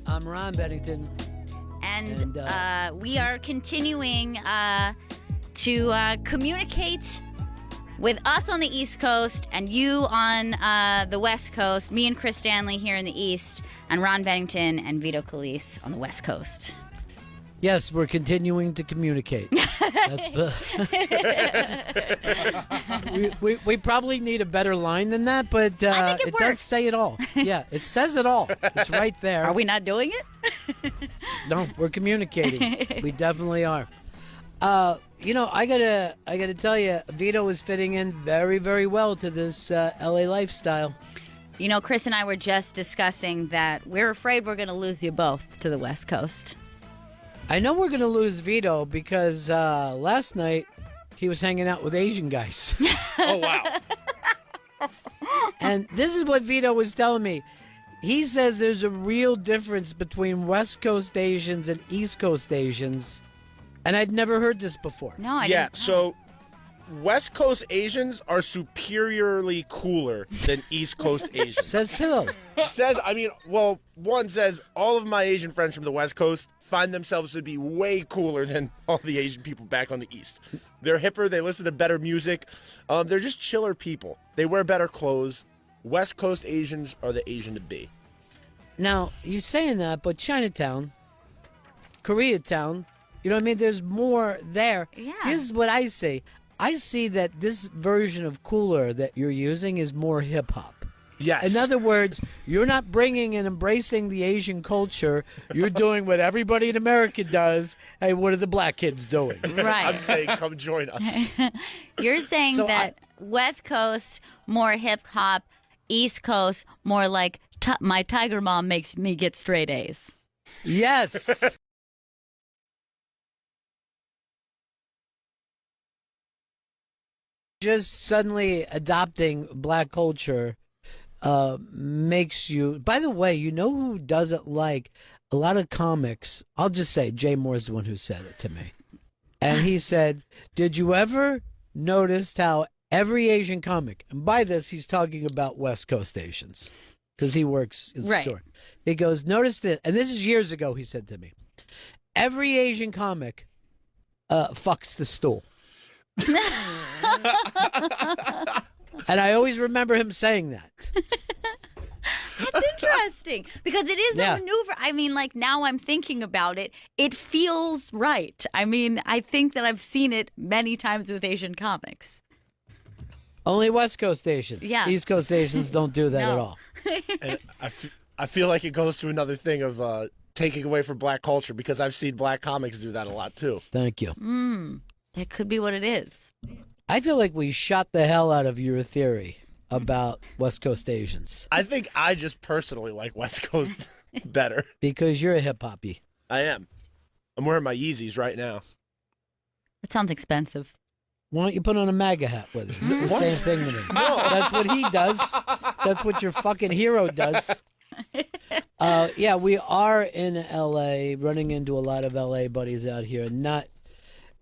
I'm Ron Bennington. And we are continuing to communicate with us on the East Coast and you on the West Coast, me and Chris Stanley here in the East, and Ron Bennington and Vito Calise on the West Coast. Yes, we're continuing to communicate. That's, we probably need a better line than that, but it does say it all. Yeah, it says it all. It's right there. Are we not doing it? No, we're communicating. We definitely are. You know, I gotta tell you, Vito is fitting in very, very well to this LA lifestyle. You know, Chris and I were just discussing that we're afraid we're going to lose you both to the West Coast. I know we're going to lose Vito because last night he was hanging out with Asian guys. Oh, wow. And this is what Vito was telling me. He says there's a real difference between West Coast Asians and East Coast Asians. And I'd never heard this before. No, I Yeah, didn't. so West Coast Asians are superiorly cooler than East Coast Asians. Says who? One says all of my Asian friends from the West Coast find themselves to be way cooler than all the Asian people back on the East. They're hipper, they listen to better music, they're just chiller people. They wear better clothes. West Coast Asians are the Asian to be. Now, you're saying that, but Chinatown, Koreatown, you know what I mean? There's more there. Yeah. Here's what I see. I see that this version of cooler that you're using is more hip-hop. Yes. In other words, you're not bringing and embracing the Asian culture. You're doing what everybody in America does. Hey, what are the black kids doing? Right. I'm saying come join us. You're saying So that West Coast, more hip-hop, East Coast, more like my tiger mom makes me get straight A's. Yes. Just suddenly adopting black culture makes you. By the way, you know who doesn't like a lot of comics? I'll just say Jay Moore's the one who said it to me. And he said, did you ever notice how every Asian comic, and by this he's talking about West Coast Asians, because he works in the Right. store. He goes, notice that, and this is years ago, he said to me, every Asian comic fucks the stool. And I always remember him saying that. That's interesting because it is Yeah. a maneuver. I mean, like now I'm thinking about it, it feels right. I mean, I think that I've seen it many times with Asian comics. Only West Coast Asians. Yeah. East Coast Asians don't do that No. at all. And I feel like it goes to another thing of taking away from black culture because I've seen black comics do that a lot too. Thank you. That could be what it is. I feel like we shot the hell out of your theory about West Coast Asians I think I just personally like West Coast better. because you're a hip hoppy. I am. I'm wearing my Yeezys right now. It sounds expensive. Why don't you put on a MAGA hat with us? It's the What? same thing to me. No, that's what he does. That's what your fucking hero does. Yeah, we are in L.A., running into a lot of L.A. buddies out here. Not,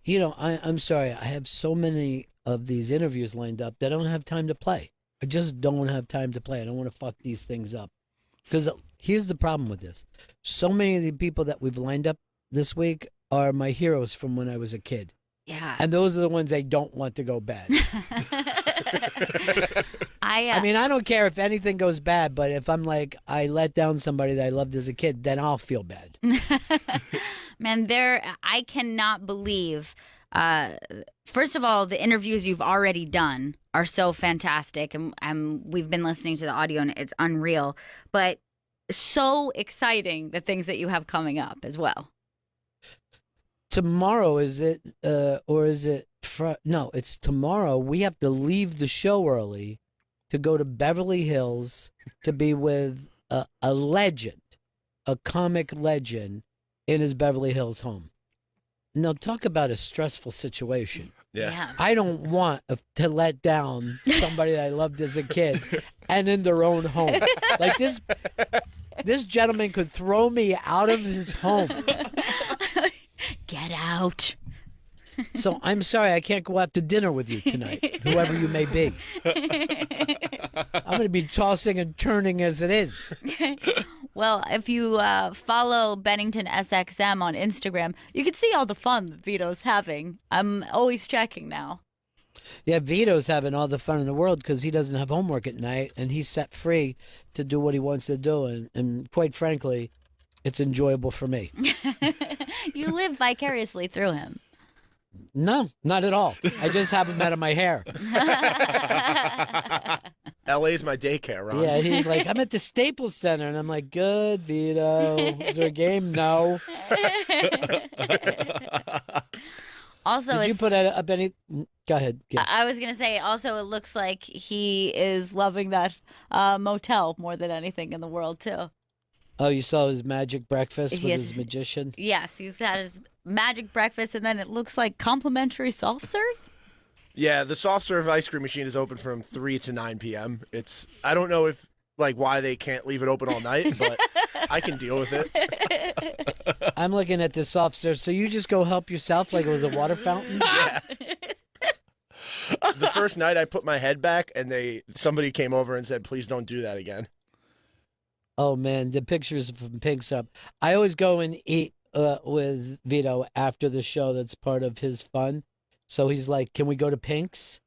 you know, I'm sorry. I have so many of these interviews lined up that I don't have time to play. I just don't have time to play. I don't want to fuck these things up. Because here's the problem with this. So many of the people that we've lined up this week are my heroes from when I was a kid. Yeah. And those are the ones I don't want to go bad. I mean, I don't care if anything goes bad, but if I'm like, I let down somebody that I loved as a kid, then I'll feel bad. Man, I cannot believe, first of all, the interviews you've already done are so fantastic. And we've been listening to the audio and it's unreal, but so exciting, the things that you have coming up as well. Tomorrow, is it, or is it, no, it's tomorrow. We have to leave the show early to go to Beverly Hills to be with a legend, a comic legend in his Beverly Hills home. Now, talk about a stressful situation. Yeah. I don't want to let down somebody that I loved as a kid and in their own home. Like this gentleman could throw me out of his home. Get out. So I'm sorry I can't go out to dinner with you tonight, whoever you may be. I'm going to be tossing and turning as it is. Well, if you follow Bennington SXM on Instagram, you can see all the fun that Vito's having. I'm always checking now. Yeah, Vito's having all the fun in the world because he doesn't have homework at night and he's set free to do what he wants to do. And quite frankly, it's enjoyable for me. You live vicariously through him. No, not at all. I just have him out of my hair. LA's my daycare, Ron. Yeah, he's like, I'm at the Staples Center. And I'm like, good, Vito. Is there a game? No. Also, Did you put up any? Go ahead. Yeah. I was going to say, also, it looks like he is loving that motel more than anything in the world, too. Oh, you saw his magic breakfast with Yes. his magician? Yes, he's had his magic breakfast, and then it looks like complimentary soft serve. Yeah, the soft serve ice cream machine is open from 3 to 9 p.m. I don't know if why they can't leave it open all night, but I can deal with it. I'm looking at this soft serve. So you just go help yourself like it was a water fountain? Yeah. The first night I put my head back and somebody came over and said, please don't do that again. Oh, man, the pictures from Pink's up. I always go and eat with Vito after the show. That's part of his fun. So he's like, can we go to Pink's?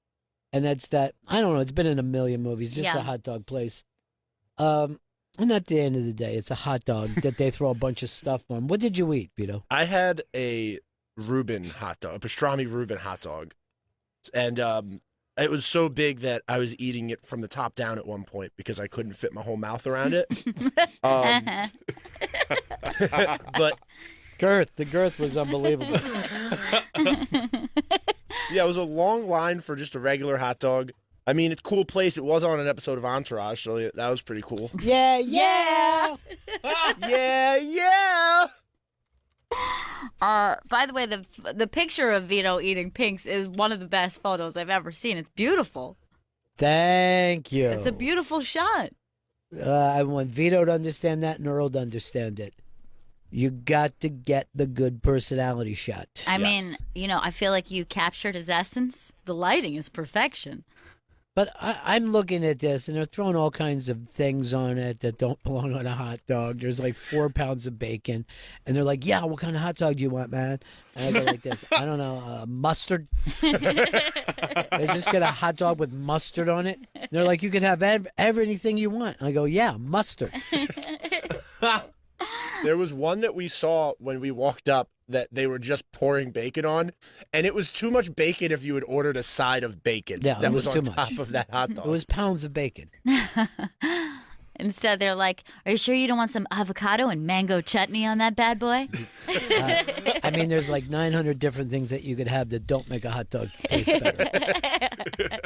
And that's that. I don't know. It's been in a million movies. It's Yeah. a hot dog place. And at the end of the day, it's a hot dog that they throw a bunch of stuff on. What did you eat, Vito? I had a Reuben hot dog, a pastrami Reuben hot dog. And it was so big that I was eating it from the top down at one point because I couldn't fit my whole mouth around it. But The girth was unbelievable. yeah, it was a long line for just a regular hot dog. I mean, it's a cool place. It was on an episode of Entourage, so that was pretty cool. Yeah. Yeah. By the way, the picture of Vito eating Pink's is one of the best photos I've ever seen. It's beautiful. Thank you. It's a beautiful shot. I want Vito to understand that and Earl to understand it. You got to get the good personality shot. I Yes. mean, I feel like you captured his essence. The lighting is perfection. But I'm looking at this, and they're throwing all kinds of things on it that don't belong on a hot dog. There's like 4 pounds of bacon, and they're like, "Yeah, what kind of hot dog do you want, man?" And I go like this, "I don't know, mustard." They just get a hot dog with mustard on it. And they're like, "You can have anything you want." I go, "Yeah, mustard." There was one that we saw when we walked up that they were just pouring bacon on, and it was too much bacon if you had ordered a side of bacon Yeah, that it was on too top much. of that hot dog. It was pounds of bacon. Instead, they're like, "Are you sure you don't want some avocado and mango chutney on that bad boy?" I mean, there's like 900 different things that you could have that don't make a hot dog taste better.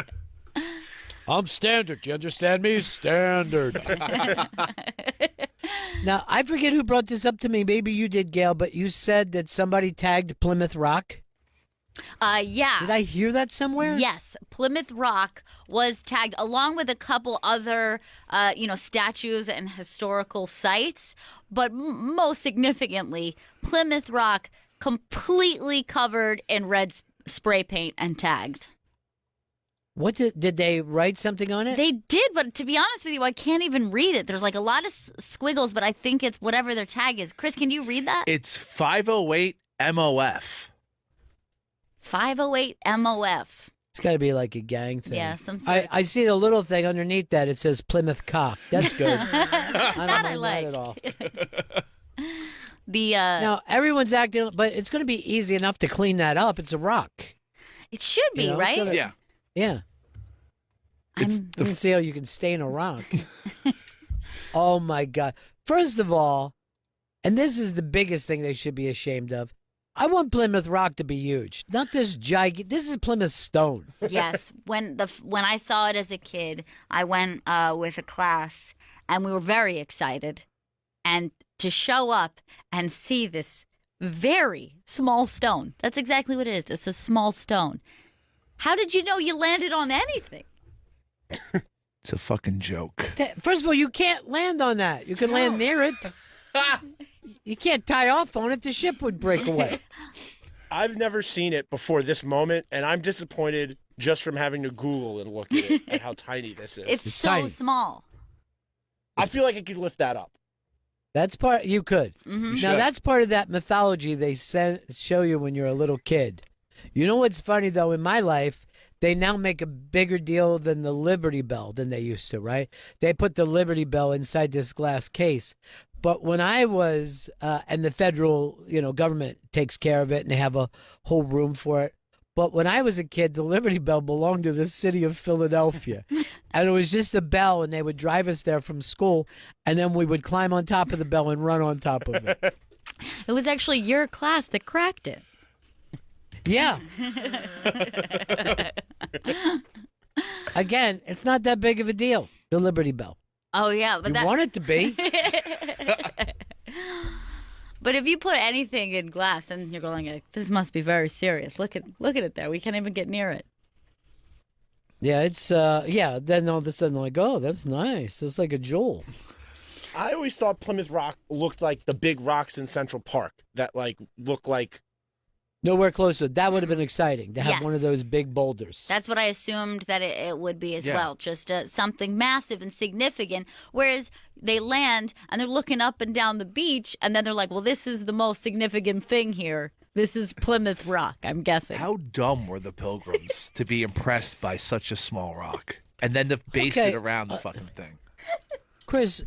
I'm standard. You understand me? Standard. Now, I forget who brought this up to me. Maybe you did, Gail, but you said that somebody tagged Plymouth Rock. Yeah. Did I hear that somewhere? Yes, Plymouth Rock was tagged along with a couple other, statues and historical sites. But most significantly, Plymouth Rock completely covered in red spray paint and tagged. What did they write something on it? They did, but to be honest with you, I can't even read it. There's like a lot of squiggles, but I think it's whatever their tag is. Chris, can you read that? It's 508 MOF. 508 MOF. It's got to be like a gang thing. Yeah, some sort I see the little thing underneath that. It says Plymouth Cock. That's good. that don't I mind like. that at all. The Now, everyone's acting, but it's going to be easy enough to clean that up. It's a rock. it should be, You know, right? so that- Yeah. Yeah. It's I can see how you can stain a rock. Oh, my God. First of all, and this is the biggest thing they should be ashamed of, I want Plymouth Rock to be huge. Not this giant. This is Plymouth Stone. Yes, when I saw it as a kid, I went with a class, and we were very excited, and to show up and see this very small stone. That's exactly what it is. It's a small stone. How did you know you landed on anything? It's a fucking joke. First of all, you can't land on that. You can land near it. You can't tie off on it. The ship would break away. I've never seen it before this moment, and I'm disappointed just from having to Google and look at it and how tiny this is. It's so tiny. small. I feel like I could lift that up. That's part you could. Hmm. You Now should. that's part of that mythology they show you when you're a little kid. You know what's funny though? In my life, they now make a bigger deal than the Liberty Bell than they used to. Right? They put the Liberty Bell inside this glass case. But when I was, and the federal, government takes care of it, and they have a whole room for it. But when I was a kid, the Liberty Bell belonged to the city of Philadelphia. And it was just a bell, and they would drive us there from school, and then we would climb on top of the bell and run on top of it. It was actually your class that cracked it. Yeah. Again, it's not that big of a deal, the Liberty Bell. Oh yeah, but You want it to be. But if you put anything in glass, and you're going like, this must be very serious. Look at it there. We can't even get near it. Yeah, it's, then all of a sudden, like, oh, that's nice. It's like a jewel. I always thought Plymouth Rock looked like the big rocks in Central Park that like look like. Nowhere close to it. That would have been exciting to have Yes. one of those big boulders. That's what I assumed that it would be as Yeah. well. Just something massive and significant. Whereas they land and they're looking up and down the beach, and then they're like, well, this is the most significant thing here. This is Plymouth Rock, I'm guessing. How dumb were the pilgrims to be impressed by such a small rock and then to base Okay, it around the fucking thing? Chris,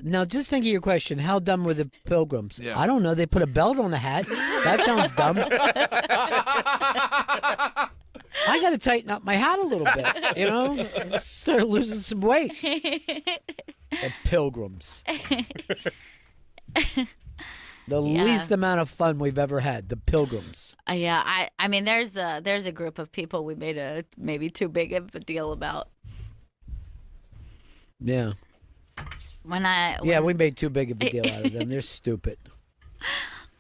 now just think of your question. How dumb were the pilgrims? Yeah. I don't know. They put a belt on the hat. That sounds dumb. I got to tighten up my hat a little bit, Start losing some weight. The pilgrims. The Yeah. least amount of fun we've ever had. The pilgrims. Yeah, I mean, there's a group of people we made a maybe too big of a deal about. Yeah. When We made too big of a deal out of them. They're stupid.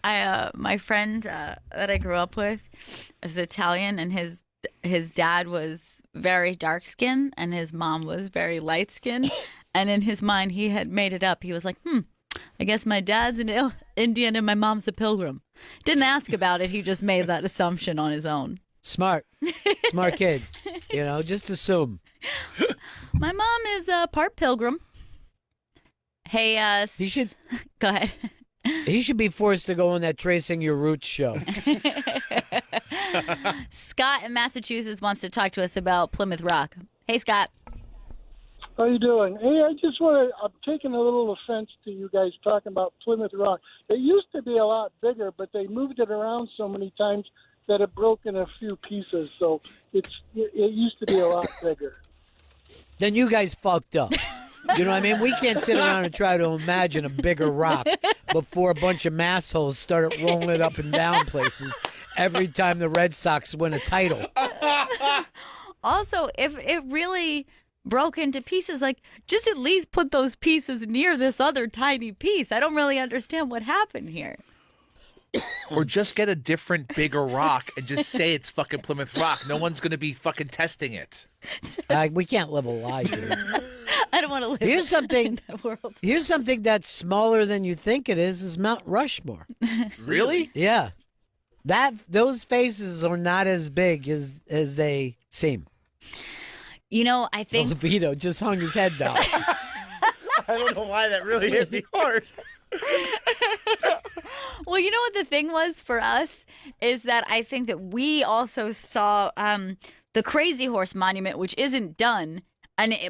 my friend that I grew up with is Italian, and his dad was very dark skinned and his mom was very light skinned, and in his mind he had made it up. He was like, I guess my dad's an Indian and my mom's a pilgrim. Didn't ask about it. He just made that assumption on his own. Smart kid. Just assume. My mom is part pilgrim. Hey, He should. go ahead. He should be forced to go on that Tracing Your Roots show. Scott in Massachusetts wants to talk to us about Plymouth Rock. Hey, Scott. How you doing? Hey, I just want to. I'm taking a little offense to you guys talking about Plymouth Rock. It used to be a lot bigger, but they moved it around so many times that it broke in a few pieces. So it used to be a lot bigger. Then you guys fucked up. You know what I mean? We can't sit around and try to imagine a bigger rock before a bunch of massholes started rolling it up and down places every time the Red Sox win a title. Also, if it really broke into pieces, like, just at least put those pieces near this other tiny piece. I don't really understand what happened here. Or just get a different, bigger rock and just say it's fucking Plymouth Rock. No one's going to be fucking testing it. We can't live a lie, dude. I don't want to live Here's something. in that world. Here's something that's smaller than you think it is Mount Rushmore. Really? Yeah. Those faces are not as big as they seem. You know, I Oh, think Vito just hung his head down. I don't know why that really hit me hard. well, you know what the thing was for us is that I think that we also saw the Crazy Horse Monument, which isn't done,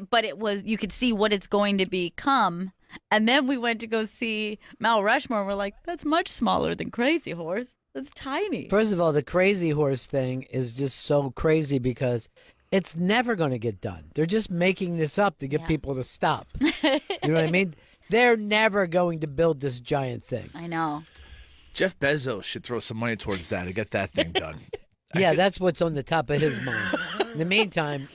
but it was, you could see what it's going to become. And then we went to go see Mount Rushmore, and we're like, that's much smaller than Crazy Horse. That's tiny. First of all, the Crazy Horse thing is just so crazy because it's never going to get done. They're just making this up to get people to stop. You know what I mean? They're never going to build this giant thing. I know. Jeff Bezos should throw some money towards that to get that thing done. Yeah, that's what's on the top of his mind. In the meantime,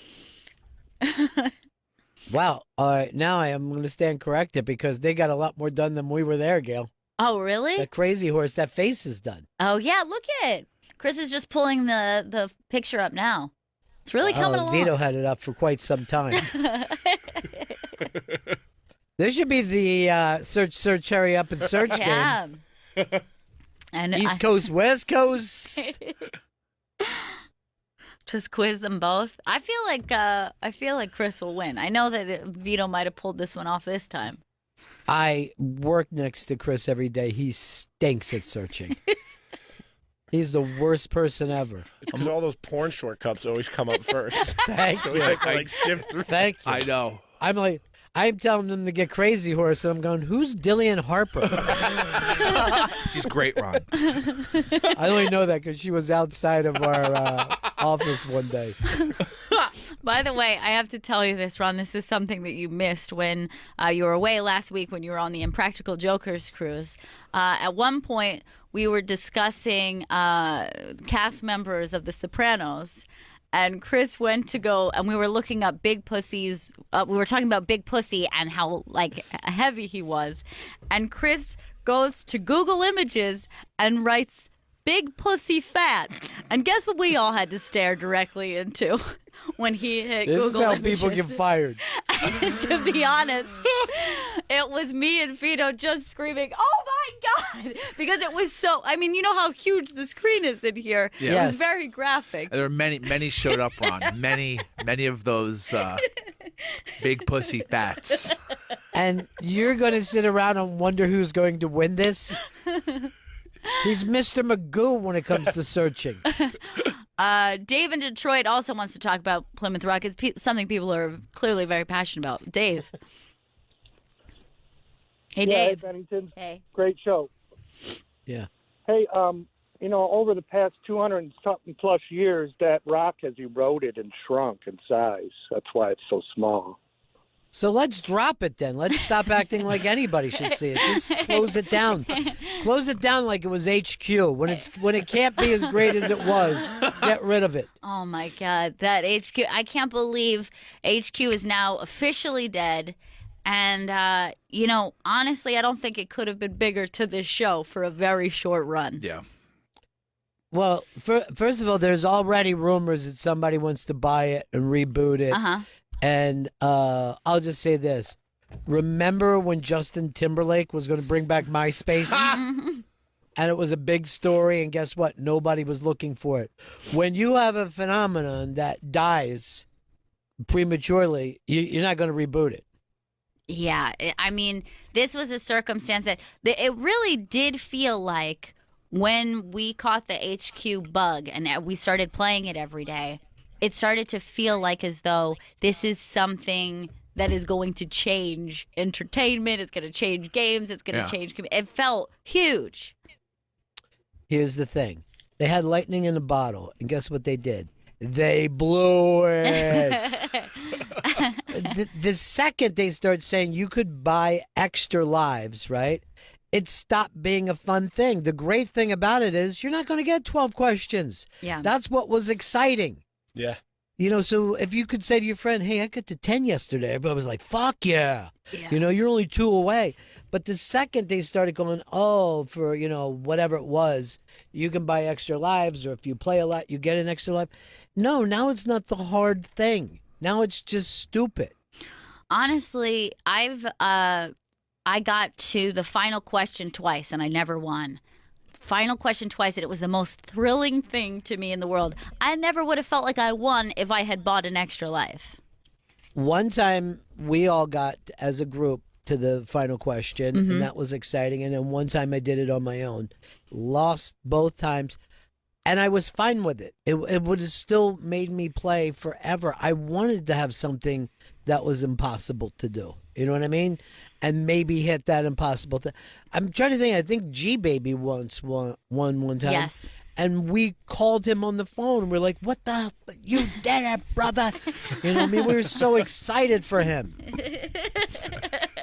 wow. All right, now I am going to stand corrected because they got a lot more done than we were there, Gail. Oh, really? That Crazy Horse, that face is done. Oh, yeah, look at it. Chris is just pulling the picture up now. It's really coming along. Vito had it up for quite some time. There should be the search, hurry up and search game. Yeah. And East Coast, West Coast. just quiz them both. I feel like Chris will win. I know that Vito might have pulled this one off this time. I work next to Chris every day. He stinks at searching. He's the worst person ever. It's because all those porn shortcuts always come up first. Thank So you. we have to like sift through. Thank you. I know. I'm telling them to get Crazy Horse, and I'm going, who's Dillian Harper? She's great, Ron. I only know that because she was outside of our office one day. By the way, I have to tell you this, Ron. This is something that you missed when you were away last week when you were on the Impractical Jokers cruise. At one point, we were discussing cast members of The Sopranos. And Chris went to go, and we were looking up Big Pussy's. We were talking about Big Pussy and how like heavy he was. And Chris goes to Google Images and writes Big Pussy Fat. And guess what we all had to stare directly into when he hit This Google is how Images? people get fired. To be honest, it was me and Fido just screaming, "Oh my God!" Because it was so. I mean, you know how huge the screen is in here. Yeah. It Yes. was very graphic. There were many showed up, Ron. Many of those big pussy fats. And you're going to sit around and wonder who's going to win this? He's Mr. Magoo when it comes to searching. Dave in Detroit also wants to talk about Plymouth Rock. It's something people are clearly very passionate about. Dave. Hey, Yeah, hey, Dave. Bennington. Hey. Great show. Yeah. Hey, over the past 200 and something plus years, that rock has eroded and shrunk in size. That's why it's so small. So let's drop it then. Let's stop acting like anybody should see it. Just close it down. Close it down like it was HQ. When it can't be as great as it was, get rid of it. Oh my God, that HQ! I can't believe HQ is now officially dead. And honestly, I don't think it could have been bigger to this show for a very short run. Yeah. Well, first of all, there's already rumors that somebody wants to buy it and reboot it. Uh-huh. And I'll just say this. Remember when Justin Timberlake was going to bring back MySpace? And it was a big story, and guess what? Nobody was looking for it. When you have a phenomenon that dies prematurely, you're not going to reboot it. Yeah, I mean, this was a circumstance that it really did feel like when we caught the HQ bug and we started playing it every day, it started to feel like as though this is something that is going to change entertainment. It's going to change games. It's going to change. It felt huge. Here's the thing. They had lightning in a bottle, and guess what they did? They blew it. The second they start saying you could buy extra lives, right? It stopped being a fun thing. The great thing about it is you're not going to get 12 questions. Yeah. That's what was exciting. Yeah. So if you could say to your friend, hey, I got to 10 yesterday, everybody was like, fuck yeah. Yeah. You're only 2 away. But the second they started going, for, whatever it was, you can buy extra lives, or if you play a lot, you get an extra life. No, now it's not the hard thing. Now it's just stupid. Honestly, I got to the final question twice and I never won. Final question twice, and it was the most thrilling thing to me in the world. I never would have felt like I won if I had bought an extra life. One time we all got as a group to the final question, and that was exciting. And then one time I did it on my own, lost both times, and I was fine with it. It would have still made me play forever. I wanted to have something that was impossible to do. You know what I mean? And maybe hit that impossible thing. I'm trying to think. I think G Baby once won one time. Yes. And we called him on the phone. We're like, "What the? You did it, brother!" You know what I mean? We were so excited for him.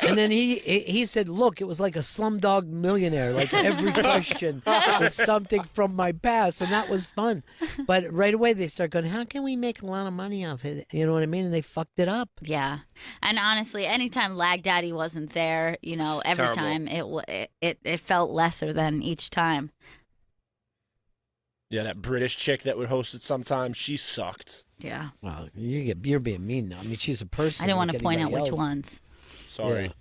And then he said, "Look, it was like a Slumdog Millionaire. Like every question was something from my past, and that was fun." But right away they start going, "How can we make a lot of money off it?" You know what I mean? And they fucked it up. Yeah. And honestly, anytime Lag Daddy wasn't there, every Terrible. time it felt lesser than each time. Yeah, that British chick that would host it sometimes, she sucked. Yeah. Wow, you're being mean now. I mean, she's a person. I didn't want like to point out anybody which else. ones. Sorry.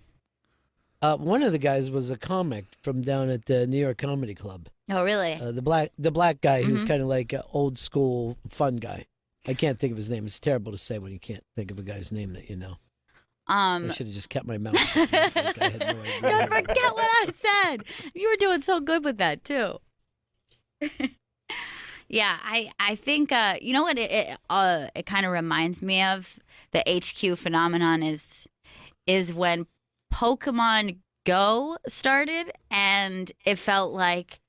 Yeah. One of the guys was a comic from down at the New York Comedy Club. Oh, really? The black guy who's kind of like an old school fun guy. I can't think of his name. It's terrible to say when you can't think of a guy's name that you know. I should have just kept my mouth shut. Like I had no idea. Don't forget what I said. You were doing so good with that too. Yeah, I think you know what it kind of reminds me of. The HQ phenomenon is when Pokemon Go started, and it felt like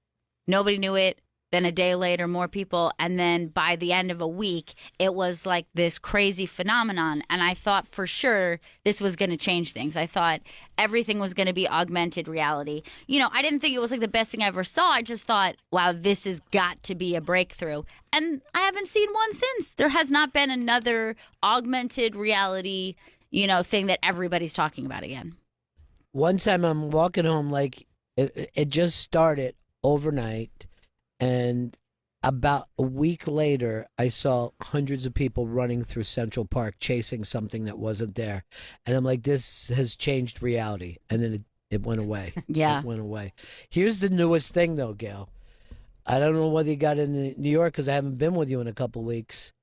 nobody knew it. Then a day later, more people. And then by the end of a week, it was like this crazy phenomenon. And I thought for sure this was going to change things. I thought everything was going to be augmented reality. You know, I didn't think it was like the best thing I ever saw. I just thought, wow, this has got to be a breakthrough. And I haven't seen one since. There has not been another augmented reality, you know, thing that everybody's talking about again. One time I'm walking home, like it just started overnight. And about a week later, I saw hundreds of people running through Central Park chasing something that wasn't there. And I'm like, this has changed reality. And then it went away. Yeah. It went away. Here's the newest thing, though, Gail. I don't know whether you got in New York because I haven't been with you in a couple of weeks.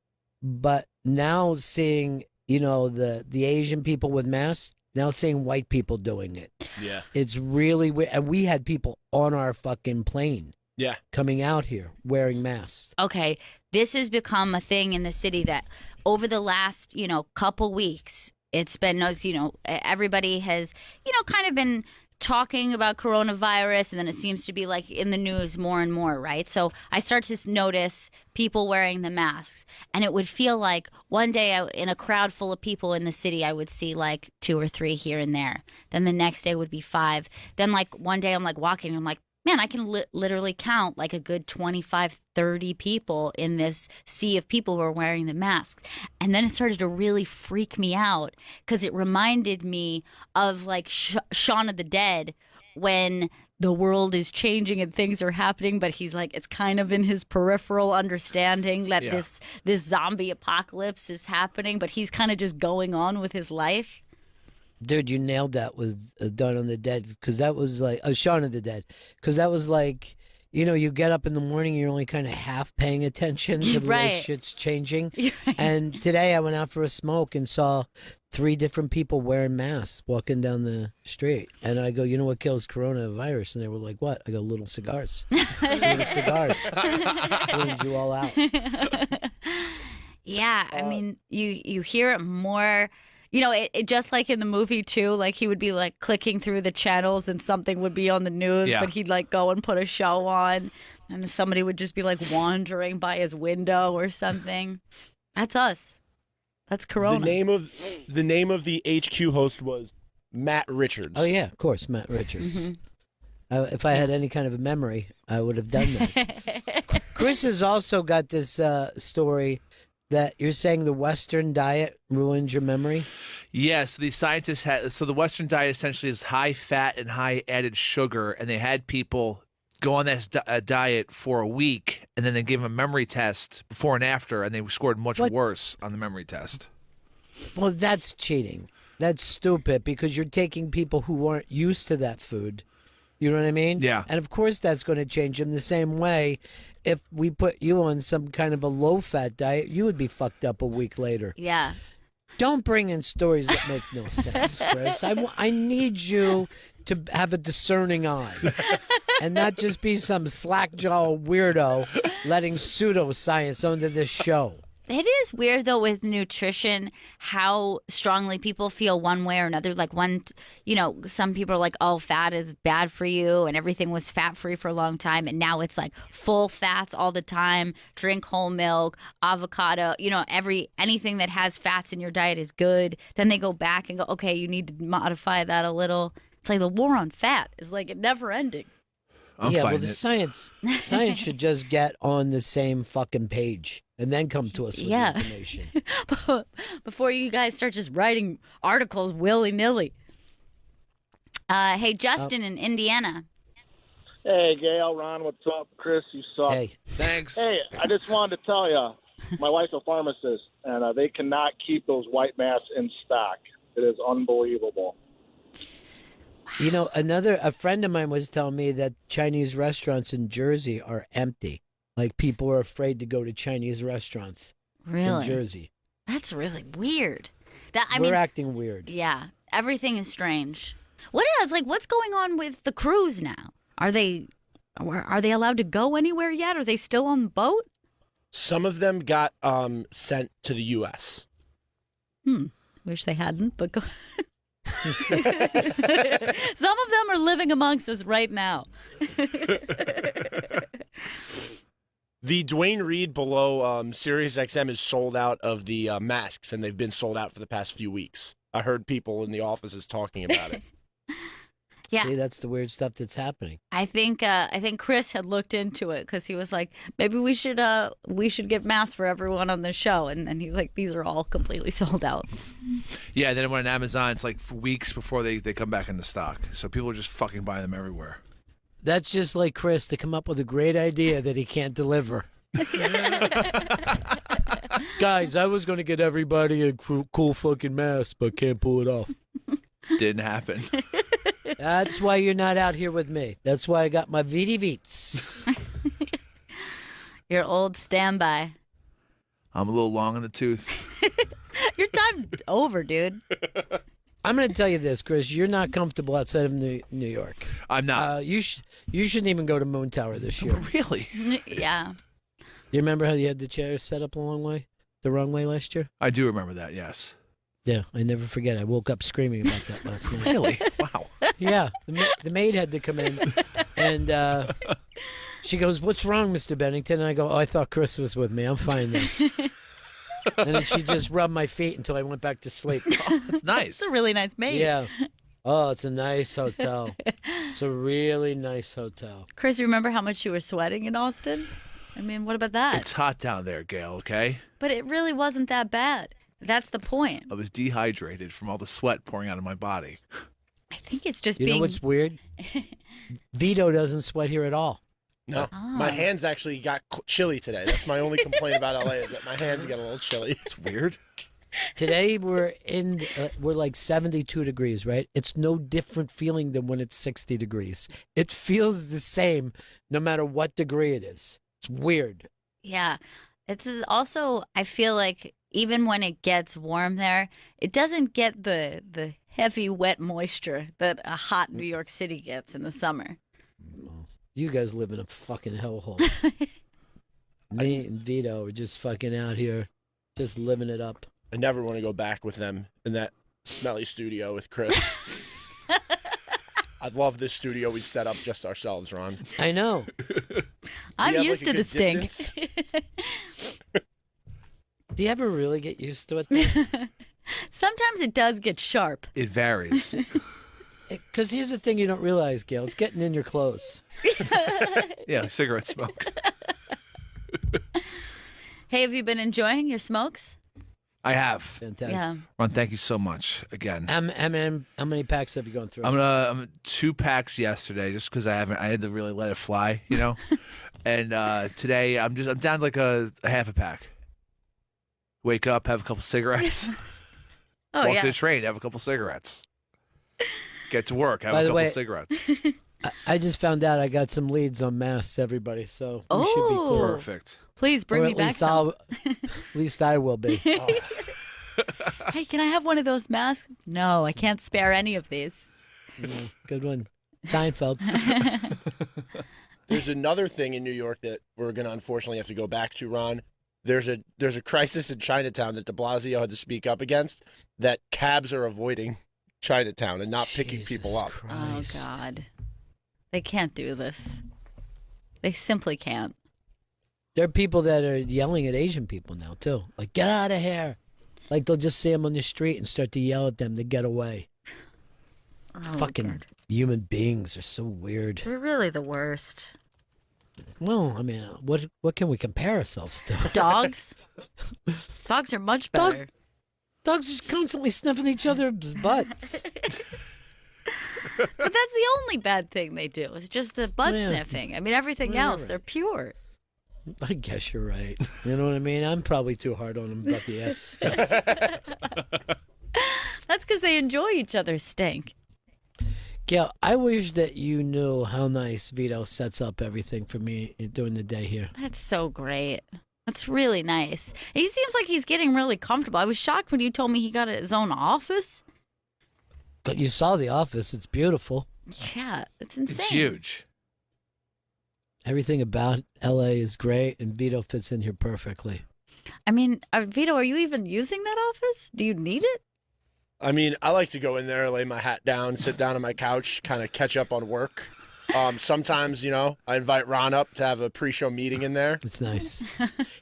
But now seeing, you know, the Asian people with masks, now seeing white people doing it. Yeah. It's really weird. And we had people on our fucking plane. Yeah. Coming out here wearing masks. Okay, this has become a thing in the city that over the last, you know, couple weeks, it's been, you know, everybody has, you know, kind of been talking about coronavirus, and then it seems to be like in the news more and more, right? So I start to notice people wearing the masks, and it would feel like one day in a crowd full of people in the city, I would see like 2 or 3 here and there. Then the next day would be 5. Then like one day I'm like walking, I'm like, man, I can literally count like a good 25, 30 people in this sea of people who are wearing the masks. And then it started to really freak me out because it reminded me of like Shaun of the Dead when the world is changing and things are happening, but he's like, it's kind of in his peripheral understanding that this zombie apocalypse is happening, but he's kind of just going on with his life. Dude, you nailed that with Dawn of the Dead, because that was like Shaun of the Dead, because that was like, you know, you get up in the morning, you're only kind of half paying attention to the way shit's changing. Right. And today I went out for a smoke and saw 3 different people wearing masks walking down the street, and I go, you know what kills coronavirus? And they were like, what? I go, little cigars. Little cigars cleans you all out. Yeah, I mean, you hear it more. You know, it just like in the movie, too, like he would be like clicking through the channels and something would be on the news, but he'd like go and put a show on and somebody would just be like wandering by his window or something. That's us. That's Corona. The name of the HQ host was Matt Richards. Oh, yeah, of course, Matt Richards. If I had any kind of a memory, I would have done that. Chris has also got this story that you're saying the Western diet ruined your memory? Yes, the scientists had. So the Western diet essentially is high fat and high added sugar, and they had people go on this diet for a week, and then they gave them a memory test before and after, and they scored much worse on the memory test. Well, that's cheating. That's stupid because you're taking people who weren't used to that food. You know what I mean? Yeah. And of course that's going to change them the same way. If we put you on some kind of a low-fat diet, you would be fucked up a week later. Yeah. Don't bring in stories that make no sense, Chris. I need you to have a discerning eye and not just be some slack-jaw weirdo letting pseudoscience onto this show. It is weird, though, with nutrition, how strongly people feel one way or another. Like some people are like, oh, fat is bad for you, and everything was fat-free for a long time, and now it's like full fats all the time, drink whole milk, avocado, anything that has fats in your diet is good. Then they go back and go, okay, you need to modify that a little. It's like the war on fat is like never ending. Science should just get on the same fucking page and then come to us with the information. Before you guys start just writing articles willy-nilly. Hey, Justin in Indiana. Hey, Gail, Ron, what's up? Chris, you suck. Hey. Thanks. Hey, I just wanted to tell you, my wife's a pharmacist, and they cannot keep those white masks in stock. It is unbelievable. You know, a friend of mine was telling me that Chinese restaurants in Jersey are empty. Like, people are afraid to go to Chinese restaurants in Jersey. That's really weird. We're acting weird. Yeah, everything is strange. What's going on with the cruise now? Are they allowed to go anywhere yet? Are they still on the boat? Some of them got sent to the U.S. Wish they hadn't, but go. Some of them are living amongst us right now. The Dwayne Reed below Sirius XM is sold out of the masks, and they've been sold out for the past few weeks. I heard people in the offices talking about it. Yeah. See, that's the weird stuff that's happening. I think Chris had looked into it because he was like, maybe we should get masks for everyone on the show, and then he's like, these are all completely sold out. Yeah, then it went on Amazon. It's like for weeks before they come back into stock. So people are just fucking buying them everywhere. That's just like Chris to come up with a great idea that he can't deliver. Guys, I was going to get everybody a cool fucking mask, but can't pull it off. Didn't happen. That's why you're not out here with me. That's why I got my VD Veets. Your old standby. I'm a little long in the tooth. Your time's over, dude. I'm going to tell you this, Chris. You're not comfortable outside of New York. I'm not. You shouldn't even go to Moon Tower this year. Really? Yeah. You remember how you had the chairs set up the wrong way last year? I do remember that, yes. Yeah, I never forget. I woke up screaming about that last night. Really? Wow. Yeah, the maid had to come in, and she goes, "What's wrong, Mr. Bennington?" And I go, "Oh, I thought Chris was with me. I'm fine now." And then she just rubbed my feet until I went back to sleep. Oh, that's nice. It's a really nice maid. Yeah. Oh, it's a nice hotel. It's a really nice hotel. Chris, you remember how much you were sweating in Austin? I mean, what about that? It's hot down there, Gail, okay? But it really wasn't that bad. That's the point. I was dehydrated from all the sweat pouring out of my body. I think it's just You being. know what's weird? Vito doesn't sweat here at all. No, my hands actually got chilly today. That's my only complaint about LA is that my hands get a little chilly. It's weird. Today we're like 72 degrees, right? It's no different feeling than when it's 60 degrees. It feels the same no matter what degree it is. It's weird. Yeah. It's also, I feel like even when it gets warm there, it doesn't get the heavy, wet moisture that a hot New York City gets in the summer. You guys live in a fucking hellhole. Me and Vito are just fucking out here, just living it up. I never want to go back with them in that smelly studio with Chris. I love this studio we set up just ourselves, Ron. I know. I'm have, used like, a to the good stink. Do you ever really get used to it? Sometimes it does get sharp. It varies. Because here's the thing you don't realize, Gail. It's getting in your clothes. Yeah, cigarette smoke. Hey, have you been enjoying your smokes? I have. Fantastic. Yeah. Ron, thank you so much again. How many packs have you gone through? I'm 2 packs yesterday just because I had to really let it fly, you know. And today I'm down to like a half a pack. Wake up, have a couple cigarettes. Oh, Walk yeah. to the train, have a couple cigarettes. Get to work, have By a the couple way- cigarettes. I just found out I got some leads on masks, everybody, so we should be Oh. cool. Perfect. Please bring Or me at back least some. at least I will be. Hey, can I have one of those masks? No, I can't spare any of these. Yeah, good one. Seinfeld. There's another thing in New York that we're going to unfortunately have to go back to, Ron. There's a crisis in Chinatown that de Blasio had to speak up against, that cabs are avoiding Chinatown and not picking people Jesus up. Christ. Oh, God. They can't do this. They simply can't. There are people that are yelling at Asian people now, too. Like, get out of here. Like, they'll just see them on the street and start to yell at them to get away. Oh, Fucking God. human beings are so weird. They're really the worst. Well, I mean, what can we compare ourselves to? Dogs? Dogs are much Dog- better. Dogs are constantly sniffing each other's butts. But that's the only bad thing they do. It's just the butt Yeah. sniffing. I mean, everything Yeah, else, right. they're pure. I guess you're right. You know what I mean? I'm probably too hard on them about the ass stuff. That's because they enjoy each other's stink. Gail, I wish that you knew how nice Vito sets up everything for me during the day here. That's so great. That's really nice. He seems like he's getting really comfortable. I was shocked when you told me he got his own office. But you saw the office. It's beautiful. Yeah, it's insane. It's huge. Everything about LA is great, and Vito fits in here perfectly. I mean, Vito, are you even using that office? Do you need it? I mean, I like to go in there, lay my hat down, sit down on my couch, kind of catch up on work. Sometimes, I invite Ron up to have a pre-show meeting in there. It's nice.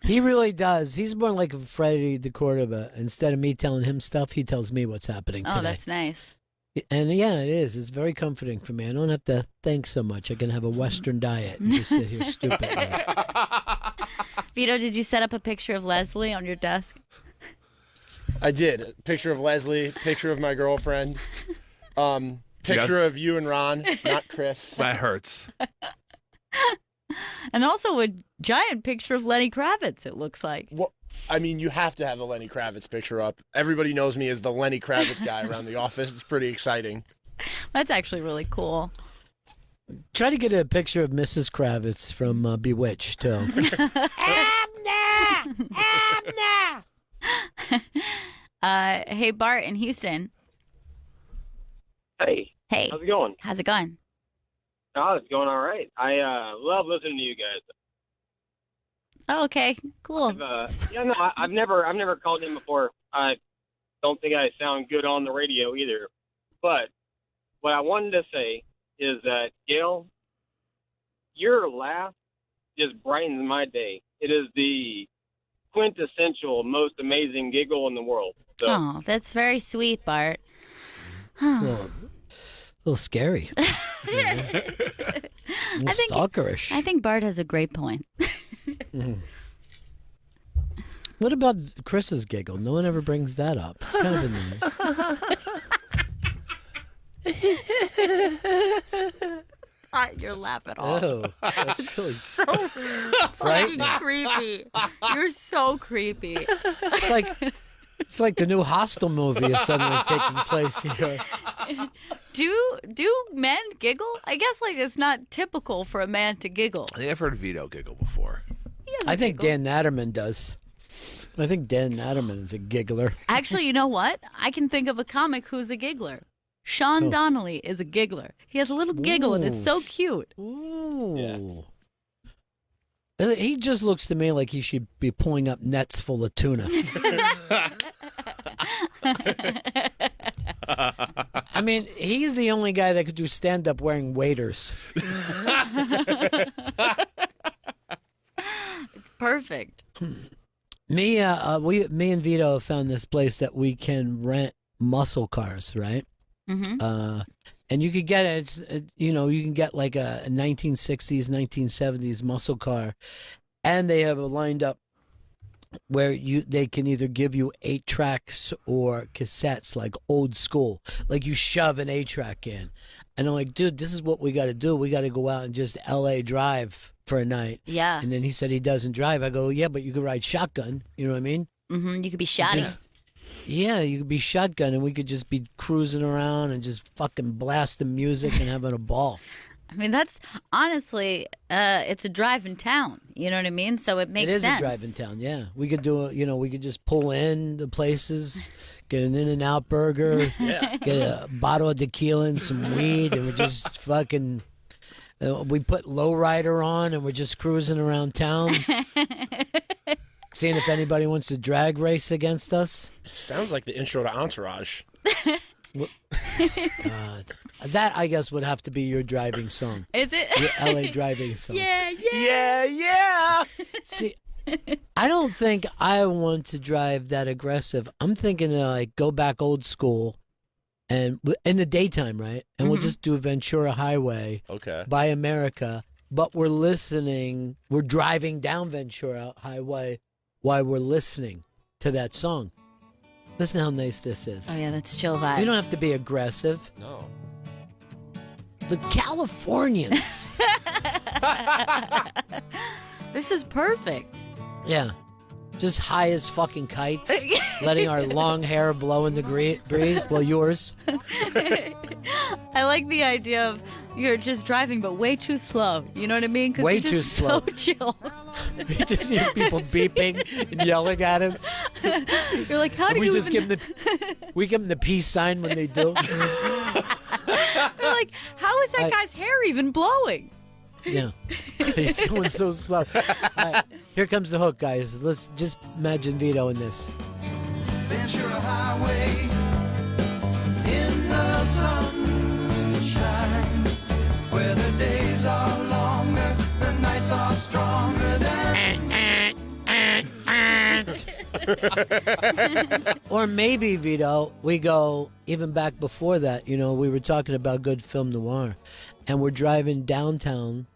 He really does. He's more like a Freddie DeCordova. Instead of me telling him stuff, he tells me what's happening today. Oh, that's nice. And yeah, it is. It's very comforting for me. I don't have to think so much. I can have a Western diet and just sit here stupid. Vito, did you set up a picture of Leslie on your desk? I did. A picture of Leslie, picture of my girlfriend, picture of you and Ron, not Chris. That hurts. And also a giant picture of Lenny Kravitz, it looks like. Well, I mean, you have to have the Lenny Kravitz picture up. Everybody knows me as the Lenny Kravitz guy around the office. It's pretty exciting. That's actually really cool. Try to get a picture of Mrs. Kravitz from Bewitched, too. Abner! Hey, Bart in Houston. Hey, Hey, how's it going? how's it going? Oh, it's going all right. I love listening to you guys. Oh, okay, cool. I've never called in before. I don't think I sound good on the radio either. But what I wanted to say is that, Gail, your laugh just brightens my day. It is the quintessential, most amazing giggle in the world. So, Oh, that's very sweet, Bart. A little scary. A little stalkerish. I think Bart has a great point. What about Chris's giggle? No one ever brings that up. It's kind of annoying. Your laugh at all. Oh, that's really So fucking creepy. You're so creepy. It's like the new Hostel movie is suddenly taking place here. Do men giggle? I guess it's not typical for a man to giggle. I think I've heard Vito giggle before. I think Dan Natterman does. I think Dan Natterman is a giggler. Actually, you know what? I can think of a comic who's a giggler. Sean Donnelly is a giggler. He has a little giggle, and it's so cute. Ooh. He just looks to me like he should be pulling up nets full of tuna. I mean, he's the only guy that could do stand-up wearing waders. It's perfect. Me and Vito have found this place that we can rent muscle cars, right? Mm-hmm. And you could get it. You can get like a 1960s, 1970s muscle car, and they have it lined up where they can either give you 8 tracks or cassettes, like old school. Like you shove an 8-track in, and I'm like, dude, this is what we got to do. We got to go out and just LA drive for a night. Yeah. And then he said he doesn't drive. I go, yeah, but you could ride shotgun. You know what I mean? Mm-hmm. You could be shotty. Yeah, you could be shotgun, and we could just be cruising around and just fucking blasting music and having a ball. I mean, that's honestly, it's a drive in town. You know what I mean? So it makes sense. It is a drive in town, yeah. We could do we could just pull in the places, get an In-N-Out burger, get a bottle of tequila and some weed, and we just fucking, we put Lowrider on, and we're just cruising around town. Seeing if anybody wants to drag race against us. It sounds like the intro to Entourage. God. That, I guess, would have to be your driving song. Is it? Your LA driving song. Yeah. See, I don't think I want to drive that aggressive. I'm thinking to go back old school and in the daytime, right? And we'll just do Ventura Highway by America. But we're driving down Ventura Highway while we're listening to that song. Listen how nice this is. Oh, yeah, that's chill vibes. You don't have to be aggressive. No. The Californians. This is perfect. Yeah. Just high as fucking kites, letting our long hair blow in the breeze. Well, yours. I like the idea of you're just driving, but way too slow. You know what I mean? 'Cause Way you're just too slow. So chill. We just hear people beeping and yelling at us. You're like, how do We you just even... give them the peace sign when they do. They're like, how is that guy's hair even blowing? Yeah, it's going so slow. All right, here comes the hook, guys. Let's just imagine Vito in this. Ventura Highway in the sunshine, where the days are longer, the nights are stronger than. Or maybe, Vito, we go even back before that. You know, we were talking about good film noir, and we're driving downtown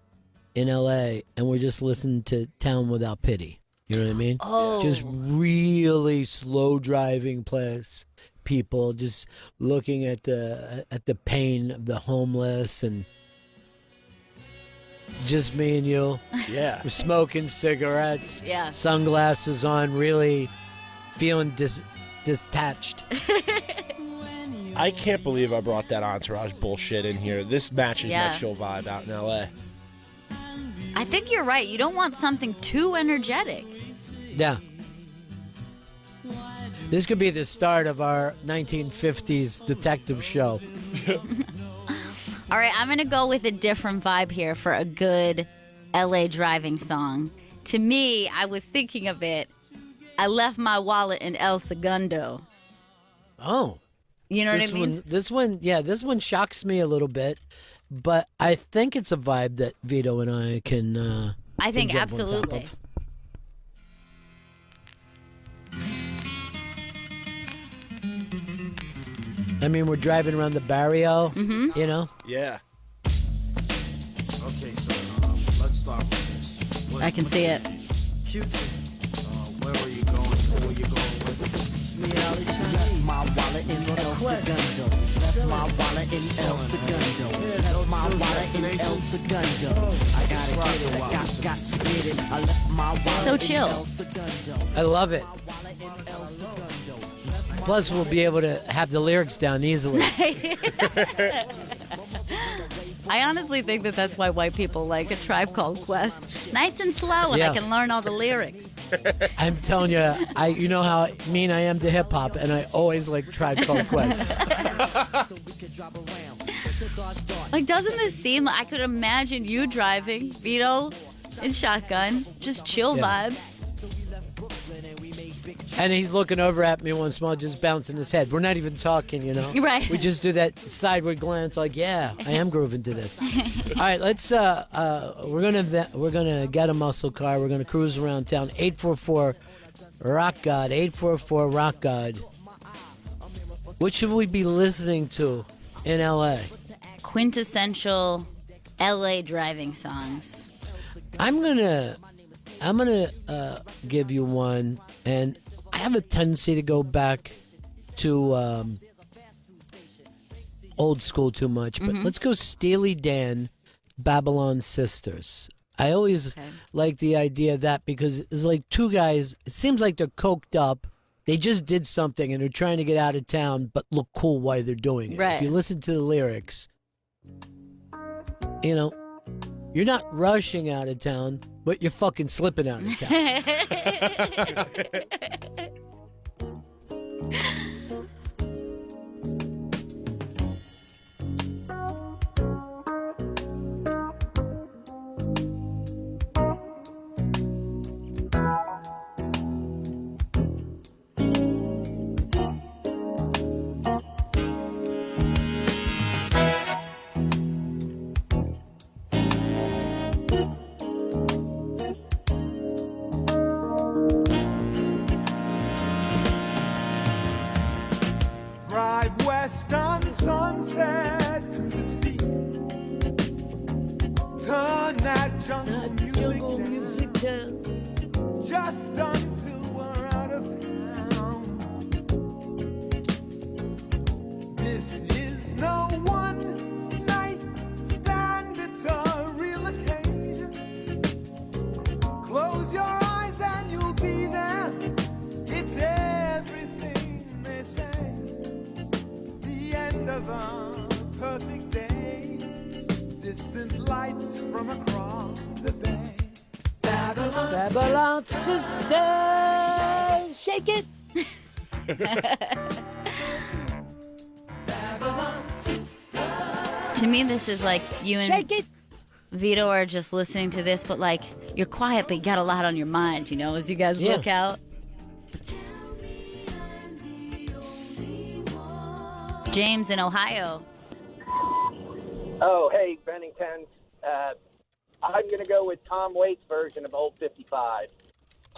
in L.A., and we're just listening to Town Without Pity. You know what I mean? Oh. Just really slow driving place. People just looking at the pain of the homeless, and just me and you. Yeah. We're smoking cigarettes, Yeah. sunglasses on, really feeling detached. I can't believe I brought that Entourage bullshit in here. This matches Yeah. my chill vibe out in L.A. I think you're right. You don't want something too energetic. Yeah. This could be the start of our 1950s detective show. All right, I'm going to go with a different vibe here for a good LA driving song. To me, I was thinking of it. I left my wallet in El Segundo. Oh. You know what I mean? This one shocks me a little bit, but I think it's a vibe that Vito and I can I think can jump on top absolutely. of. I mean, we're driving around the barrio, you know? Yeah. Okay, so let's start with this. I can see it. Where are you going? Who are you going with? Left my wallet in El Segundo. Left my wallet in El Segundo. Left my wallet in El Segundo. I gotta get it. I got to get it. I left my wallet So chill. in El Segundo. I love it. Plus, we'll be able to have the lyrics down easily. I honestly think that that's why white people like A Tribe Called Quest. Nice and slow, and Yeah. I can learn all the lyrics. I'm telling you, you know how mean I am to hip hop, and I always like Tribe Called Quest. Like, doesn't this seem like I could imagine you driving, Vito, in shotgun, just chill Yeah. vibes. And he's looking over at me once in a while, just bouncing his head. We're not even talking, you know. Right. We just do that sideward glance, like, yeah, I am grooving to this. All right, let's. We're gonna get a muscle car. We're gonna cruise around town. 844 Rock God. 844 Rock God. What should we be listening to in L.A.? Quintessential LA driving songs. I'm gonna give you one, and I have a tendency to go back to old school too much, but let's go Steely Dan, Babylon Sisters. I always like the idea of that because it's like two guys, it seems like they're coked up, they just did something and they're trying to get out of town but look cool while they're doing it. Right. If you listen to the lyrics, you know, you're not rushing out of town, but you're fucking slipping out of town. Drive west on Sunset to the sea. Turn that jungle music down, just until we're out of town. This is no one night stand, it's a real occasion. Close your eyes and you'll be there. It's everything they say. The end of a perfect day. Distant lights from across the bay. Babylon, Babylon sisters, shake it. To me, this is like you and Shake it. Vito are just listening to this, but like you're quiet, but you got a lot on your mind, you know, as you guys look out. James in Ohio. Oh, hey, Bennington. I'm going to go with Tom Waits' version of Old 55.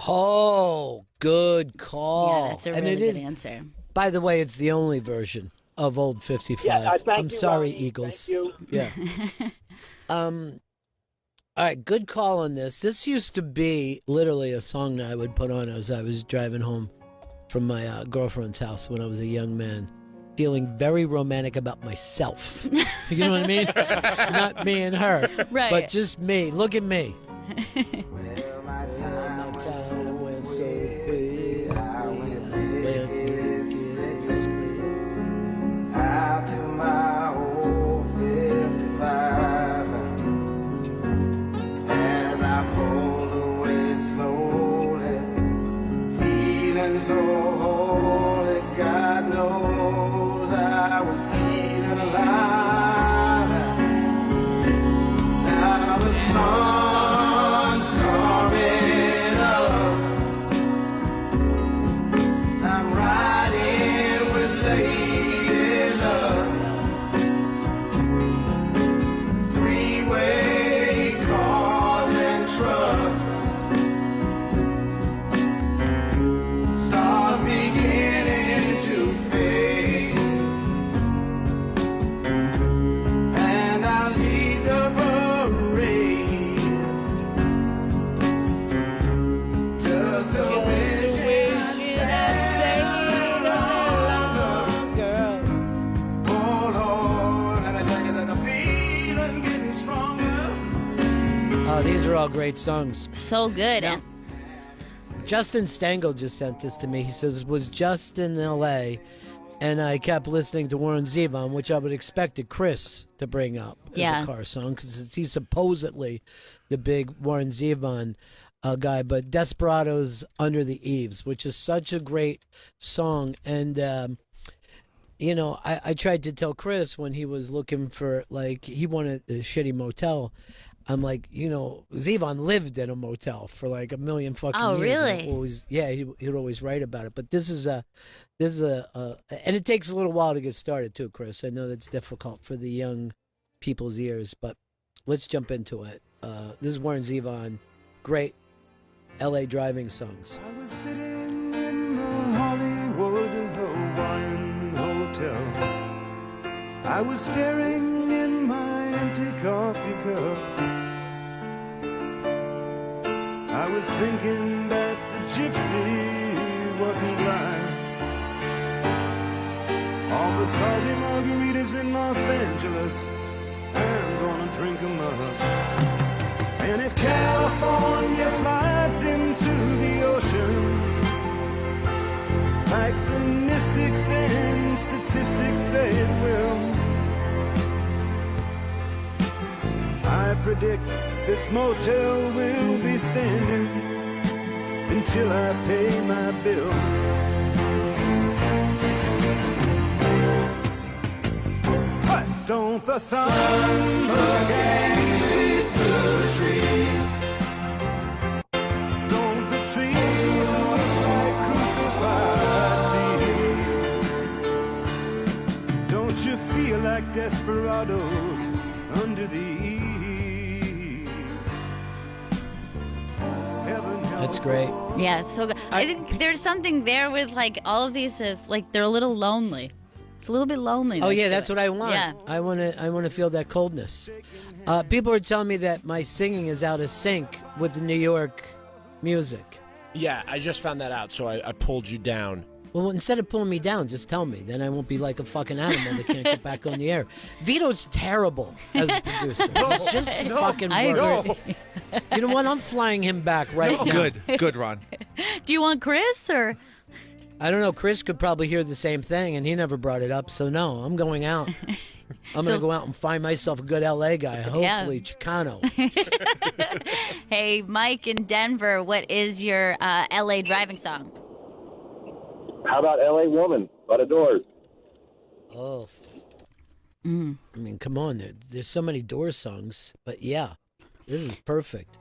Oh, good call. Yeah, that's a and really it good is, answer. by the way, it's the only version of Old 55. Yeah, thank I'm you, sorry, Ronnie. Eagles. Thank you. Yeah. All right, good call on this. This used to be literally a song that I would put on as I was driving home from my girlfriend's house when I was a young man, feeling very romantic about myself. You know what I mean? Not me and her, Right. but just me. Look at me. Well, my time went so went so quick. I went Well, lickety-split. Out to my old 55. As I pulled away slowly, feeling so holy, God knows I was feeling alive. Now the sun's coming up. I'm riding with Lady Love. Freeway cars and trucks. Stars beginning to fade. And I lead the parade. Just a wishing I'd stayed longer. Oh Lord, let me tell you that the feeling getting stronger. Oh, these are all great songs. So good. Now, Justin Stengel just sent this to me. He says, was just in L.A., and I kept listening to Warren Zevon, which I would expected Chris to bring up as Yeah. a car song, because he's supposedly the big Warren Zevon guy. But Desperado's Under the Eaves, which is such a great song. And, you know, I tried to tell Chris when he was looking for, like, he wanted a shitty motel. I'm like, you know, Zevon lived in a motel for like a million fucking Oh, years. And really? Always, yeah, he'd always write about it. But this is a, and it takes a little while to get started too, Chris. I know that's difficult for the young people's ears, but let's jump into it. This is Warren Zevon, great L.A. driving songs. I was sitting in the Hollywood Hawaiian Hotel. I was staring in my empty coffee cup. I was thinking that the gypsy wasn't blind. All the salty margaritas in Los Angeles, I'm gonna drink 'em up. And if California slides into the ocean, like the mystics and statistics say it will, I predict this motel will be standing until I pay my bill. But don't the sun look angry through the trees? Don't the trees look like crucified thieves? Don't you feel like desperados under the eaves? Heaven help That's great. Yeah, it's so good. I think there's something there with like all of these is like they're a little lonely. It's a little bit lonely. Oh yeah, that's what I want. Yeah. I want to feel that coldness. People are telling me that my singing is out of sync with the New York music. Yeah, I just found that out, so I pulled you down. Well, instead of pulling me down, just tell me. Then I won't be like a fucking animal that can't get back on the air. Vito's terrible as a producer. He's just the fucking I worst. agree. You know what? I'm flying him back right now. Good, Ron. Do you want Chris or? I don't know. Chris could probably hear the same thing, and he never brought it up. So no, I'm going out. I'm going to go out and find myself a good LA guy. Hopefully Chicano. Hey, Hey, Mike in Denver, what is your LA driving song? How about L.A. Woman by the Doors? Oh. I mean, come on. There's so many Doors songs. But yeah, this is perfect.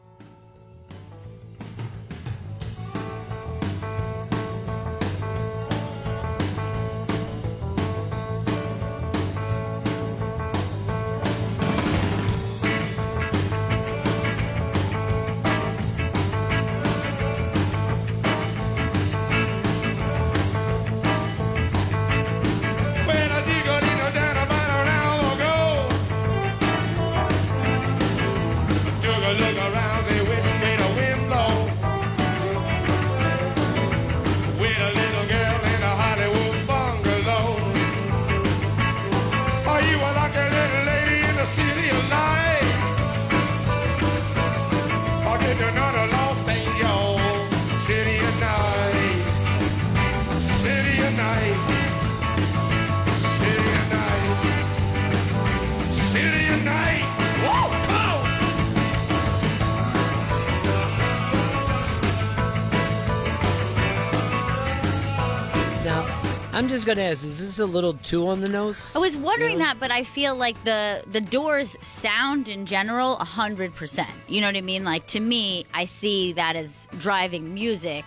I'm just going to ask, is this a little too on the nose? I was wondering that, but I feel like the Doors sound in general 100%. You know what I mean? Like, to me, I see that as driving music,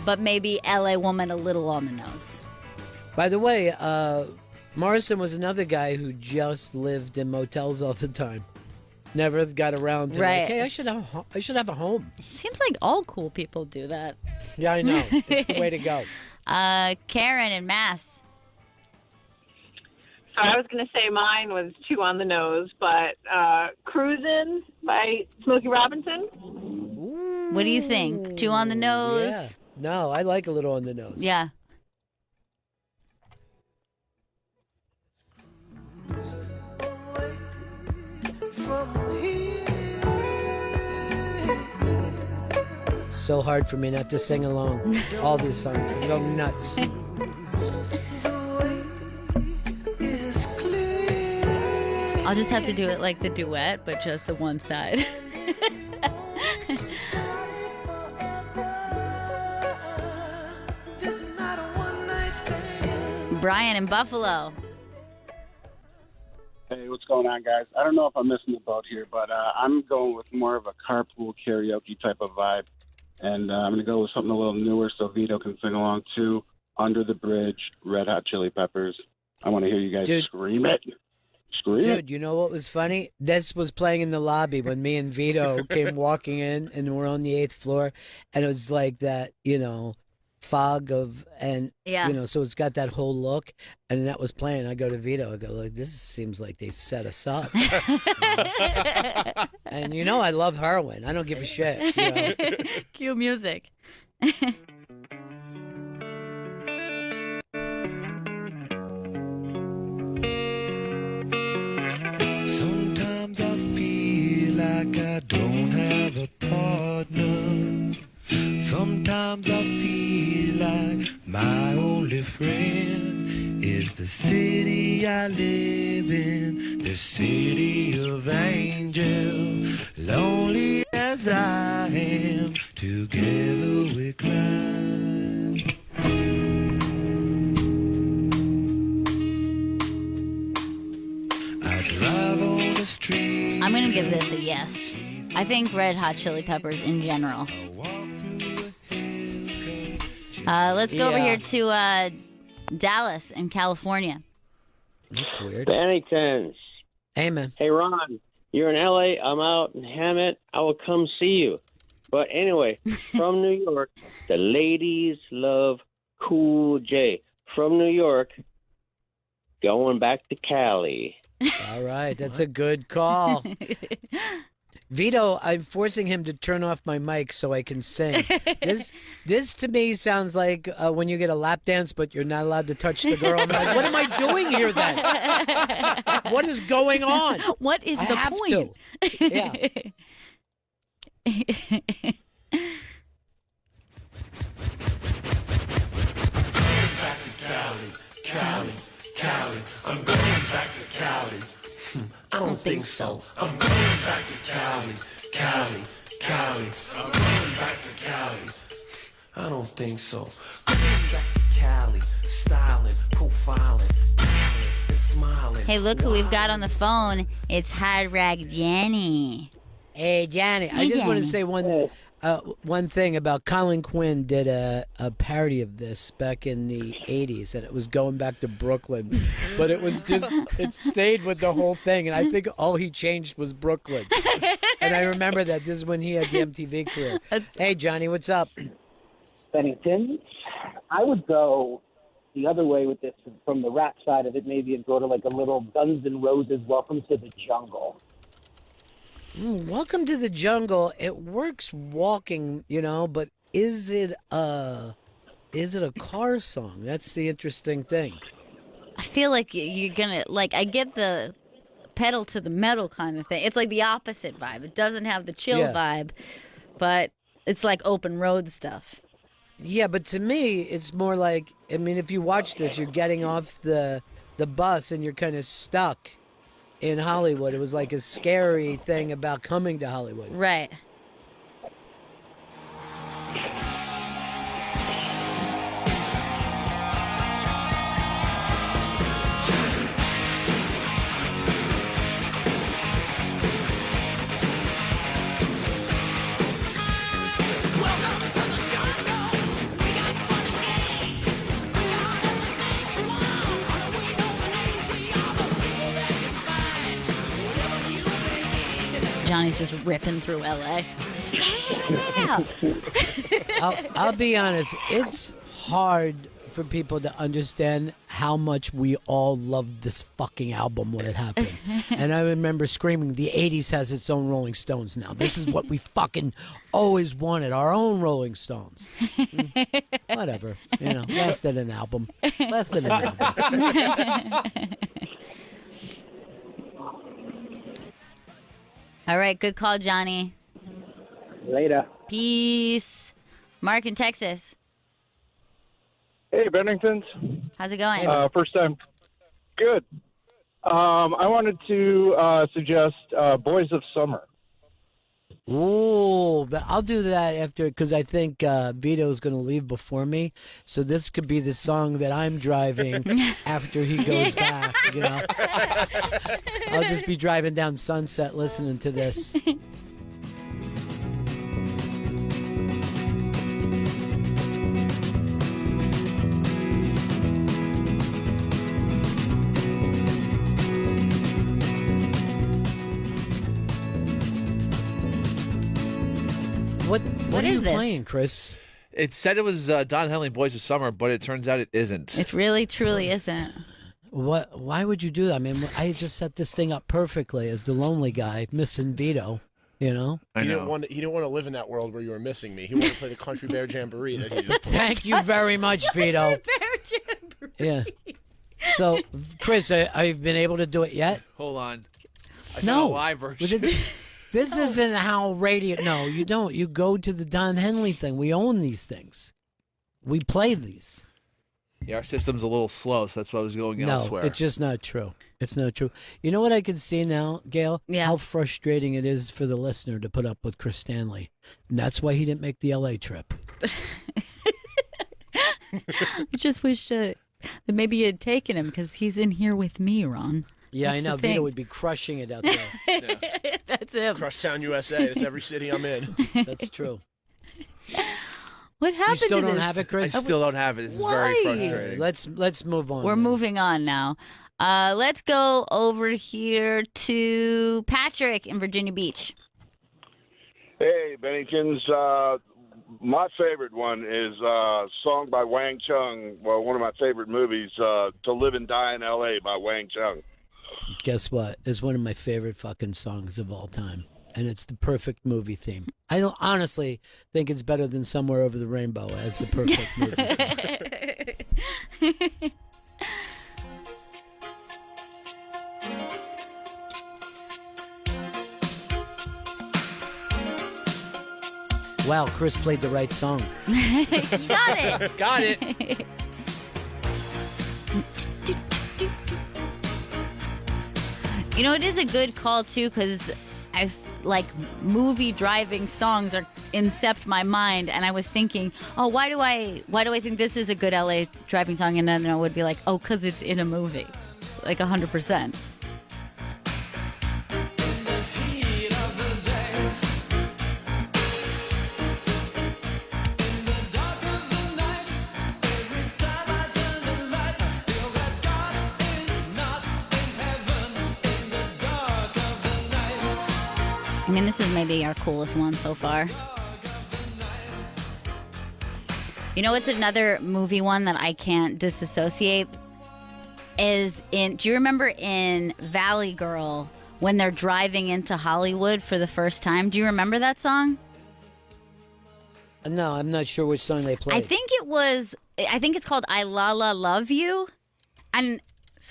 but maybe LA Woman a little on the nose. By the way, Morrison was another guy who just lived in motels all the time. Never got around to like, hey, I should have a home. Seems like all cool people do that. Yeah, I know. It's the way to go. Karen in Mass. So I was going to say mine was too on the nose, but Cruisin' by Smokey Robinson. Ooh, what do you think? Too on the nose? Yeah. No, I like a little on the nose. Yeah. So hard for me not to sing along all these songs and go nuts. I'll just have to do it like the duet, but just the one side. Brian in Buffalo. Hey, what's going on, guys? I don't know if I'm missing the boat here, but I'm going with more of a carpool karaoke type of vibe. And I'm going to go with something a little newer so Vito can sing along too. Under the Bridge, Red Hot Chili Peppers. I want to hear you guys scream it. Scream it. Dude, you know what was funny? This was playing in the lobby when me and Vito came walking in, and we're on the 8th floor, and it was like that, fog of, and, so it's got that whole look, and that was playing. I go to Vito, I go, like, this seems like they set us up. And I love heroin. I don't give a shit. Cue music. Sometimes I feel like I don't have a partner. Sometimes I feel like my only friend is the city I live in, the city of angels. Lonely as I am, together we cry. I drive on the street. I'm going to give this a yes. I think Red Hot Chili Peppers in general. Let's go over here to Dallas in California. That's weird. Bennington. Hey, man. Hey, Ron. You're in L.A. I'm out in Hammett. I will come see you. But anyway, from New York, the ladies love Cool J. From New York, going back to Cali. All right. That's a good call. Vito, I'm forcing him to turn off my mic so I can sing. This to me sounds like when you get a lap dance, but you're not allowed to touch the girl. I'm like, what am I doing here then? What is going on? What is the point? Yeah. Back to Cali, Cali, Cali. I'm going back to Cali. I don't think so. I'm going back to Cali, Cali, Cali. I'm going back to Cali. I don't think so. Going back to Cali. Styling, profiling, and smiling. Hey, look who we've got on the phone. It's Hard Rag Jenny. Hey, Johnny. Hey, I just want to Johnny. say one thing about Colin Quinn did a parody of this back in the 80s, and it was going back to Brooklyn. But it was just, it stayed with the whole thing, and I think all he changed was Brooklyn. And I remember that. This is when he had the MTV career. Hey, Johnny, what's up? Bennington. I would go the other way with this from the rap side of it, maybe, and go to like a little Guns N' Roses Welcome to the Jungle. Welcome to the Jungle. It works walking, but is it a car song? That's the interesting thing. I feel like you're gonna I get the pedal to the metal kind of thing. It's like the opposite vibe. It doesn't have the chill vibe, but it's like open road stuff. Yeah, but to me, it's more like, if you watch this, you're getting off the bus and you're kind of stuck in Hollywood. It was like a scary thing about coming to Hollywood. Right. Johnny's just ripping through LA. Yeah. I'll be honest. It's hard for people to understand how much we all loved this fucking album when it happened. And I remember screaming, the 80s has its own Rolling Stones now. This is what we fucking always wanted, our own Rolling Stones. Whatever. Less than an album. Less than an album. All right, good call, Johnny. Later. Peace. Mark in Texas. Hey, Benningtons. How's it going? First time. Good. I wanted to suggest Boys of Summer. Ooh, but I'll do that after, because I think Vito's going to leave before me. So this could be the song that I'm driving after he goes back, I'll just be driving down Sunset listening to this. What are you playing, Chris? It said it was Don Henley Boys of Summer, but it turns out it isn't. It really, truly isn't. What? Why would you do that? I just set this thing up perfectly as the lonely guy missing Vito. I know. He didn't want to live in that world where you were missing me. He wanted to play the Country Bear Jamboree that he just Thank you very much, Vito. Bear Jamboree. Yeah. So, Chris, have you been able to do it yet? Hold on. No. A live version. This isn't how radio... No, you don't. You go to the Don Henley thing. We own these things. We play these. Yeah, our system's a little slow, so that's why I was going elsewhere. No, it's just not true. It's not true. You know what I can see now, Gail? Yeah. How frustrating it is for the listener to put up with Chris Stanley. And that's why he didn't make the LA trip. I just wish that maybe you had taken him because he's in here with me, Ron. Yeah, That's I know. the thing. Vito would be crushing it out there. That's him. Crushtown, USA. That's every city I'm in. That's true. What happened You still to don't this? have it, Chris? I still don't have it. This is Why? very frustrating. Let's move on. We're then. moving on now. Let's go over here to Patrick in Virginia Beach. Hey, Bennington's. My favorite one is a song by Wang Chung. Well, one of my favorite movies, To Live and Die in L.A. by Wang Chung. Guess what? It's one of my favorite fucking songs of all time. And it's the perfect movie theme. I don't honestly think it's better than Somewhere Over the Rainbow as the perfect movie theme. Wow, Chris played the right song. You got it. Got it. You know, it is a good call, too, because like movie driving songs are incept my mind, and I was thinking, oh, why do I think this is a good LA driving song? And then I would be like, oh, because it's in a movie, like 100%. I mean, this is maybe our coolest one so far. You know what's another movie one that I can't disassociate? Do you remember in Valley Girl when they're driving into Hollywood for the first time? Do you remember that song? No, I'm not sure which song they played. I think it's called I La La Love You. And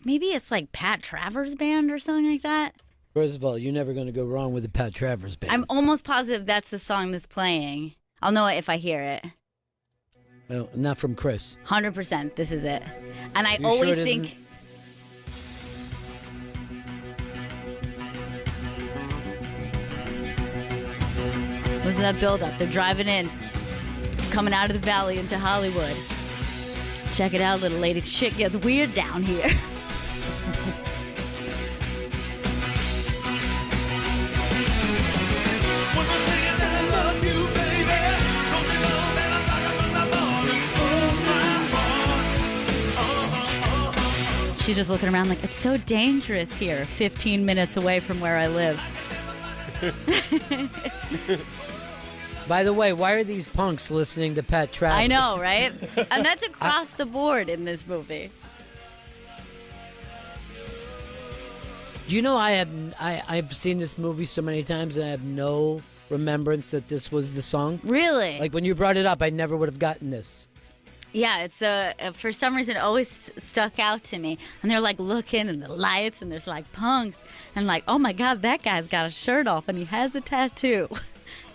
maybe it's like Pat Travers Band or something like that. First of all, you're never going to go wrong with the Pat Travers Band. I'm almost positive that's the song that's playing. I'll know it if I hear it. No, not from Chris. 100%, this is it. And I You always sure it think... Listen to that build-up. They're driving in, coming out of the valley into Hollywood. Check it out, little lady. Shit gets weird down here. She's just looking around like, it's so dangerous here, 15 minutes away from where I live. By the way, why are these punks listening to Pat Travers? I know, right? And that's across the board in this movie. You know, I've seen this movie so many times and I have no remembrance that this was the song. Really? Like when you brought it up, I never would have gotten this. Yeah, it's for some reason it always stuck out to me. And they're like looking and the lights and there's like punks and like, oh my God, that guy's got a shirt off and he has a tattoo.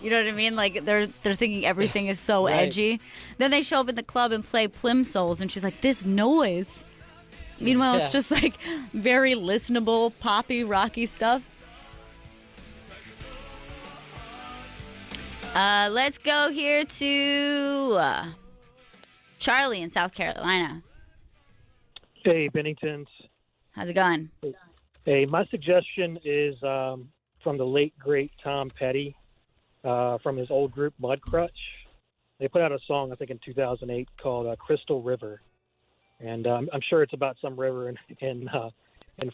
You know what I mean? Like they're thinking everything is so Right. edgy. Then they show up in the club and play Plimsolls and she's like, this noise. Meanwhile, Yeah. it's just like very listenable, poppy, rocky stuff. Let's go here to Charlie in South Carolina. Hey, Benningtons. How's it going? Hey, my suggestion is from the late, great Tom Petty from his old group Mudcrutch. They put out a song, I think, in 2008 called Crystal River. And I'm sure it's about some river in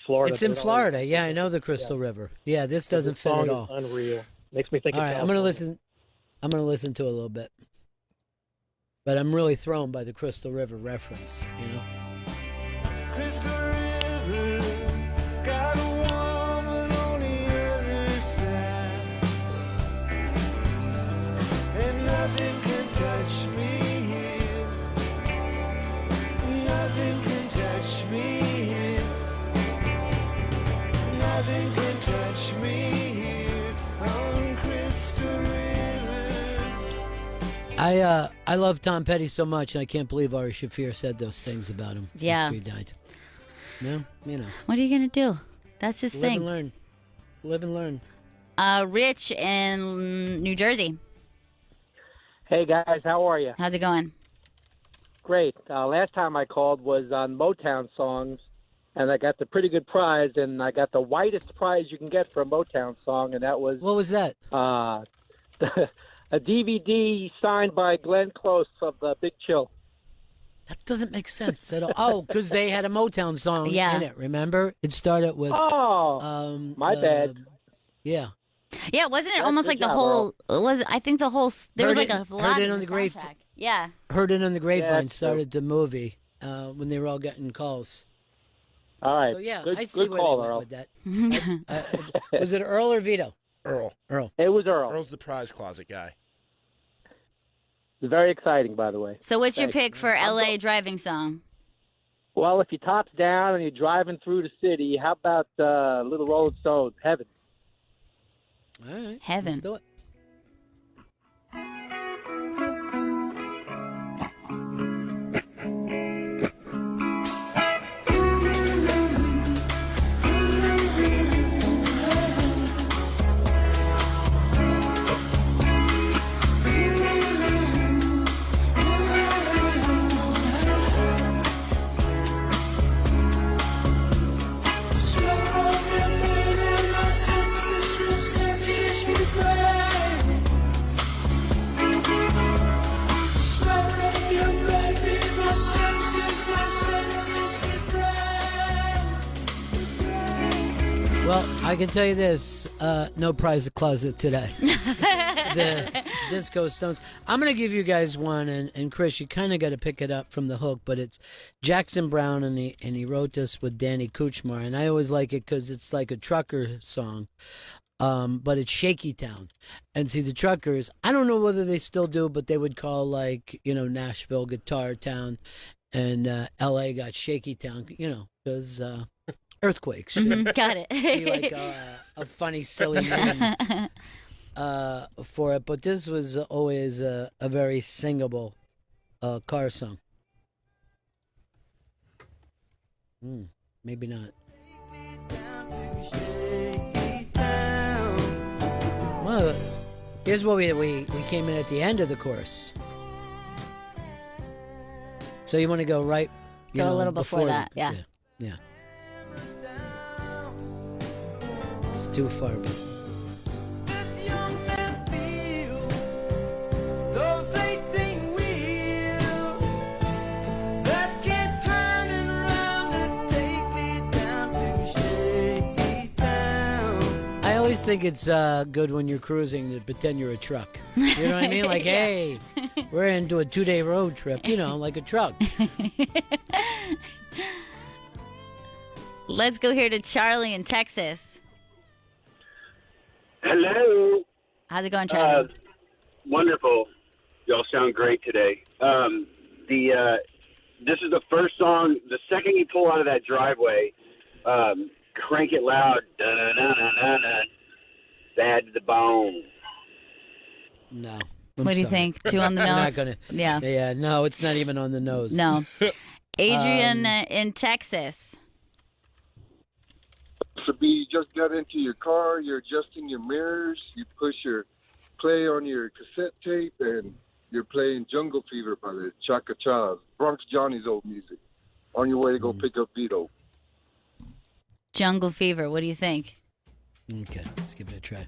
Florida. It's in Florida. Yeah, I know the Crystal River. Yeah, this doesn't fit at all. Unreal. Makes me think All of right, I'm gonna listen to it a little bit. But I'm really thrown by the Crystal River reference, you know. Crystal River, got a woman on the other side, and nothing can touch me here. Nothing can touch me here. Nothing can touch me here on Crystal River. I love Tom Petty so much, and I can't believe Ari Shaffir said those things about him Yeah. after he died. No, you know. What are you going to do? That's his Live thing. and learn. Live and learn. Rich in New Jersey. Hey guys, how are you? How's it going? Great. Last time I called was on Motown songs, and I got the pretty good prize, and I got the whitest prize you can get for a Motown song, and that was... What was that? A DVD signed by Glenn Close of Big Chill. That doesn't make sense at all. Oh, because they had a Motown song Yeah. in it, remember? It started with... My bad. Yeah. Yeah, wasn't it That's almost good like the job, whole... I think the whole... There was Heard like It- a lot Heard It in on the the Grave- soundtrack. Yeah. Heard It on the Grapevine that's true. started the movie when they were all getting calls. All right. So, yeah, good, I see good where call, they went Earl. with that. Was it Earl or Vito? Earl. Earl. It was Earl. Earl's the prize closet guy. It's very exciting, by the way. So what's your Thanks. pick for LA driving song? Well, if you tops down and you're driving through the city, how about Little Rolling Stones, Heaven? All right. Heaven. Let's do it. I can tell you this, no prize closet today. The Disco Stones. I'm going to give you guys one, and Chris, you kind of got to pick it up from the hook, but it's Jackson Browne, and he wrote this with Danny Kuchmar, and I always like it because it's like a trucker song, but it's Shaky Town. And see, the truckers, I don't know whether they still do, but they would call, like, Nashville Guitar Town, and L.A. got Shaky Town, because... earthquakes. Got it. Be like a funny, silly name for it. But this was always a very singable car song. Maybe not. Well, here's what we came in at the end of the course. So you want to go right? Go a little before that, yeah. Yeah. It's too far. Those 18 wheels that keep turning around and take me down to Shaky Town. I always think it's good when you're cruising to pretend you're a truck. You know what I mean? Like, hey, we're into a 2-day road trip, like a truck. Let's go here to Charlie in Texas. Hello. How's it going, Charlie? Wonderful. Y'all sound great today. This is the first song. The second you pull out of that driveway, crank it loud. Da-na-na-na-na. Bad to the bone. No. What do you think? 2 on the I'm nose? not gonna. Yeah. Yeah. No, it's not even on the nose. No. Adrian in Texas. To be, you just got into your car, you're adjusting your mirrors, you push your play on your cassette tape, and you're playing Jungle Fever by the Chaka Chas, Bronx Johnny's old music, on your way to go pick up Vito. Jungle Fever. What do you think? Okay, let's give it a try.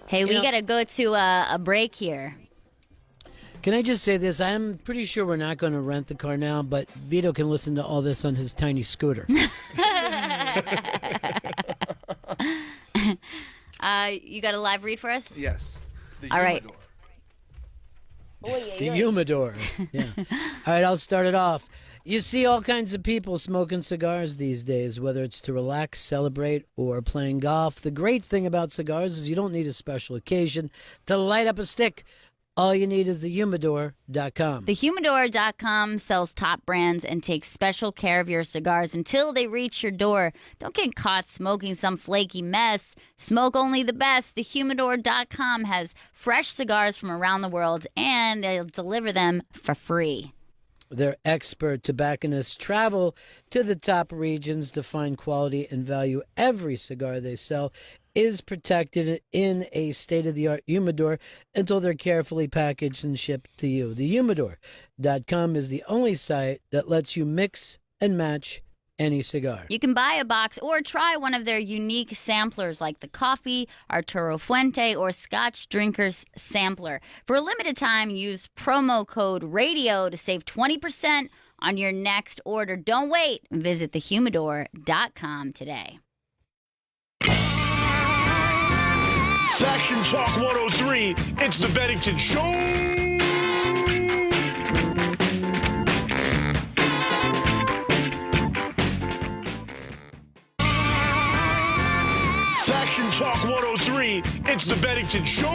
Hey, we got to go to a break here. Can I just say this? I'm pretty sure we're not going to rent the car now, but Vito can listen to all this on his tiny scooter. You got a live read for us? Yes. All right. The humidor. Yeah. All right, I'll start it off. You see all kinds of people smoking cigars these days, whether it's to relax, celebrate, or playing golf. The great thing about cigars is you don't need a special occasion to light up a stick. All you need is thehumidor.com. Thehumidor.com sells top brands and takes special care of your cigars until they reach your door. Don't get caught smoking some flaky mess. Smoke only the best. Thehumidor.com has fresh cigars from around the world, and they'll deliver them for free. Their expert tobacconists travel to the top regions to find quality and value. Every cigar they sell is protected in a state-of-the-art humidor until they're carefully packaged and shipped to you. Thehumidor.com is the only site that lets you mix and match any cigar. You can buy a box or try one of their unique samplers like the Coffee, Arturo Fuente, or Scotch Drinkers Sampler. For a limited time, use promo code RADIO to save 20% on your next order. Don't wait. Visit thehumidor.com today. Faction Talk 103, it's the Bennington Show. Faction Talk 103, it's the Bennington Show.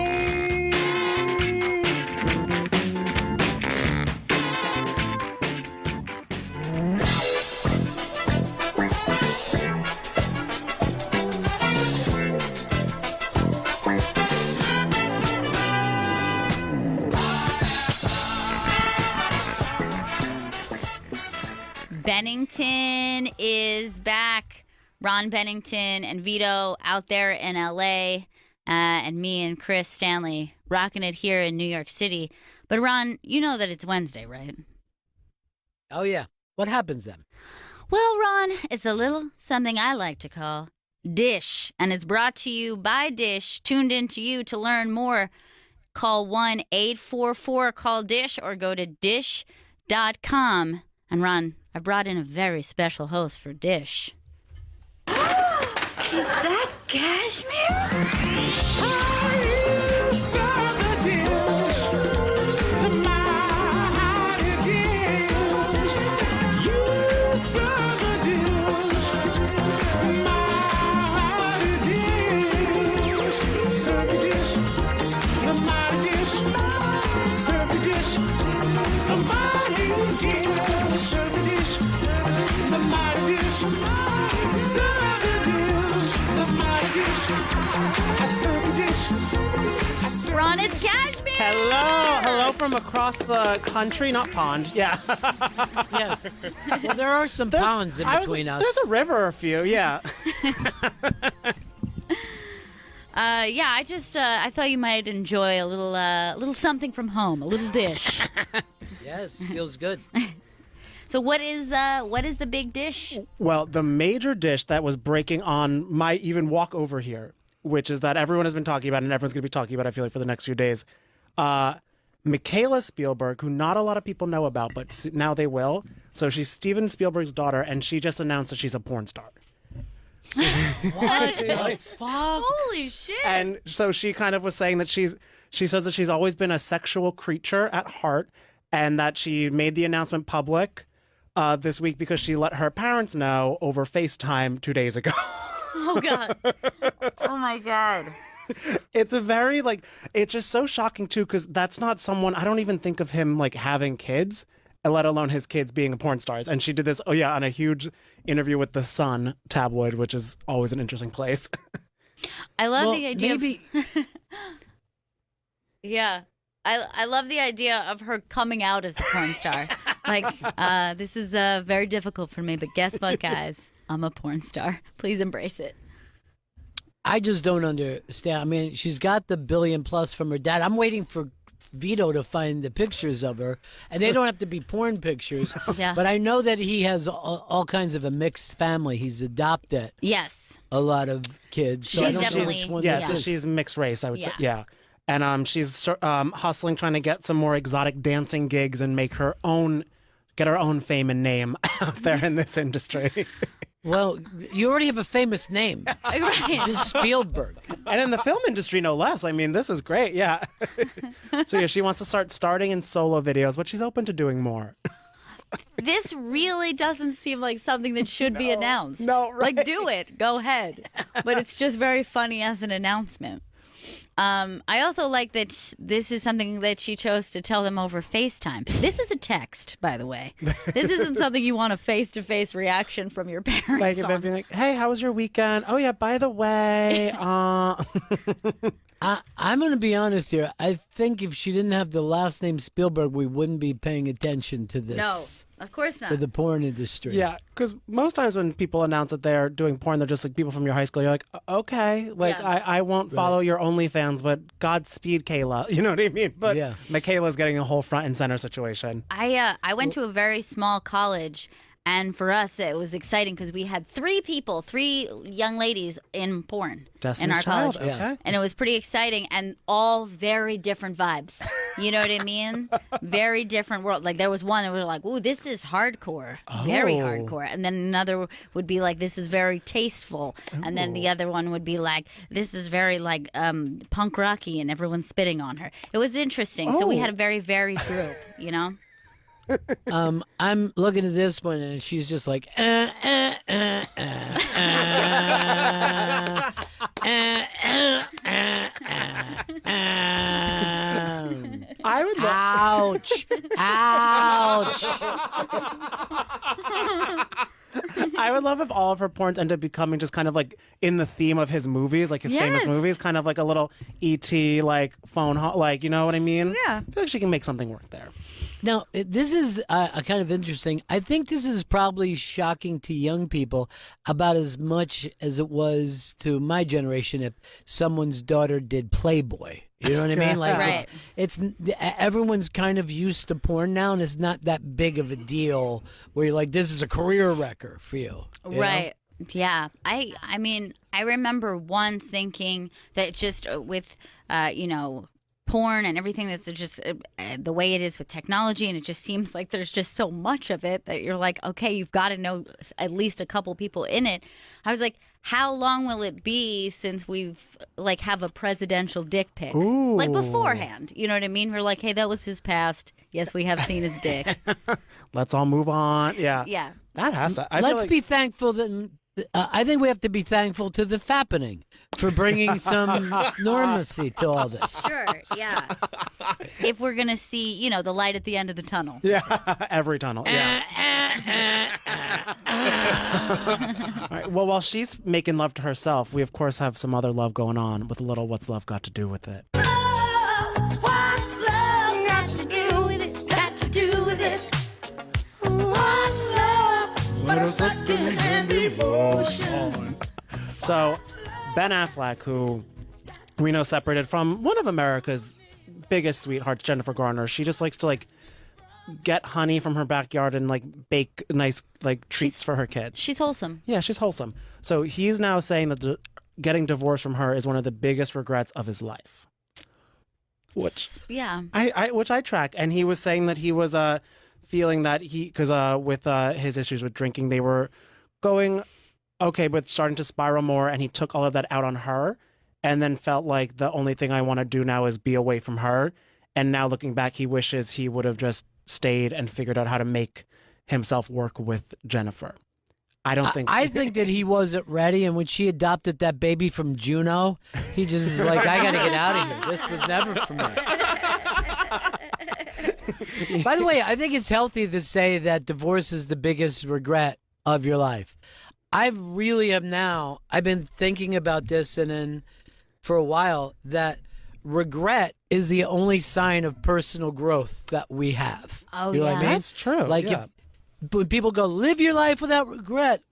Bennington Bennington is back. Ron Bennington and Vito out there in L.A., and me and Chris Stanley rocking it here in New York City. But Ron, you know that it's Wednesday, right? Oh, yeah. What happens then? Well, Ron, it's a little something I like to call Dish, and it's brought to you by Dish, tuned in to you to learn more. Call 1-844-CALL-DISH or go to dish.com. And Ron, I brought in a very special host for Dish. Is that cashmere? Ron, it's Cashmere! Hello from across the country, not pond. Yeah. Yes. Well, there are some ponds in between us. There's a river or a few, yeah. I thought you might enjoy a little something from home, a little dish. Yes, feels good. So what is the big dish? Well, the major dish that was breaking on my even walk over here, which is that everyone has been talking about and everyone's going to be talking about, I feel like, for the next few days. Michaela Spielberg, who not a lot of people know about, but now they will. So she's Steven Spielberg's daughter, and she just announced that she's a porn star. What the fuck? Holy shit. And so she kind of was saying that she says that she's always been a sexual creature at heart, and that she made the announcement public this week because she let her parents know over FaceTime 2 days ago. Oh, God. Oh, my God. It's a very, it's just so shocking, too, because that's not someone, I don't even think of him, having kids, let alone his kids being porn stars. And she did this, on a huge interview with The Sun tabloid, which is always an interesting place. I love the idea. Maybe. Yeah. I love the idea of her coming out as a porn star. This is very difficult for me, but guess what, guys? I'm a porn star. Please embrace it. I just don't understand. I mean, she's got the $1 billion plus from her dad. I'm waiting for Vito to find the pictures of her, and they don't have to be porn pictures. Yeah. But I know that he has all kinds of a mixed family. He's adopted. Yes. A lot of kids. So She's I don't definitely. know which one Yeah, this so is. she's mixed race, I would say. Yeah. Yeah. And she's hustling, trying to get some more exotic dancing gigs and get her own fame and name out there in this industry. Well, you already have a famous name. Right. Just Spielberg. And in the film industry, no less. I mean, this is great. Yeah. So, yeah, she wants to start starting in solo videos, but she's open to doing more. This really doesn't seem like something that should be announced. No, right. Do it. Go ahead. But it's just very funny as an announcement. I also like that this is something that she chose to tell them over FaceTime. This is a text, by the way. This isn't something you want a face-to-face reaction from your parents If on. I'd be like, hey, how was your weekend? Oh, yeah, by the way. I'm going to be honest here. I think if she didn't have the last name Spielberg, we wouldn't be paying attention to this. No, of course not. For the porn industry. Yeah, because most times when people announce that they're doing porn, they're just like people from your high school. You're like, okay, I won't follow your OnlyFans, but Godspeed, Kayla. You know what I mean? But Yeah. Michaela's getting a whole front and center situation. I went to a very small college, and for us it was exciting because we had three young ladies in porn Destiny's in our Child, college. okay. And it was pretty exciting and all very different vibes. You know what I mean? Very different world. Like there was one and we were like, ooh, this is hardcore. Very Oh. hardcore. And then another would be like, this is very tasteful. And then the other one would be like, this is very punk rocky and everyone's spitting on her. It was interesting. So we Oh. had a very varied group, you know? I'm looking at this one and she's just like, I would ouch, ouch. I would would love if all of her porns end up becoming just kind of like in the theme of his movies, like his famous Yes. movies, kind of like a little E.T. like phone, like, you know what I mean? Yeah. I feel like she can make something work there. Now, this is a kind of interesting. I think this is probably shocking to young people about as much as it was to my generation if someone's daughter did Playboy. You know what I mean? Like Right. it's everyone's kind of used to porn now, and it's not that big of a deal where you're like, this is a career wrecker for you. You know? Right. Yeah. I mean, I remember once thinking that just with, porn and everything that's just the way it is with technology, and it just seems like there's just so much of it that you're like, okay, you've got to know at least a couple people in it. I was like, how long will it be since we've like have a presidential dick pic? Ooh. Like beforehand, you know what I mean? We're like, hey, that was his past. Yes, we have seen his dick. Let's all move on. Yeah. Yeah. That has to. I feel Let's like- be thankful that. I think we have to be thankful to the fappening for bringing some normalcy to all this. Sure, yeah. If we're going to see, the light at the end of the tunnel. Yeah, every tunnel. Yeah. All right. Well, while she's making love to herself, we of course have some other love going on with a little "What's Love Got to Do with It." What's love got to do with it? Got to do with it? What's love but a second-hand emotion? So, Ben Affleck, who we know separated from one of America's biggest sweethearts, Jennifer Garner, she just likes to like get honey from her backyard and like bake nice like treats for her kids. She's wholesome. Yeah, she's wholesome. So he's now saying that getting divorced from her is one of the biggest regrets of his life. Which Yeah. which I track, and he was saying that he was feeling that because with his issues with drinking, they were going okay, but starting to spiral more, and he took all of that out on her, and then felt like the only thing I want to do now is be away from her. And now looking back, he wishes he would have just stayed and figured out how to make himself work with Jennifer. I don't think. I think that he wasn't ready, and when she adopted that baby from Juno, he just is like, I got to get out of here. This was never for me. By the way, I think it's healthy to say that divorce is the biggest regret of your life. I really am now. I've been thinking about this, and then for a while, that regret is the only sign of personal growth that we have. Oh, you know what I yeah. mean? That's true. Like yeah. if when people go, live your life without regret,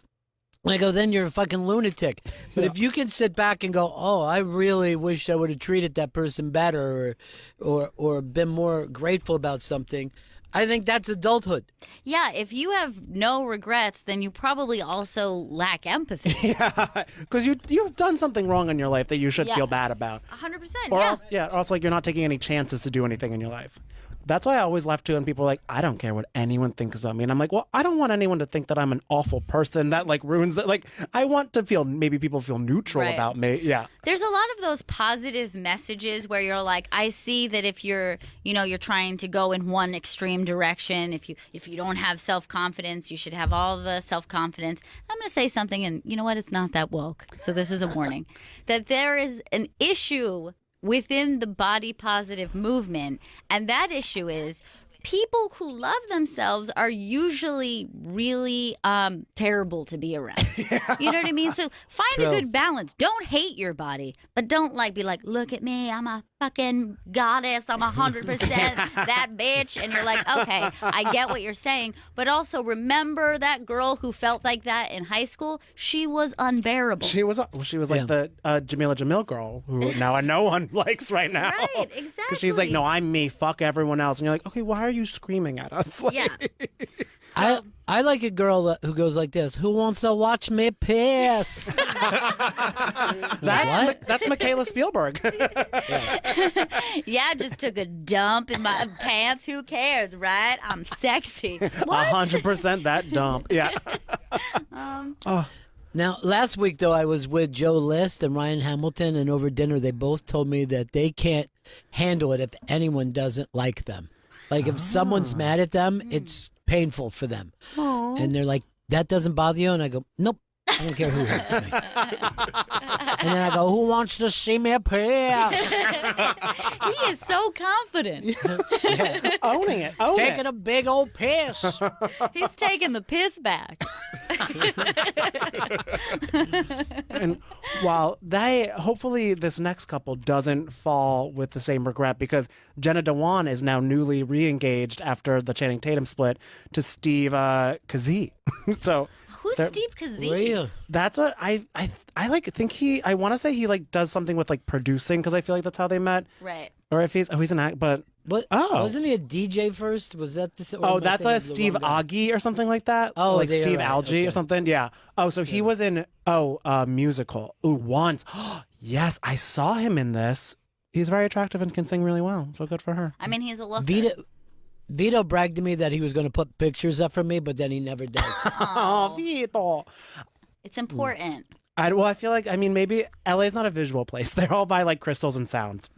and I go, then you're a fucking lunatic. But if you can sit back and go, oh, I really wish I would have treated that person better, or been more grateful about something, I think that's adulthood. Yeah, if you have no regrets, then you probably also lack empathy. Yeah, because you've done something wrong in your life that you should Yeah. feel bad about. 100%, Or yeah. else, or else like you're not taking any chances to do anything in your life. That's why I always laugh too, and people are like, I don't care what anyone thinks about me. And I'm like, well, I don't want anyone to think that I'm an awful person that like ruins it. Like, I want to feel, maybe people feel neutral Right. about me. Yeah. There's a lot of those positive messages where you're like, I see that if you're trying to go in one extreme direction, if you don't have self-confidence, you should have all the self-confidence. I'm going to say something, and you know what? It's not that woke. So this is a warning that there is an issue within the body positive movement, and that issue is people who love themselves are usually really terrible to be around. You know what I mean? So find True. a good balance. Don't hate your body, but don't be like, look at me, I'm a fucking goddess, I'm 100% that bitch. And you're like, okay, I get what you're saying, but also remember that girl who felt like that in high school. She was unbearable. She was like the Jamila Jamil girl who now no one likes right now. Right, exactly. Because she's like, no, I'm me, fuck everyone else. And you're like, okay, why are you screaming at us? Like, Yeah. I like a girl who goes like this. Who wants to watch me piss? That's Michaela Spielberg. Yeah, just took a dump in my pants. Who cares, right? I'm sexy. What? 100% that dump. Yeah. Now, last week, though, I was with Joe List and Ryan Hamilton, and over dinner, they both told me that they can't handle it if anyone doesn't like them. Like, if someone's mad at them, it's painful for them. And they're like, that doesn't bother you? And I go, nope. I don't care who hits me. And then I go, who wants to see me piss? He is so confident. Owning it. Taking a big old piss. He's taking the piss back. And while hopefully this next couple doesn't fall with the same regret, because Jenna Dewan is now newly re-engaged after the Channing Tatum split to Steve Kazee. So who's Steve Kazee? That's what I think I want to say he like does something with like producing, because I feel like that's how they met. Right. Or if he's an act, but wasn't he a DJ first? Was that the? That's a Steve Agee or something like that. Oh, like Steve right. Algie or something. Yeah. Oh, so he was in musical. Ooh, once. Yes, I saw him in this. He's very attractive and can sing really well. So good for her. I mean, he's a looker. Vito bragged to me that he was going to put pictures up for me, but then he never does. Oh, Vito. It's important. I feel like, maybe LA's not a visual place. They're all by like crystals and sounds.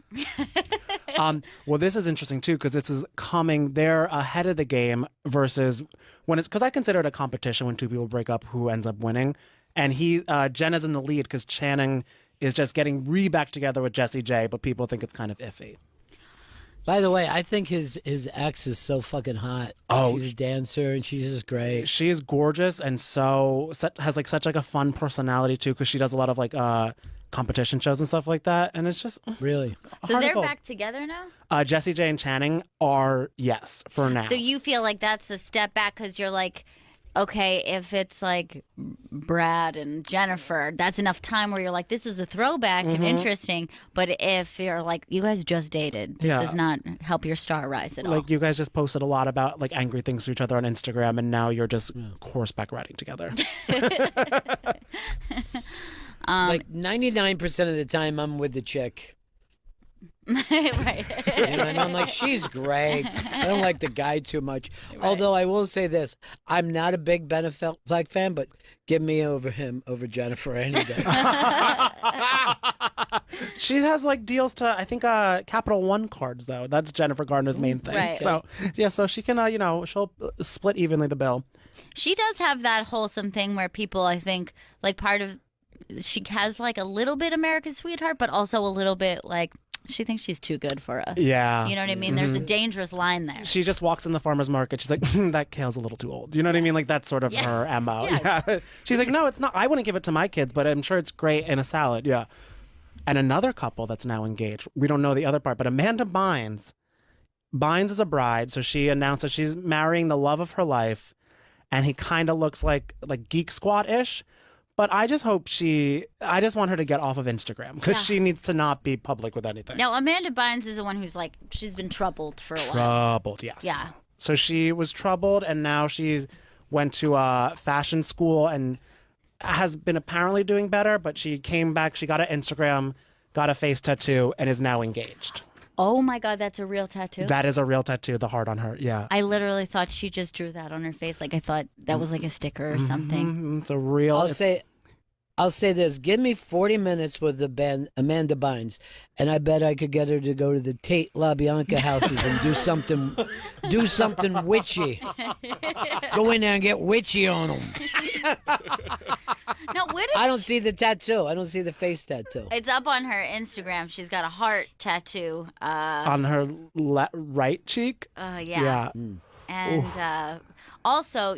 Well, this is interesting too, because this is coming. They're ahead of the game versus when it's, because I consider it a competition when two people break up who ends up winning. And Jenna's in the lead because Channing is just getting back together with Jessie J, but people think it's kind of iffy. By the way, I think his ex is so fucking hot. Oh, she's a dancer and she's just great. She is gorgeous and has like such like a fun personality too, because she does a lot of like competition shows and stuff like that, and it's just really. So they're back together now? Jessie J and Channing are, yes, for now. So you feel like that's a step back because you're like, okay, if it's like Brad and Jennifer, that's enough time where you're like, this is a throwback and interesting. But if you're like, you guys just dated, this does not help your star rise at all. Like, you guys just posted a lot about like angry things to each other on Instagram, and now you're just horseback riding together. Like 99% of the time, I'm with the chick. Right. And I'm like, she's great. I don't like the guy too much. Right. Although I will say this, I'm not a big Ben Affleck fan, but give me over him over Jennifer any day. She has like deals to, I think, Capital One cards though. That's Jennifer Garner's main thing. Right. So yeah, so she can, she'll split evenly the bill. She does have that wholesome thing where people, I think, like she has like a little bit America's Sweetheart, but also a little bit like, she thinks she's too good for us. Yeah. You know what I mean? There's a dangerous line there. She just walks in the farmer's market. She's like, that kale's a little too old. You know what I mean? Like, that's sort of her MO. Yes. Yeah. She's like, no, it's not. I wouldn't give it to my kids, but I'm sure it's great in a salad. Yeah. And another couple that's now engaged. We don't know the other part, but Amanda Bynes is a bride. So she announced that she's marrying the love of her life. And he kind of looks like Geek Squad-ish. But I just hope I just want her to get off of Instagram, because she needs to not be public with anything. Now, Amanda Bynes is the one who's like, she's been troubled for a while. Troubled, yes. Yeah. So she was troubled, and now she went to fashion school and has been apparently doing better, but she came back, she got an Instagram, got a face tattoo, and is now engaged. Oh my God, that's a real tattoo? That is a real tattoo, the heart on her, yeah. I literally thought she just drew that on her face. Like, I thought that was like a sticker or something. It's a real... I'll say this. Give me 40 minutes with the band Amanda Bynes, and I bet I could get her to go to the Tate LaBianca houses and do something witchy. Go in there and get witchy on them. Now, I don't see the tattoo. I don't see the face tattoo. It's up on her Instagram. She's got a heart tattoo. On her right cheek? Yeah. And also,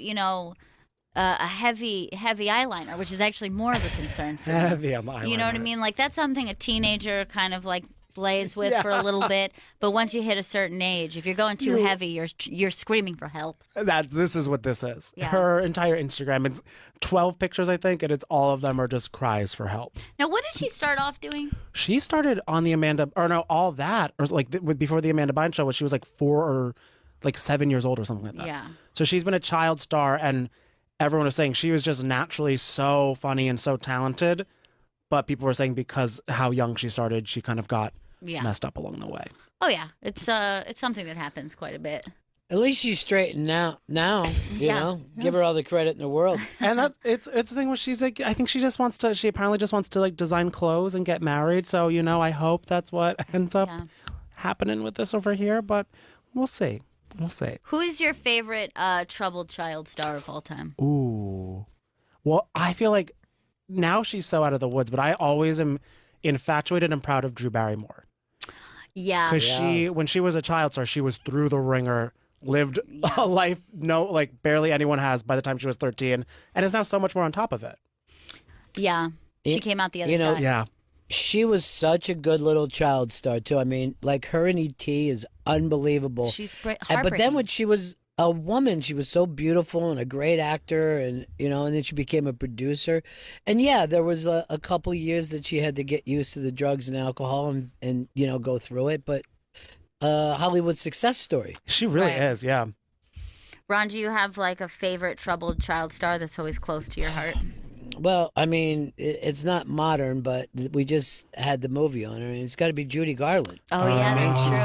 a heavy eyeliner, which is actually more of a concern for me. Heavy eyeliner. You know what I mean? Like, that's something a teenager kind of like plays with for a little bit, but once you hit a certain age, if you're going too heavy, you're screaming for help. This is what this is. Yeah. Her entire Instagram, it's 12 pictures, I think, and it's all of them are just cries for help. Now, what did she start off doing? She started on before the Amanda Bynes show, when she was like 4 or like 7 years old or something like that. Yeah. So she's been a child star, and everyone was saying she was just naturally so funny and so talented, but people were saying because how young she started, she kind of got messed up along the way. Oh yeah, it's something that happens quite a bit. At least she's straightened out now. You know, give her all the credit in the world. And it's the thing where she's like, I think she apparently just wants to like design clothes and get married. So I hope that's what ends up happening with this over here. But we'll see. Who is your favorite troubled child star of all time? Ooh. Well, I feel like now she's so out of the woods, but I always am infatuated and proud of Drew Barrymore. Yeah. Because when she was a child star, she was through the ringer, lived a life barely anyone has by the time she was 13, and is now so much more on top of it. Yeah. She came out the other side. Yeah. She was such a good little child star too. I mean, like her in E.T. is unbelievable. She's But heartbreaking. then when she was a woman, she was so beautiful and a great actor, and and then she became a producer. And yeah, there was a couple years that she had to get used to the drugs and alcohol and go through it. But Hollywood success story. She really is, yeah. Ron, do you have like a favorite troubled child star that's always close to your heart? Well, I mean, it's not modern, but we just had the movie on her, and it's got to be Judy Garland. Oh, yeah, that's true.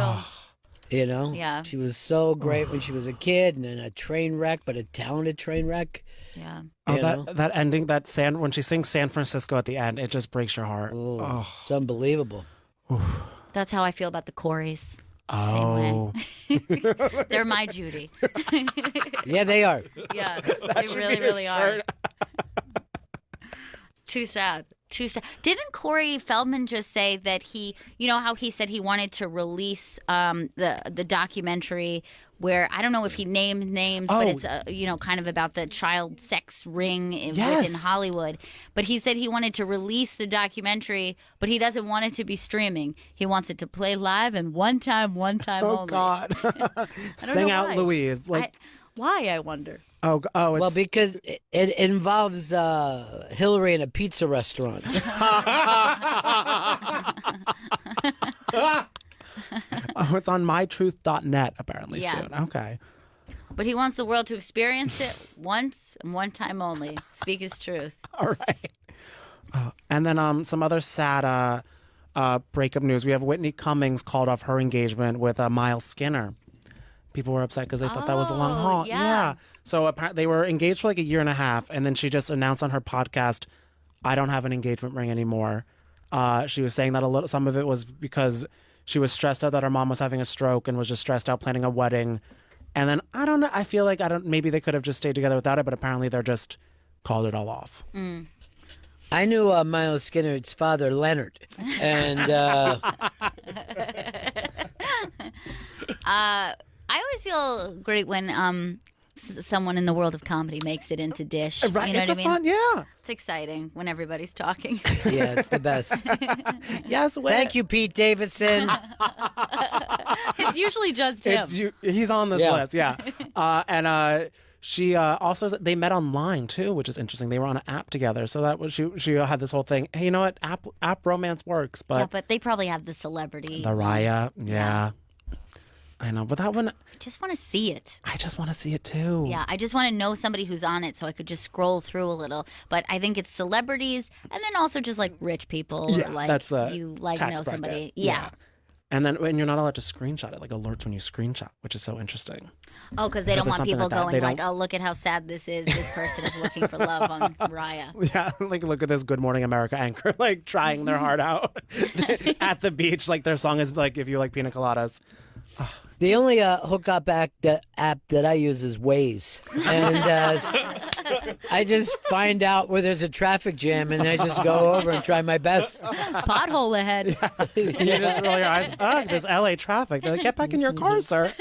Yeah. She was so great when she was a kid, and then a train wreck, but a talented train wreck. Yeah. That ending, when she sings San Francisco at the end, it just breaks your heart. Oh. It's unbelievable. That's how I feel about the Coreys. Oh. Same way. They're my Judy. Yeah, they are. Yeah, they really, really are. Too sad. Too sad. Didn't Corey Feldman just say that how he said he wanted to release the documentary where, I don't know if he named names, but it's kind of about the child sex ring within Hollywood. But he said he wanted to release the documentary, but he doesn't want it to be streaming. He wants it to play live and one time only. Oh God! Sing out, Louise. Why, I wonder. Well, because it involves Hillary in a pizza restaurant. It's on mytruth.net apparently soon. Okay. But he wants the world to experience it once and one time only. Speak his truth. All right. And then some other sad breakup news. We have Whitney Cummings called off her engagement with Miles Skinner. People were upset because they thought that was a long haul. Yeah. So apparently they were engaged for like a year and a half, and then she just announced on her podcast, "I don't have an engagement ring anymore." She was saying that some of it was because she was stressed out that her mom was having a stroke and was just stressed out planning a wedding. And then I don't know. I feel like maybe they could have just stayed together without it, but apparently they're just called it all off. I knew Miles Skinner's father, Leonard, and I always feel great when someone in the world of comedy makes it into Dish. Right, You know it's what I mean? fun, yeah. It's exciting when everybody's talking. yeah, it's the best. Yes, Thank you, Pete Davidson. It's usually just him. He's on this list, yeah. And she also they met online too, which is interesting. They were on an app together, so that was she had this whole thing. Hey, you know what? App romance works, but but they probably have the celebrity. the Raya, yeah. I know, but that one, I just want to see it. I just want to see it too. Yeah, I just want to know somebody who's on it so I could just scroll through a little. But I think it's celebrities and then also just like rich people. Yeah, or like that's you like tax know somebody. bracket. Yeah. And then when you're not allowed to screenshot it, like alerts when you screenshot, which is so interesting. Oh, because they But don't there's want something people like that. going They like, don't- oh, look at how sad this is. This person is looking for love on Raya. Yeah, like look at this Good Morning America anchor, like trying their heart out at the beach. Like their song is like, if you like pina coladas. The only hookup app that I use is Waze, and I just find out where there's a traffic jam, and I just go over and try my best. Pothole ahead. You just roll your eyes. Oh, there's LA traffic. They're like, get back in your car, sir.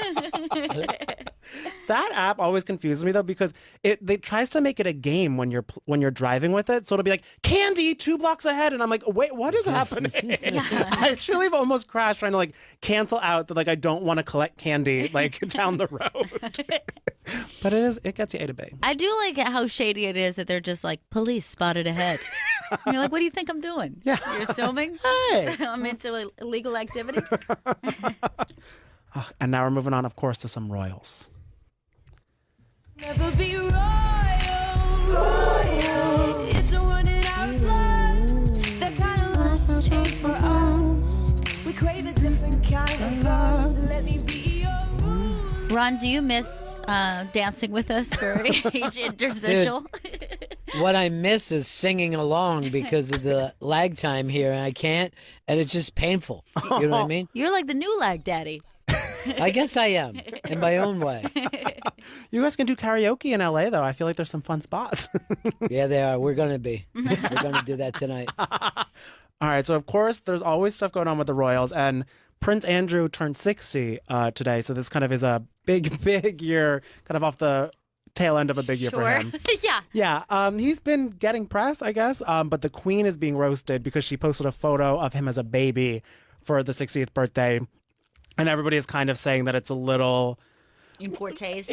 That app always confuses me though, because it tries to make it a game when you're driving with it. So it'll be like candy 2 blocks ahead, and I'm like, wait, what is happening? I truly have almost crashed trying to like cancel out that like I don't want to collect candy like down the road. But it gets you A to B. I do like how shady it is that they're just like, police spotted ahead. And you're like, what do you think I'm doing? Yeah. You're assuming Hey. I'm into illegal activity? And now we're moving on, of course, to some royals. Never be royal. It's a running out blood. That kind of lust ain't for us. We crave a different kind of love. Let me be your Ron, do you miss dancing with us for each interstitial? What I miss is singing along because of the lag time here, and I can't, and it's just painful. You know what I mean? You're like the new lag daddy. I guess I am in my own way. You guys can do karaoke in LA, though. I feel like there's some fun spots. Yeah, they are. We're going to be. We're going to do that tonight. All right. So, of course, there's always stuff going on with the Royals. And Prince Andrew turned 60 today. So this kind of is a big year, kind of off the tail end of a big year for him. Yeah. Yeah. He's been getting press, I guess. But the Queen is being roasted because she posted a photo of him as a baby for the 60th birthday. And everybody is kind of saying that it's a little In poor taste.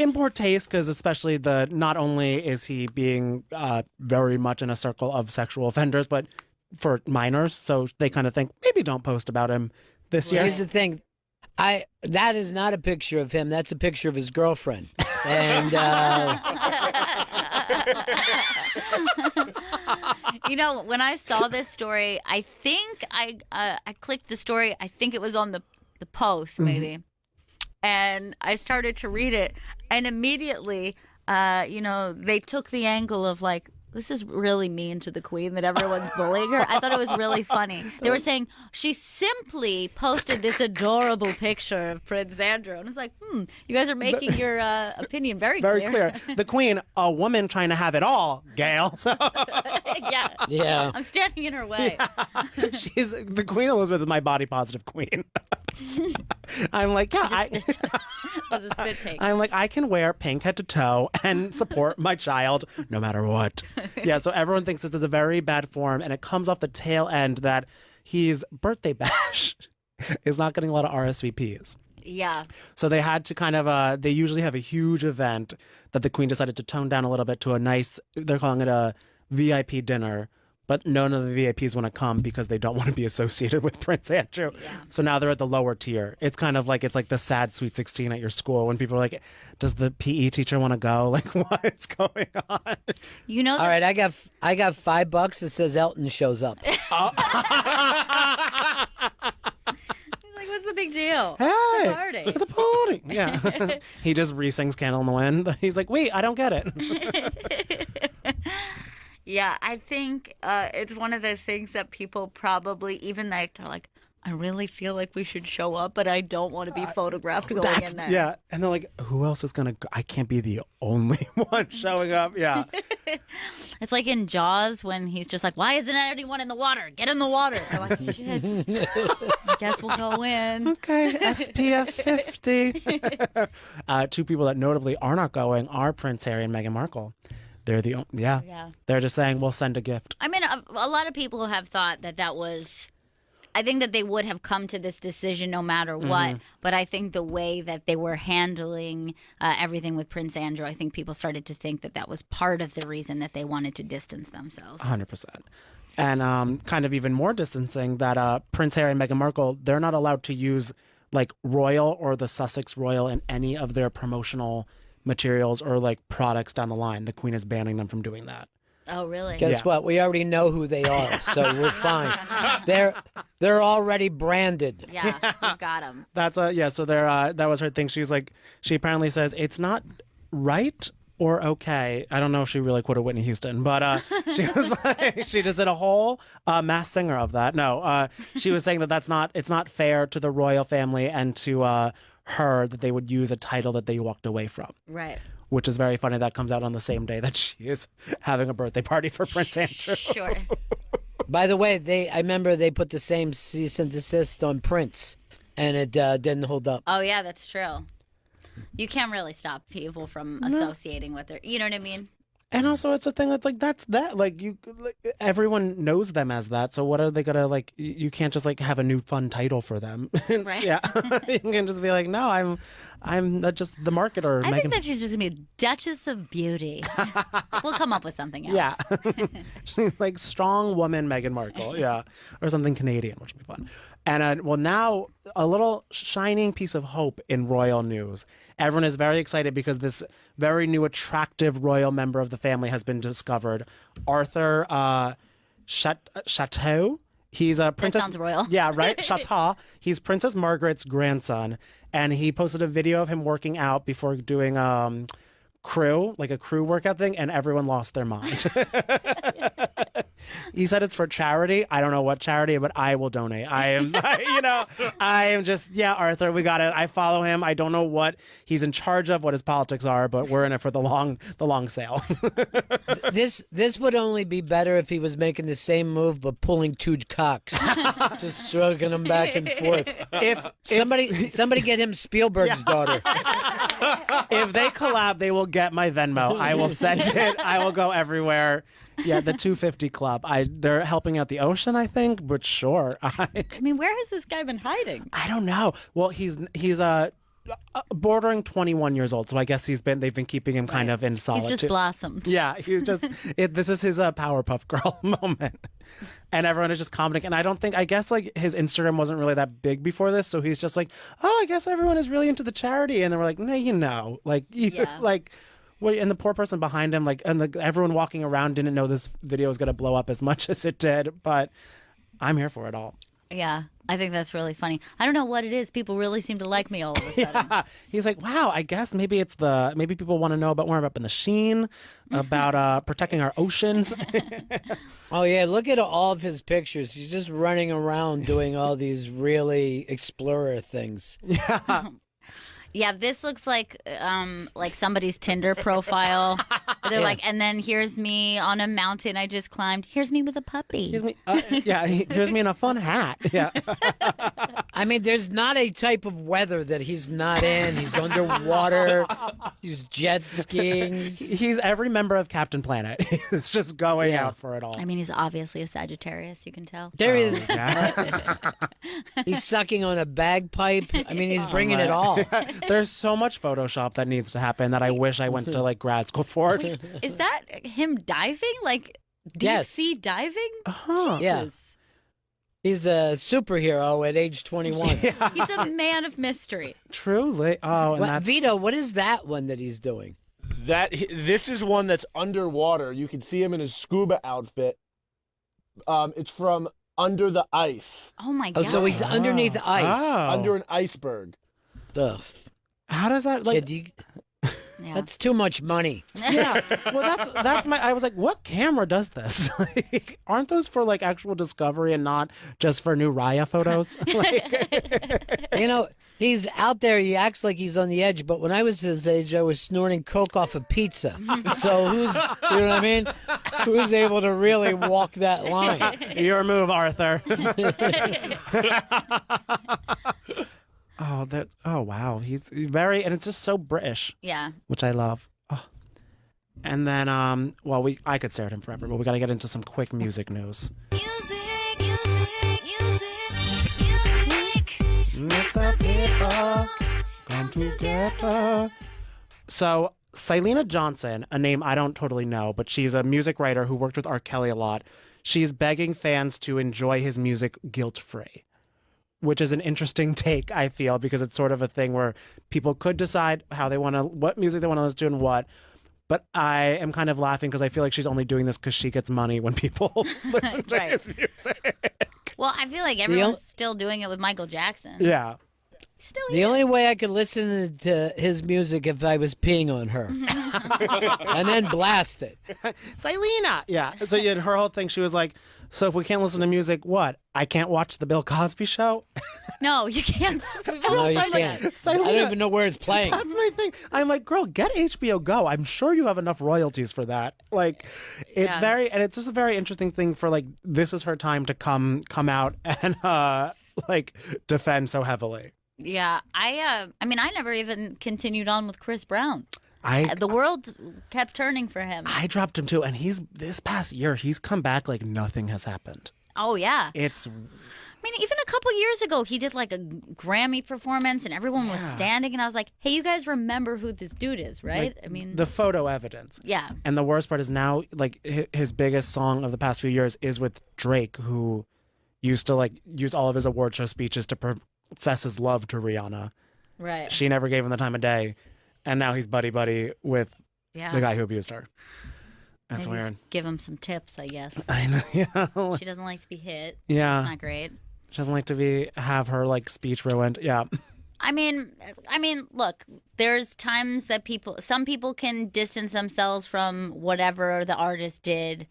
because especially not only is he being very much in a circle of sexual offenders, but for minors. So they kind of think maybe don't post about him this year. Here's the thing. That is not a picture of him. That's a picture of his girlfriend. And You know, when I saw this story, I think I clicked the story. I think it was on the Post, maybe. And I started to read it. And immediately, they took the angle of like, this is really mean to the Queen that everyone's bullying her. I thought it was really funny. They were saying she simply posted this adorable picture of Prince Andrew. And I was like, you guys are making your opinion very clear. The Queen, a woman trying to have it all, Gail. So, yeah. I'm standing in her way. she's the Queen Elizabeth is my body positive queen. I'm like, I'm like, I can wear pink head to toe and support my child no matter what. Yeah, so everyone thinks this is a very bad form, and it comes off the tail end that his birthday bash is not getting a lot of RSVPs. Yeah. So they had to kind of, they usually have a huge event that the Queen decided to tone down a little bit to a nice, they're calling it a VIP dinner. But none of the VIPs want to come because they don't want to be associated with Prince Andrew. Yeah. So now they're at the lower tier. It's kind of like the sad Sweet 16 at your school when people are like, does the PE teacher want to go? Like, what's going on? You know. All right, I got $5 that says Elton shows up. Like, what's the big deal? Hey, it's a party. It's a party. Yeah. He just re-sings Candle in the Wind. He's like, wait, I don't get it. Yeah, I think it's one of those things that people probably, even they're like, I really feel like we should show up, but I don't want to be photographed going in there. Yeah, and they're like, who else is going to go? I can't be the only one showing up. Yeah. It's like in Jaws when he's just like, why isn't anyone in the water? Get in the water. I'm like, shit. I guess we'll go in. Okay, SPF 50. Two people that notably are not going are Prince Harry and Meghan Markle. They're They're just saying, we'll send a gift. I mean, a lot of people have thought that was, I think that they would have come to this decision no matter what. But I think the way that they were handling everything with Prince Andrew, I think people started to think that was part of the reason that they wanted to distance themselves. 100%. And kind of even more distancing that Prince Harry and Meghan Markle, they're not allowed to use like Royal or the Sussex Royal in any of their promotional materials or like products down the line. The Queen is banning them from doing that. Oh, really? Guess what? We already know who they are, so we're fine. They're already branded. Yeah, we've got them. That's so they're that was her thing. She's like, she apparently says it's not right or okay. I don't know if she really quoted Whitney Houston, but she was like, she just did a whole Masked Singer of that. No, she was saying that it's not fair to the royal family and to her that they would use a title that they walked away from. Right. Which is very funny. That comes out on the same day that she is having a birthday party for Prince Andrew. Sure. By the way, I remember they put the same cease and desist on Prince, and it didn't hold up. Oh yeah, that's true. You can't really stop people from associating with her. You know what I mean? And also, it's a thing that's like, that's that. Like, everyone knows them as that. So what are they gonna like? You can't just like have a new fun title for them. Right. Yeah, you can just be like, no, I'm not just the marketer. I think that she's just gonna be Duchess of Beauty. We'll come up with something else. Yeah, she's like strong woman Meghan Markle. Yeah, or something Canadian, which would be fun. And well, now a little shining piece of hope in royal news. Everyone is very excited because this very new, attractive royal member of the family has been discovered. Arthur Chateau. He's a princess. That sounds royal. Yeah, right. Chateau. He's Princess Margaret's grandson, and he posted a video of him working out before doing crew workout thing, and everyone lost their mind. He said it's for charity. I don't know what charity, but I will donate. I am, I am just, Arthur, we got it. I follow him. I don't know what he's in charge of, what his politics are, but we're in it for the long sail. This would only be better if he was making the same move but pulling two cocks, just stroking them back and forth. If somebody get him Spielberg's daughter. If they collab, they will get my Venmo. I will send it. I will go everywhere. Yeah, the 250 Club. They're helping out the ocean, I think, but sure. I mean, where has this guy been hiding? I don't know. Well, he's bordering 21 years old, so I guess they've been keeping him kind of in solitude. He's just blossomed. Yeah, he's just this is his Powerpuff Girl moment, and everyone is just commenting. And I guess like his Instagram wasn't really that big before this, so he's just like, oh, I guess everyone is really into the charity, and then we're like, no, like. And the poor person behind him, everyone walking around didn't know this video was going to blow up as much as it did, but I'm here for it all. Yeah, I think that's really funny. I don't know what it is. People really seem to like me all of a sudden. Yeah. He's like, wow, I guess maybe maybe people want to know about more about the Sheen, about protecting our oceans. Oh, yeah, look at all of his pictures. He's just running around doing all these really explorer things. Yeah. Yeah, this looks like somebody's Tinder profile. They're like, and then here's me on a mountain I just climbed. Here's me with a puppy. Here's me, here's me in a fun hat. Yeah. I mean, there's not a type of weather that he's not in. He's underwater. He's jet skiing. He's every member of Captain Planet. He's just going out for it all. I mean, he's obviously a Sagittarius, you can tell. There is. He's sucking on a bagpipe. I mean, he's bringing it all. There's so much Photoshop that needs to happen that I wish I went to grad school for. Wait, is that him diving? Like deep sea diving? Uh-huh. Yeah. He's a superhero at age 21. Yeah. He's a man of mystery. Truly. Oh, and Vito, what is that one that he's doing? This is one that's underwater. You can see him in his scuba outfit. It's from Under the Ice. Oh my god. Oh, so he's underneath the ice. Oh. Under an iceberg. Ugh. How does that That's too much money. Yeah. Well, that's my. I was like, what camera does this? Aren't those for actual discovery and not just for new Raya photos? He's out there. He acts like he's on the edge. But when I was his age, I was snorting coke off a pizza. So you know what I mean? Who's able to really walk that line? Your move, Arthur. Oh wow, he's very, and it's just so British. Yeah, which I love. Oh. And then, I could stare at him forever, but we got to get into some quick music news. Let the people come together. So, Selena Johnson, a name I don't totally know, but she's a music writer who worked with R. Kelly a lot. She's begging fans to enjoy his music guilt-free, which is an interesting take, I feel, because it's sort of a thing where people could decide what music they want to listen to and what. But I am kind of laughing because I feel like she's only doing this because she gets money when people listen to his music. Well, I feel like everyone's still doing it with Michael Jackson. Yeah. The only way I could listen to his music if I was peeing on her. And then blast it. Selena! Yeah. So her whole thing, she was like, so if we can't listen to music, what? I can't watch the Bill Cosby show? No, you can't. No, you can't. I don't even know where it's playing. That's my thing. I'm like, girl, get HBO Go. I'm sure you have enough royalties for that. It's and it's just a very interesting thing for this is her time to come out and defend so heavily. Yeah, I mean, I never even continued on with Chris Brown. The world kept turning for him. I dropped him too, and this past year he's come back like nothing has happened. Oh yeah, I mean, even a couple years ago, he did a Grammy performance, and everyone was standing, and I was like, "Hey, you guys remember who this dude is, right?" I mean, the photo evidence. Yeah. And the worst part is now, his biggest song of the past few years is with Drake, who used to use all of his award show speeches to profess his love to Rihanna. Right. She never gave him the time of day. And now he's buddy-buddy with the guy who abused her. That's Maybe weird. Give him some tips, I guess. I know, yeah. She doesn't like to be hit. Yeah. It's not great. She doesn't like to have her speech ruined. Yeah. I mean, look, there's times that some people can distance themselves from whatever the artist did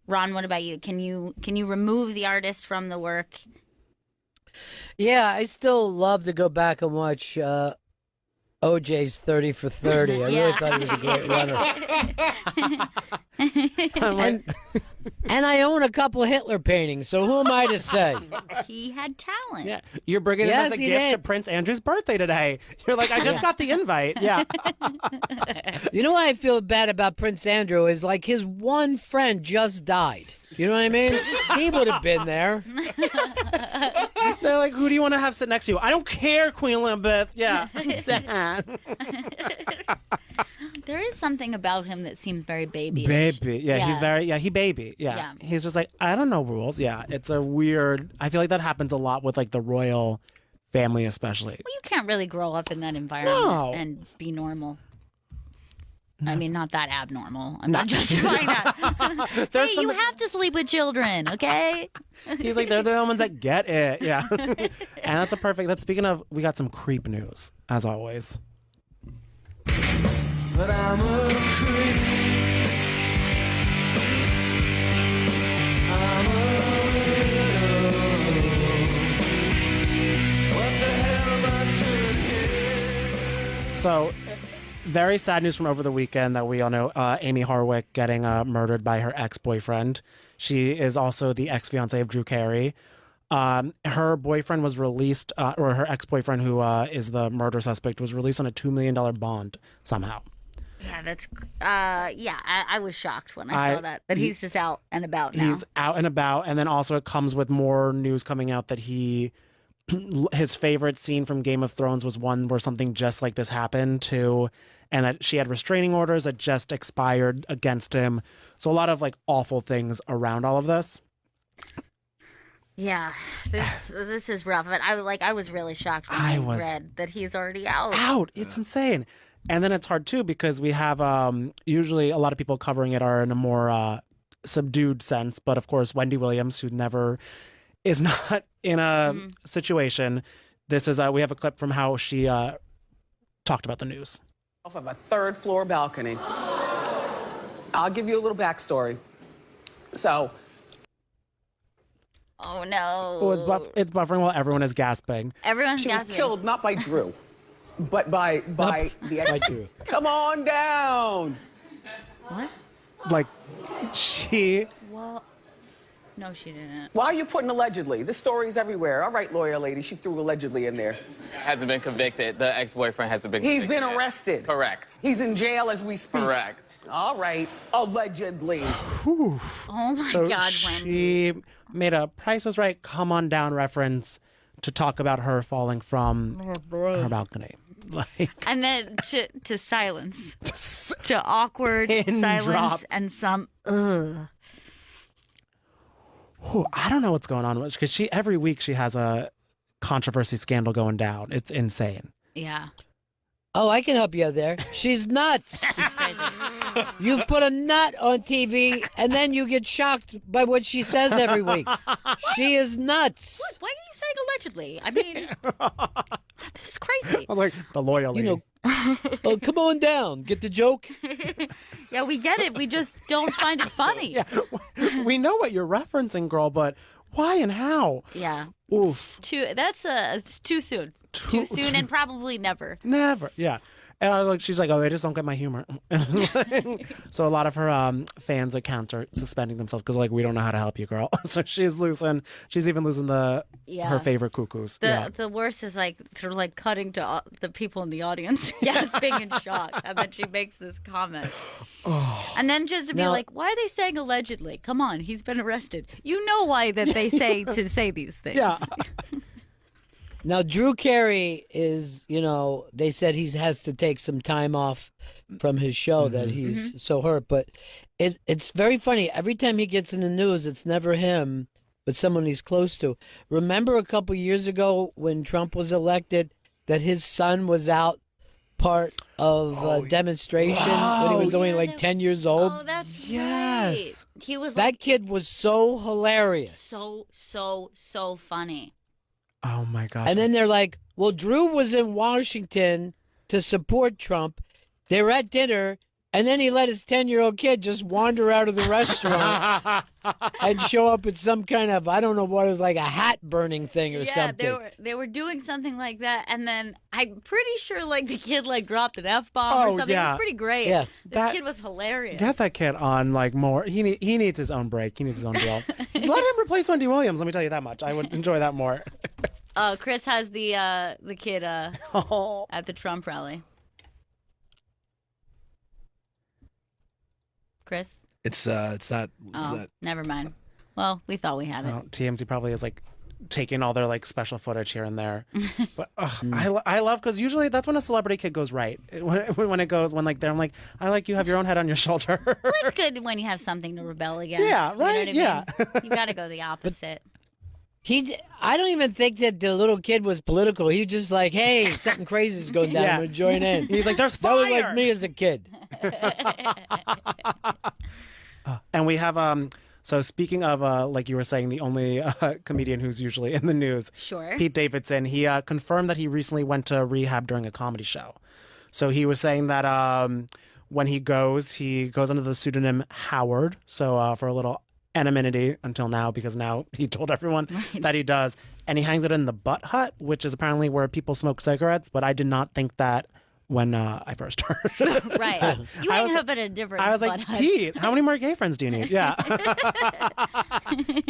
Ron, what about you? Can you remove the artist from the work? Yeah, I still love to go back and watch OJ's 30 for 30. I really thought he was a great runner. And I own a couple of Hitler paintings, so who am I to say? He had talent. Yeah, you're bringing it as a gift to Prince Andrew's birthday today. You're like, I just got the invite. Yeah. You know why I feel bad about Prince Andrew is like his one friend just died. You know what I mean? He would have been there. They're like, who do you want to have sit next to you? I don't care, Queen Elizabeth. Yeah. There is something about him that seems very baby. Baby. Yeah, he's very, he baby. Yeah. Yeah. He's just like, I don't know rules. Yeah. It's a weird, I feel like that happens a lot with like the royal family, especially. Well, you can't really grow up in that environment No. and be normal. I mean, not that abnormal. I'm not justifying that. Hey, you have to sleep with children, okay? He's like, they're the ones that get it. Yeah. And that's a perfect, speaking of, we got some creep news, as always. But I'm a creep. I'm a widow. What the hell am I doing here? So, very sad news from over the weekend that we all know, Amy Harwick getting murdered by her ex-boyfriend. She is also the ex-fiancée of Drew Carey. Her boyfriend was released, or her ex-boyfriend, who is the murder suspect, was released on a $2 million bond somehow. Yeah, that's, I was shocked when I saw that he's just out and about now. He's out and about, and then also it comes with more news coming out that his favorite scene from Game of Thrones was one where something just like this happened too, and that she had restraining orders that just expired against him. So a lot of like awful things around all of this. Yeah, this is rough. But I was really shocked when I read that he's already out. It's insane. And then it's hard too because we have usually a lot of people covering it are in a more subdued sense, but of course Wendy Williams, who never is not in a situation. This is we have a clip from how she talked about the news. Off of a third floor balcony. I'll give you a little backstory. So. Oh no. Oh, it's buffering while everyone is gasping. Everyone's She gasping. was killed not by Drew, but by the ex. Drew. Come on down. What? Like she. Well, no, she didn't. Why are you putting allegedly? This story's everywhere. All right, lawyer lady, she threw allegedly in there. Hasn't been convicted. The ex-boyfriend hasn't been He's convicted. been arrested. Correct. He's in jail as we speak. Correct. All right, allegedly. Oh my So God, Wendy. she made a Price is Right, come on down reference to talk about her falling from her balcony. Like, And then to silence, to awkward Pin silence, drop. and some ugh. I don't know what's going on because every week she has a controversy scandal going down. It's insane. Yeah. Oh, I can help you out there. She's nuts. She's crazy. You've put a nut on TV, and then you get shocked by what she says every week. She is nuts. What? Why are you saying allegedly? I mean, this is crazy. I was like, the lawyer lady. You know, oh, come on down. Get the joke? Yeah, we get it. We just don't find it funny. Yeah, we know what you're referencing, girl, but why and how? Yeah. Oof. It's too soon. Too soon and probably never. Never. Yeah. And I was like, she's like, oh, they just don't get my humor. So a lot of her fans' accounts are suspending themselves because like we don't know how to help you, girl. So she's even losing her favorite cuckoos. The worst is like sort of like cutting to the people in the audience gasping in shock. And then she makes this comment. And then just to be like, why are they saying allegedly? Come on, he's been arrested. You know why that they say to say these things. Yeah. Now, Drew Carey is, they said he has to take some time off from his show that he's so hurt. But it's very funny. Every time he gets in the news, it's never him, but someone he's close to. Remember a couple years ago when Trump was elected that his son was out part of a demonstration when he was only like 10 years old? Oh, that's yes. right. He was that kid was so hilarious. So funny. Oh my gosh. And then they're like, well, Drew was in Washington to support Trump. They were at dinner, And then he let his 10-year-old kid just wander out of the restaurant and show up at some kind of, I don't know what it was, like a hat burning thing or something. Yeah, they were doing something like that, and then I'm pretty sure like the kid like dropped an F-bomb or something. yeah. It was pretty great. Yeah. This kid was hilarious. Get that kid on like more. He needs his own break. He needs his own deal. Let him replace Wendy Williams. Let me tell you that much. I would enjoy that more. Chris has the kid at the Trump rally. Chris? It's not. Never mind. Well, we thought we had it. TMZ probably is like taking all their like special footage here and there. But I love because usually that's when a celebrity kid goes right. When it goes when like they're like I like you have your own head on your shoulder. Well, it's good when you have something to rebel against. Yeah, right. You know what I mean? You got to go the opposite. I don't even think that the little kid was political. He was just like, hey, something crazy is going down. Yeah. I'm going to join in. He's like, there's That was fire! like me as a kid. And we have so speaking of like you were saying, the only comedian who's usually in the news, Sure. Pete Davidson, he confirmed that he recently went to rehab during a comedy show. So he was saying that when he goes under the pseudonym Howard. So for a little anonymity until now, because now he told everyone that he does. And he hangs it in the Butt Hut, which is apparently where people smoke cigarettes. But I did not think that when I first heard. Right. You ended up at a different I was like, Butt Hut. Pete, how many more gay friends do you need? Yeah.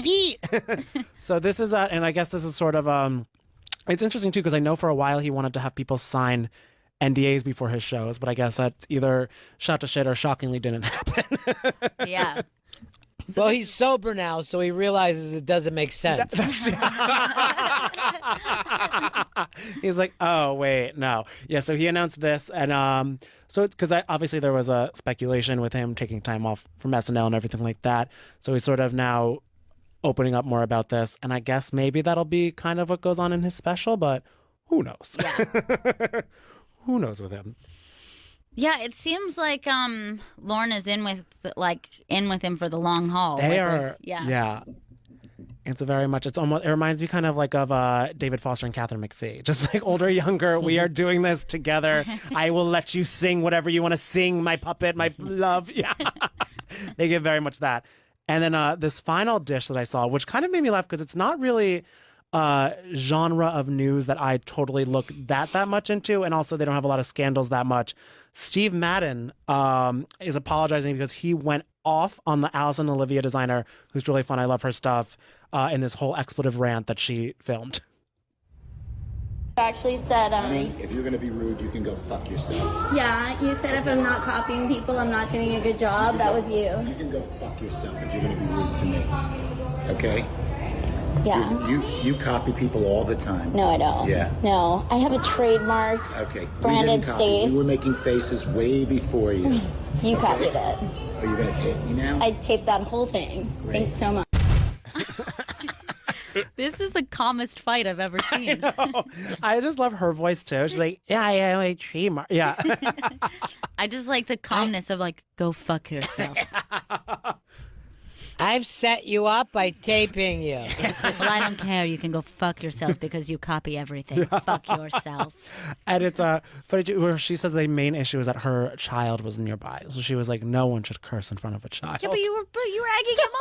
Pete. So this is, and I guess this is sort of, it's interesting too, because I know for a while he wanted to have people sign NDAs before his shows, but I guess that's either shot to shit or shockingly didn't happen. Yeah. Well, he's sober now, so he realizes it doesn't make sense. He's like, oh wait, no, yeah. So he announced this, and so it's because obviously there was a speculation with him taking time off from SNL and everything like that. So he's sort of now opening up more about this, and I guess maybe that'll be kind of what goes on in his special, but who knows? Yeah. Who knows with him? Yeah, it seems like Lorna's in with him for the long haul. They Like, are, yeah. It's a very much. It's almost. It reminds me kind of like of David Foster and Catherine McPhee, just like older, younger. We are doing this together. I will let you sing whatever you want to sing, my puppet, my love. Yeah, they give very much that. And then this final dish that I saw, which kind of made me laugh because it's not really genre of news that I totally look that much into, and also they don't have a lot of scandals that much. Steve Madden is apologizing because he went off on the Allison Olivia designer, who's really fun. I love her stuff, in this whole expletive rant that she filmed. Actually said, Honey, if you're going to be rude, you can go fuck yourself. yeah, you said if I'm not copying people, I'm not doing a good job. That was you. You can go fuck yourself if you're going to be rude to me. Okay? Yeah. You copy people all the time. No, I don't. Yeah. No, I have a trademarked, Okay. branded We didn't copy. face. We were making faces way before you. You copied it. Are you going to tape me now? I taped that whole thing. Great. Thanks so much. This is the calmest fight I've ever seen. I just love her voice too. She's like, yeah, I am a trademark. Yeah. I just like the calmness of like, go fuck yourself. I've set you up by taping you. Well, I don't care. You can go fuck yourself because you copy everything. Fuck yourself. And it's funny where she says the main issue is that her child was nearby, so she was like, no one should curse in front of a child. Yeah, but you were egging him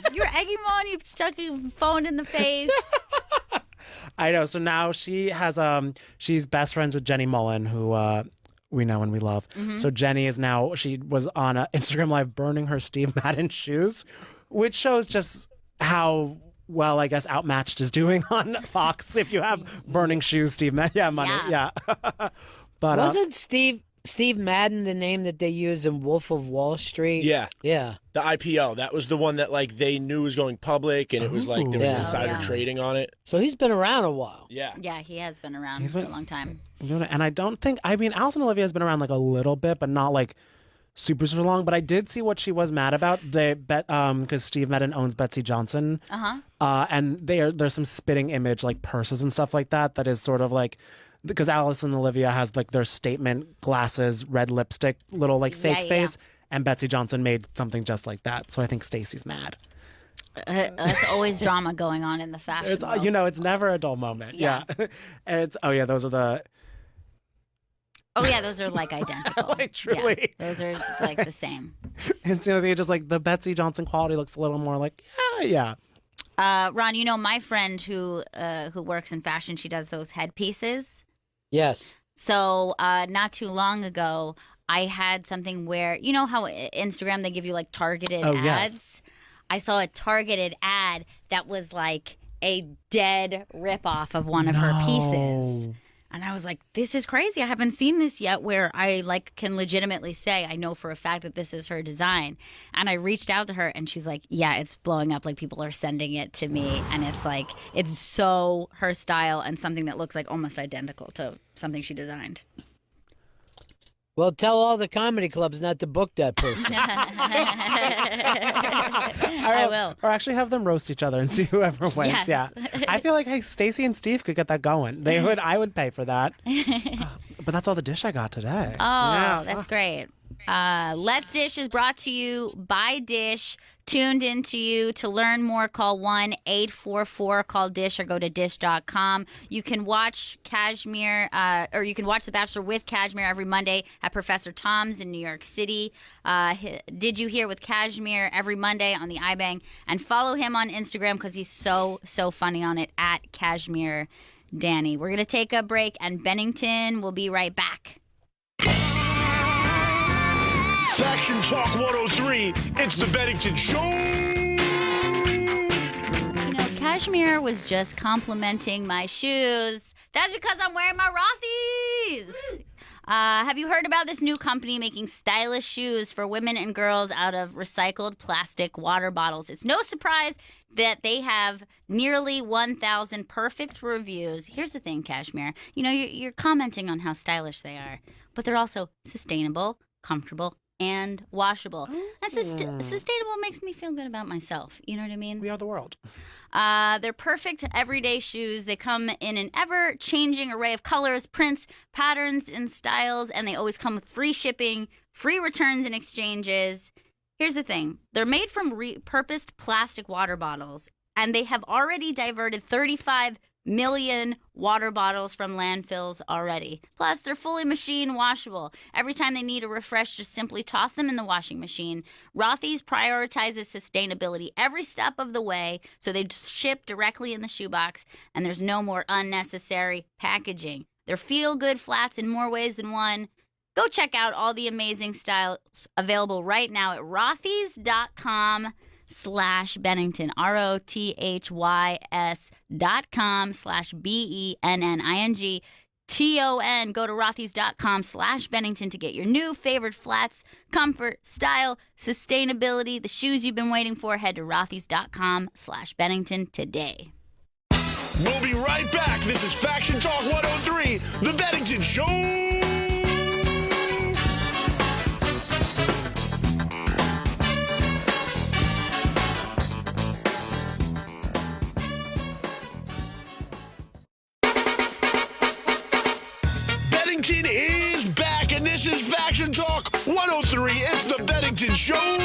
on. You were egging him on. You stuck your phone in the face. I know. So now she has she's best friends with Jenny Mullen, who we know and we love. Mm-hmm. So Jenny is now, she was on Instagram Live burning her Steve Madden shoes, which shows just how well, I guess, Outmatched is doing on Fox. If you have burning shoes, Steve Madden, yeah, money, yeah. But wasn't Steve Madden the name that they use in Wolf of Wall Street? Yeah. Yeah. The IPO. That was the one that like they knew was going public, and it was like there was insider trading on it. So he's been around a while. Yeah. Yeah, he has been around He's for been- a long time. And I don't think, I mean, Allison Olivia has been around like a little bit, but not like super long. But I did see what she was mad about. They bet because Steve Madden owns Betsy Johnson. And there's some spitting image like purses and stuff like that. That is sort of like, because Allison Olivia has like their statement glasses, red lipstick, little like fake face, and Betsy Johnson made something just like that. So I think Stacey's mad. That's always drama going on in the fashion world. It's never a dull moment. Yeah. Those are the. Oh yeah, those are like identical. Like, truly. Yeah, those are like the same. And so they just like the Betsy Johnson quality looks a little more like, yeah. Ron, you know my friend who works in fashion, she does those headpieces. Yes. So not too long ago, I had something where, you know how Instagram, they give you like targeted ads? Yes. I saw a targeted ad that was like a dead ripoff of one of her pieces. And I was like, this is crazy. I haven't seen this yet where I like can legitimately say I know for a fact that this is her design. And I reached out to her and she's like, yeah, it's blowing up. Like people are sending it to me. And it's like, it's so her style and something that looks like almost identical to something she designed. Well, tell all the comedy clubs not to book that person. I will. Or actually have them roast each other and see whoever wins. Yes. Yeah. I feel like, hey, Stacy and Steve could get that going. I would pay for that. But that's all the dish I got today. Oh, that's great. Let's Dish is brought to you by Dish. Tuned into you. To learn more, call 1-844-CALL-DISH or go to dish.com. You can watch Kashmir, or you can watch The Bachelor with Kashmir every Monday at Professor Tom's in New York City. Did You Hear with Kashmir every Monday on the iBang. And follow him on Instagram because he's so funny on it, at Kashmir Danny. We're going to take a break, and Bennington will be right back. Faction Talk 103, it's the Bennington Show! You know, Kashmir was just complimenting my shoes. That's because I'm wearing my Rothy's. Have you heard about this new company making stylish shoes for women and girls out of recycled plastic water bottles? It's no surprise that they have nearly 1,000 perfect reviews. Here's the thing, Kashmir. You know, you're commenting on how stylish they are, but they're also sustainable, comfortable, and washable. And sustainable makes me feel good about myself. You know what I mean? We are the world. They're perfect everyday shoes. They come in an ever-changing array of colors, prints, patterns, and styles, and they always come with free shipping, free returns and exchanges. Here's the thing. They're made from repurposed plastic water bottles, and they have already diverted 35 million water bottles from landfills already. Plus, they're fully machine washable. Every time they need a refresh, just simply toss them in the washing machine. Rothy's prioritizes sustainability every step of the way, so they ship directly in the shoebox, and there's no more unnecessary packaging. They're feel-good flats in more ways than one. Go check out all the amazing styles available right now at rothys.com/Bennington, ROTHYS.com/BENNINGTON. Go to rothys.com/Bennington to get your new favorite flats, comfort, style, sustainability, the shoes you've been waiting for. Head to rothys.com/Bennington today. We'll be right back. This is Faction Talk 103, the Bennington Show! Bennington is back, and this is Faction Talk 103. It's the Bennington Show!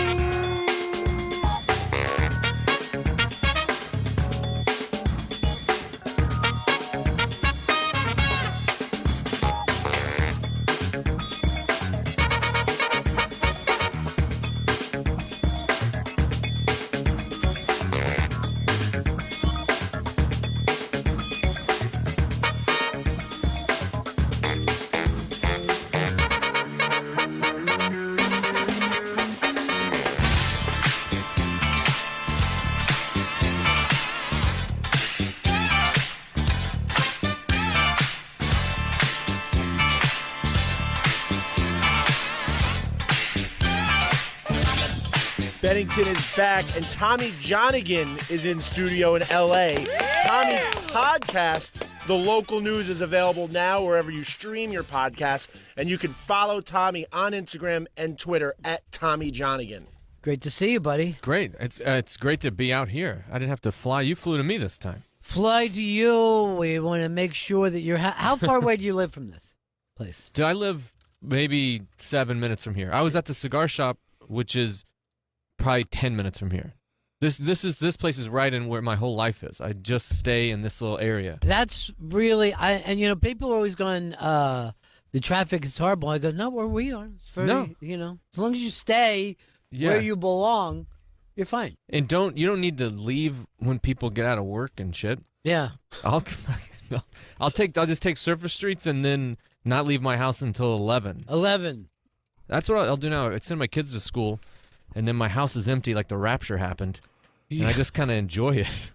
Bennington is back, and Tommy Johnigan is in studio in L.A. Tommy's podcast, The Local News, is available now wherever you stream your podcasts, and you can follow Tommy on Instagram and Twitter at Tommy Johnigan. Great to see you, buddy. Great. It's great to be out here. I didn't have to fly. You flew to me this time. Fly to you. We want to make sure that you're... How far away do you live from this place? I live maybe 7 minutes from here. I was at the cigar shop, which is probably 10 minutes from here. This place is right in where my whole life is. I just stay in this little area. That's really... and, you know, people are always going... the the traffic is horrible. I go, no, where we are. It's very, No. as long as you stay where you belong, you're fine. And you don't need to leave when people get out of work and shit. Yeah. I'll just take surface streets and then not leave my house until 11. 11. That's what I'll do now. I send my kids to school, and then my house is empty like the rapture happened. And I just kind of enjoy it.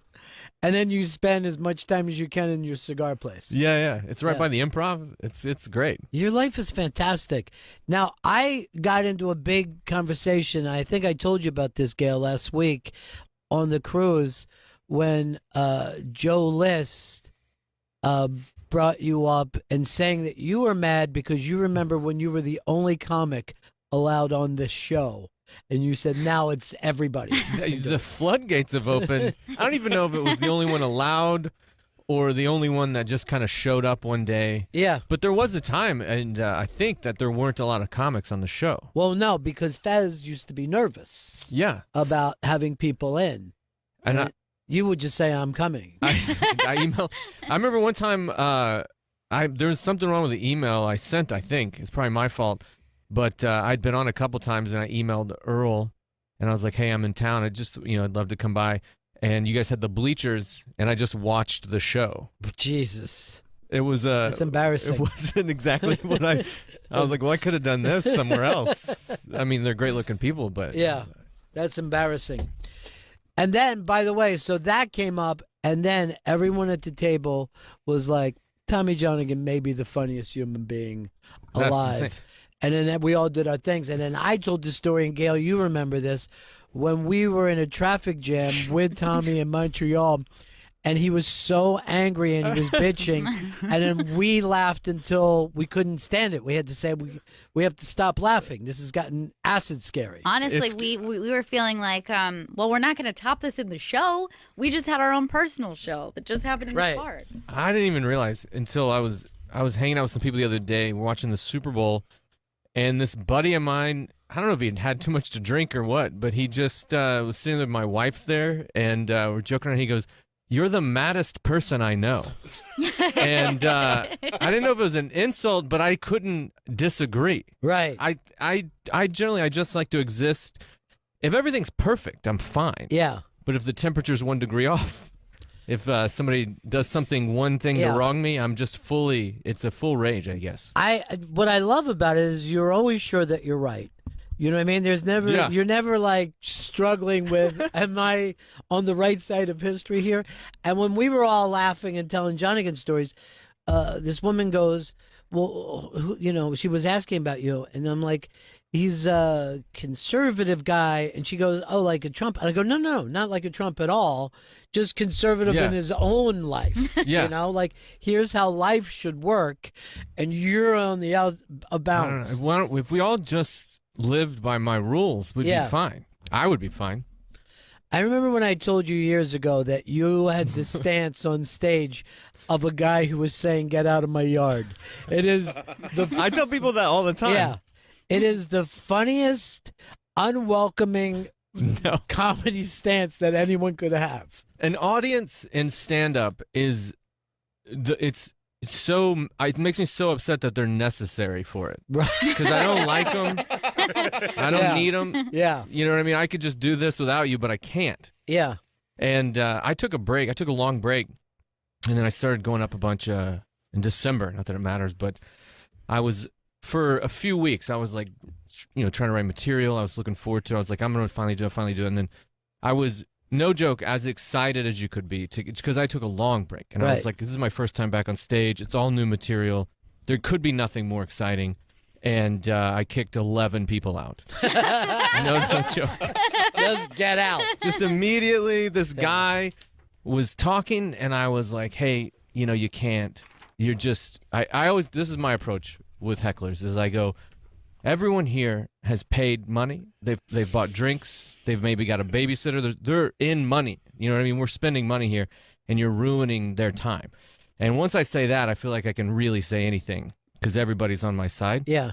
And then you spend as much time as you can in your cigar place. Yeah. It's right by the Improv. It's great. Your life is fantastic. Now, I got into a big conversation. I think I told you about this, Gail, last week on the cruise when Joe List brought you up and saying that you were mad because you remember when you were the only comic allowed on this show. And you said now it's everybody. The floodgates have opened. I don't even know if it was the only one allowed or the only one that just kind of showed up one day. Yeah. But there was a time, and I think that there weren't a lot of comics on the show. Well, no, because Fez used to be nervous. Yeah. About having people in. And you would just say, I'm coming. I emailed. I remember one time there was something wrong with the email I sent, I think. It's probably my fault. But I'd been on a couple times, and I emailed Earl, and I was like, hey, I'm in town. I'd love to come by. And you guys had the bleachers, and I just watched the show. Jesus. It was That's embarrassing. It wasn't exactly what I was like, well, I could have done this somewhere else. I mean, they're great-looking people, but... Yeah, that's embarrassing. And then, by the way, so that came up, and then everyone at the table was like, Tommy Johnigan may be the funniest human being alive. That's insane. And then we all did our things. And then I told the story, and Gail, you remember this, when we were in a traffic jam with Tommy in Montreal, and he was so angry and he was bitching. And then we laughed until we couldn't stand it. We had to say, we have to stop laughing. This has gotten acid scary. Honestly, we were feeling like, well, we're not going to top this in the show. We just had our own personal show that just happened in the park. I didn't even realize until I was hanging out with some people the other day. We're watching the Super Bowl. And this buddy of mine, I don't know if he had too much to drink or what, but he just was sitting there. My wife's there, and we're joking around. He goes, "You're the maddest person I know." And I didn't know if it was an insult, but I couldn't disagree. Right. I generally, I just like to exist. If everything's perfect, I'm fine. Yeah. But if the temperature's 1 degree off, if somebody does something, one thing to wrong me, I'm just it's a full rage, I guess. What I love about it is you're always sure that you're right. You know what I mean? You're never like struggling with, am I on the right side of history here? And when we were all laughing and telling Johnigan stories, this woman goes, well, she was asking about you. And I'm like, he's a conservative guy. And she goes, oh, like a Trump. And I go, no, not like a Trump at all. Just conservative in his own life. Yeah. Like here's how life should work. And you're on the out of bounds. If we all just lived by my rules, we'd be fine. I would be fine. I remember when I told you years ago that you had the stance on stage of a guy who was saying, get out of my yard. It is I tell people that all the time. Yeah. It is the funniest, unwelcoming comedy stance that anyone could have. An audience in stand-up it makes me so upset that they're necessary for it. Right. Because I don't like them. I don't need them. Yeah. You know what I mean? I could just do this without you, but I can't. Yeah. And I took a break. I took a long break. And then I started going up a bunch in December. Not that it matters, but for a few weeks, I was like, trying to write material. I was looking forward to it. I was like, I'm going to finally do it. And then I was, no joke, as excited as you could be because I took a long break. And I was like, this is my first time back on stage. It's all new material. There could be nothing more exciting. And I kicked 11 people out. No joke. Just get out. Just immediately, this guy was talking, and I was like, hey, you can't. You're just, I always, this is my approach with hecklers, is I go, everyone here has paid money. They've bought drinks. They've maybe got a babysitter. They're in money. You know what I mean? We're spending money here, and you're ruining their time. And once I say that, I feel like I can really say anything because everybody's on my side. Yeah.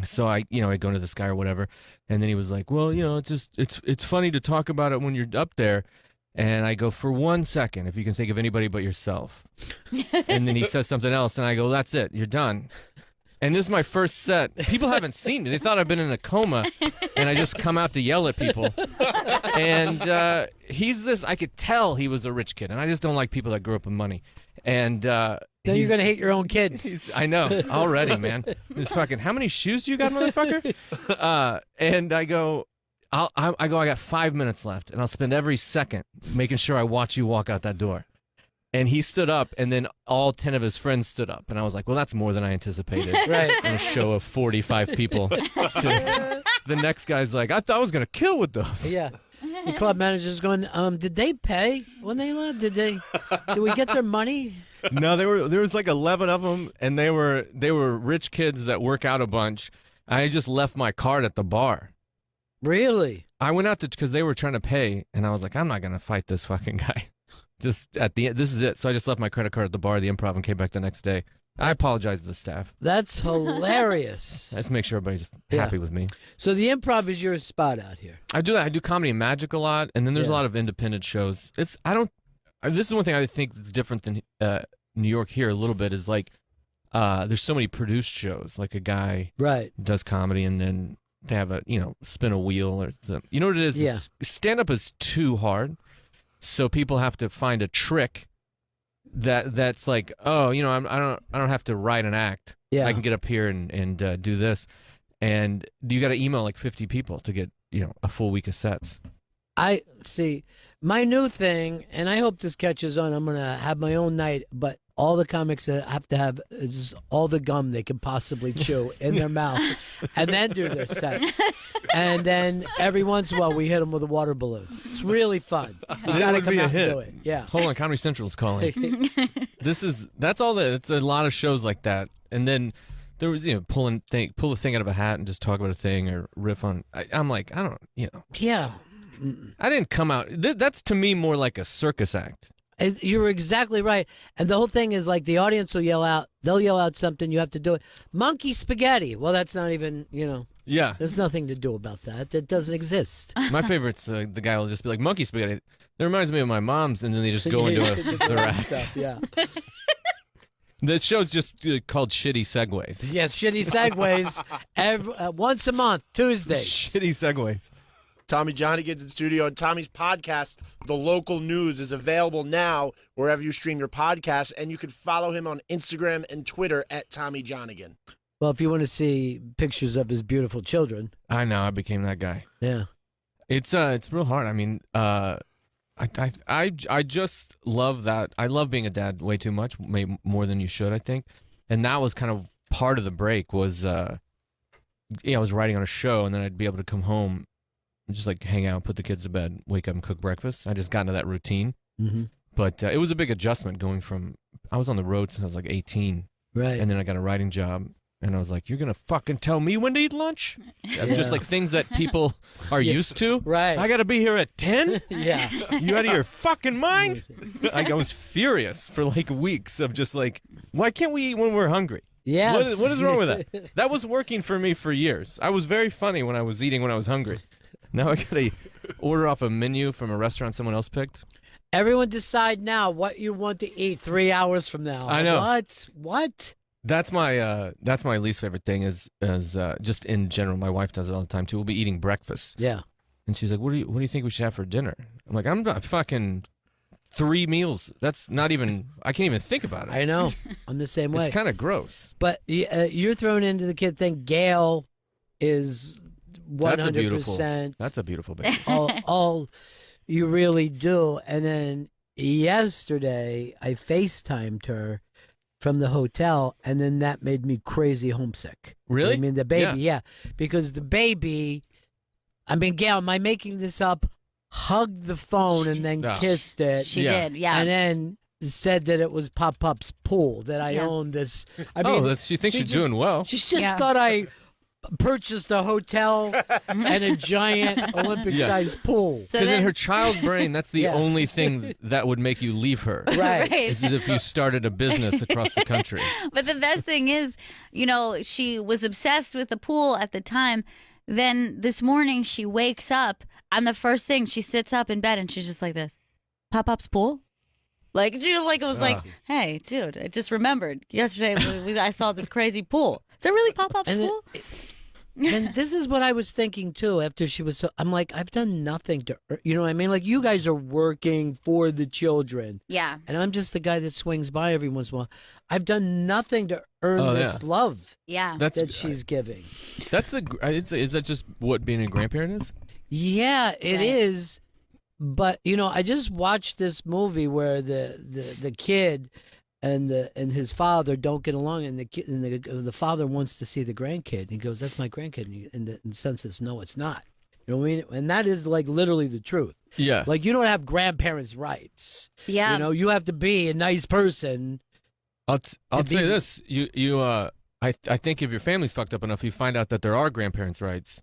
So I go into this guy or whatever, and then he was like, well, it's funny to talk about it when you're up there. And I go, for 1 second, if you can think of anybody but yourself. And then he says something else, and I go, that's it. You're done. And this is my first set. People haven't seen me. They thought I've been in a coma, and I just come out to yell at people. And he's this. I could tell he was a rich kid, and I just don't like people that grew up with money. And then you're gonna hate your own kids. I know already, man. This fucking. How many shoes do you got, motherfucker? And I go. I got 5 minutes left, and I'll spend every second making sure I watch you walk out that door. And he stood up, and then all 10 of his friends stood up. And I was like, well, that's more than I anticipated. Right. On a show of 45 people. The next guy's like, I thought I was going to kill with those. Yeah. The club manager's going, did they pay when they left? Did we get their money? No, there was like 11 of them, and they were rich kids that work out a bunch. I just left my card at the bar. Really? I went out because they were trying to pay, and I was like, I'm not going to fight this fucking guy. Just at the end, this is it. So I just left my credit card at the bar, the Improv, and came back the next day. I apologize to the staff. That's hilarious. Let's make sure everybody's happy with me. So the Improv is your spot out here. I do that. I do Comedy and Magic a lot, and then there's a lot of independent shows. This is one thing I think that's different than New York here a little bit is like there's so many produced shows. Like a guy does comedy, and then they have a spin a wheel or something. You know what it is? Yeah. Stand up is too hard. So people have to find a trick that's like, oh, I don't have to write an act. Yeah. I can get up here and do this, and you got to email like 50 people to get a full week of sets. I see my new thing, and I hope this catches on. I'm gonna have my own night, but all the comics that have to have just all the gum they can possibly chew in their mouth, and then do their sets. And then every once in a while we hit them with a water balloon. It's really fun. You That gotta would come be a out and hit. do it. Yeah. Hold on, Comedy Central's calling. That's all that. It's a lot of shows like that, and then there was pull a thing out of a hat and just talk about a thing or riff on. I'm like, I don't Yeah. I didn't come out. That's to me more like a circus act. You're exactly right. And the whole thing is like the audience will yell out. They'll yell out something. You have to do it. Monkey spaghetti. Well, that's not even, Yeah. There's nothing to do about that. That doesn't exist. My favorite's the guy will just be like, monkey spaghetti. That reminds me of my mom's, and then they just go into their act. Stuff, yeah. The show's just called Shitty Segways. Yes, Shitty Segways. Once a month, Tuesdays. Shitty Segways. Tommy Johnigan's in studio, and Tommy's podcast, The Local News, is available now wherever you stream your podcasts, and you can follow him on Instagram and Twitter at Tommy Johnigan. Well, if you want to see pictures of his beautiful children. I know, I became that guy. Yeah. It's real hard. I mean, I just love that. I love being a dad way too much, more than you should, I think. And that was kind of part of the break was, I was writing on a show, and then I'd be able to come home and just like hang out, put the kids to bed, wake up and cook breakfast. I just got into that routine. Mm-hmm. But it was a big adjustment going from, I was on the road since I was like 18. Right. And then I got a writing job. And I was like, you're going to fucking tell me when to eat lunch? Just like things that people are used to. Right. I got to be here at 10? Yeah. You out of your fucking mind? I was furious for like weeks of just like, why can't we eat when we're hungry? Yeah. What is wrong with that? That was working for me for years. I was very funny when I was eating when I was hungry. Now I got to order off a menu from a restaurant someone else picked. Everyone decide now what you want to eat 3 hours from now. I know. What? That's my least favorite thing is just in general. My wife does it all the time too. We'll be eating breakfast. Yeah. And she's like, what do you think we should have for dinner? I'm like, I'm not fucking 3 meals. That's not even, I can't even think about it. I know. I'm the same way. It's kind of gross. But you're thrown into the kid thing. Gail is 100%. That's a beautiful baby. all you really do. And then yesterday I FaceTimed her from the hotel, and then that made me crazy homesick. Really? I mean, the baby, yeah. Because the baby, Gail, am I making this up? Hugged the phone and then kissed it. She did, yeah. And then said that it was Pop-Up's pool, that I owned this. I mean, she thinks she's doing well. She just thought I purchased a hotel and a giant Olympic-sized pool. Because in her child brain, that's the only thing that would make you leave her. Right. Is as if you started a business across the country. But the best thing is, she was obsessed with the pool at the time. Then this morning she wakes up, and the first thing, she sits up in bed and she's just like this, Pop-Up's pool? Like, she was like, hey, dude, I just remembered yesterday I saw this crazy pool. Is that really pop-up And school? And this is what I was thinking too. After she was, I'm like, I've done nothing to, you know what I mean? Like you guys are working for the children, Yeah. and I'm just the guy that swings by every once in a while. I've done nothing to earn this love. Yeah, that she's giving. That's is that just what being a grandparent is? Yeah, it is. But I just watched this movie where the kid and his father don't get along, and the father wants to see the grandkid, and he goes, "That's my grandkid," and the son says, "No, it's not." You know what I mean? And that is like literally the truth. Yeah. Like you don't have grandparents' rights. Yeah. You have to be a nice person. I'll tell you this. I think if your family's fucked up enough, you find out that there are grandparents' rights,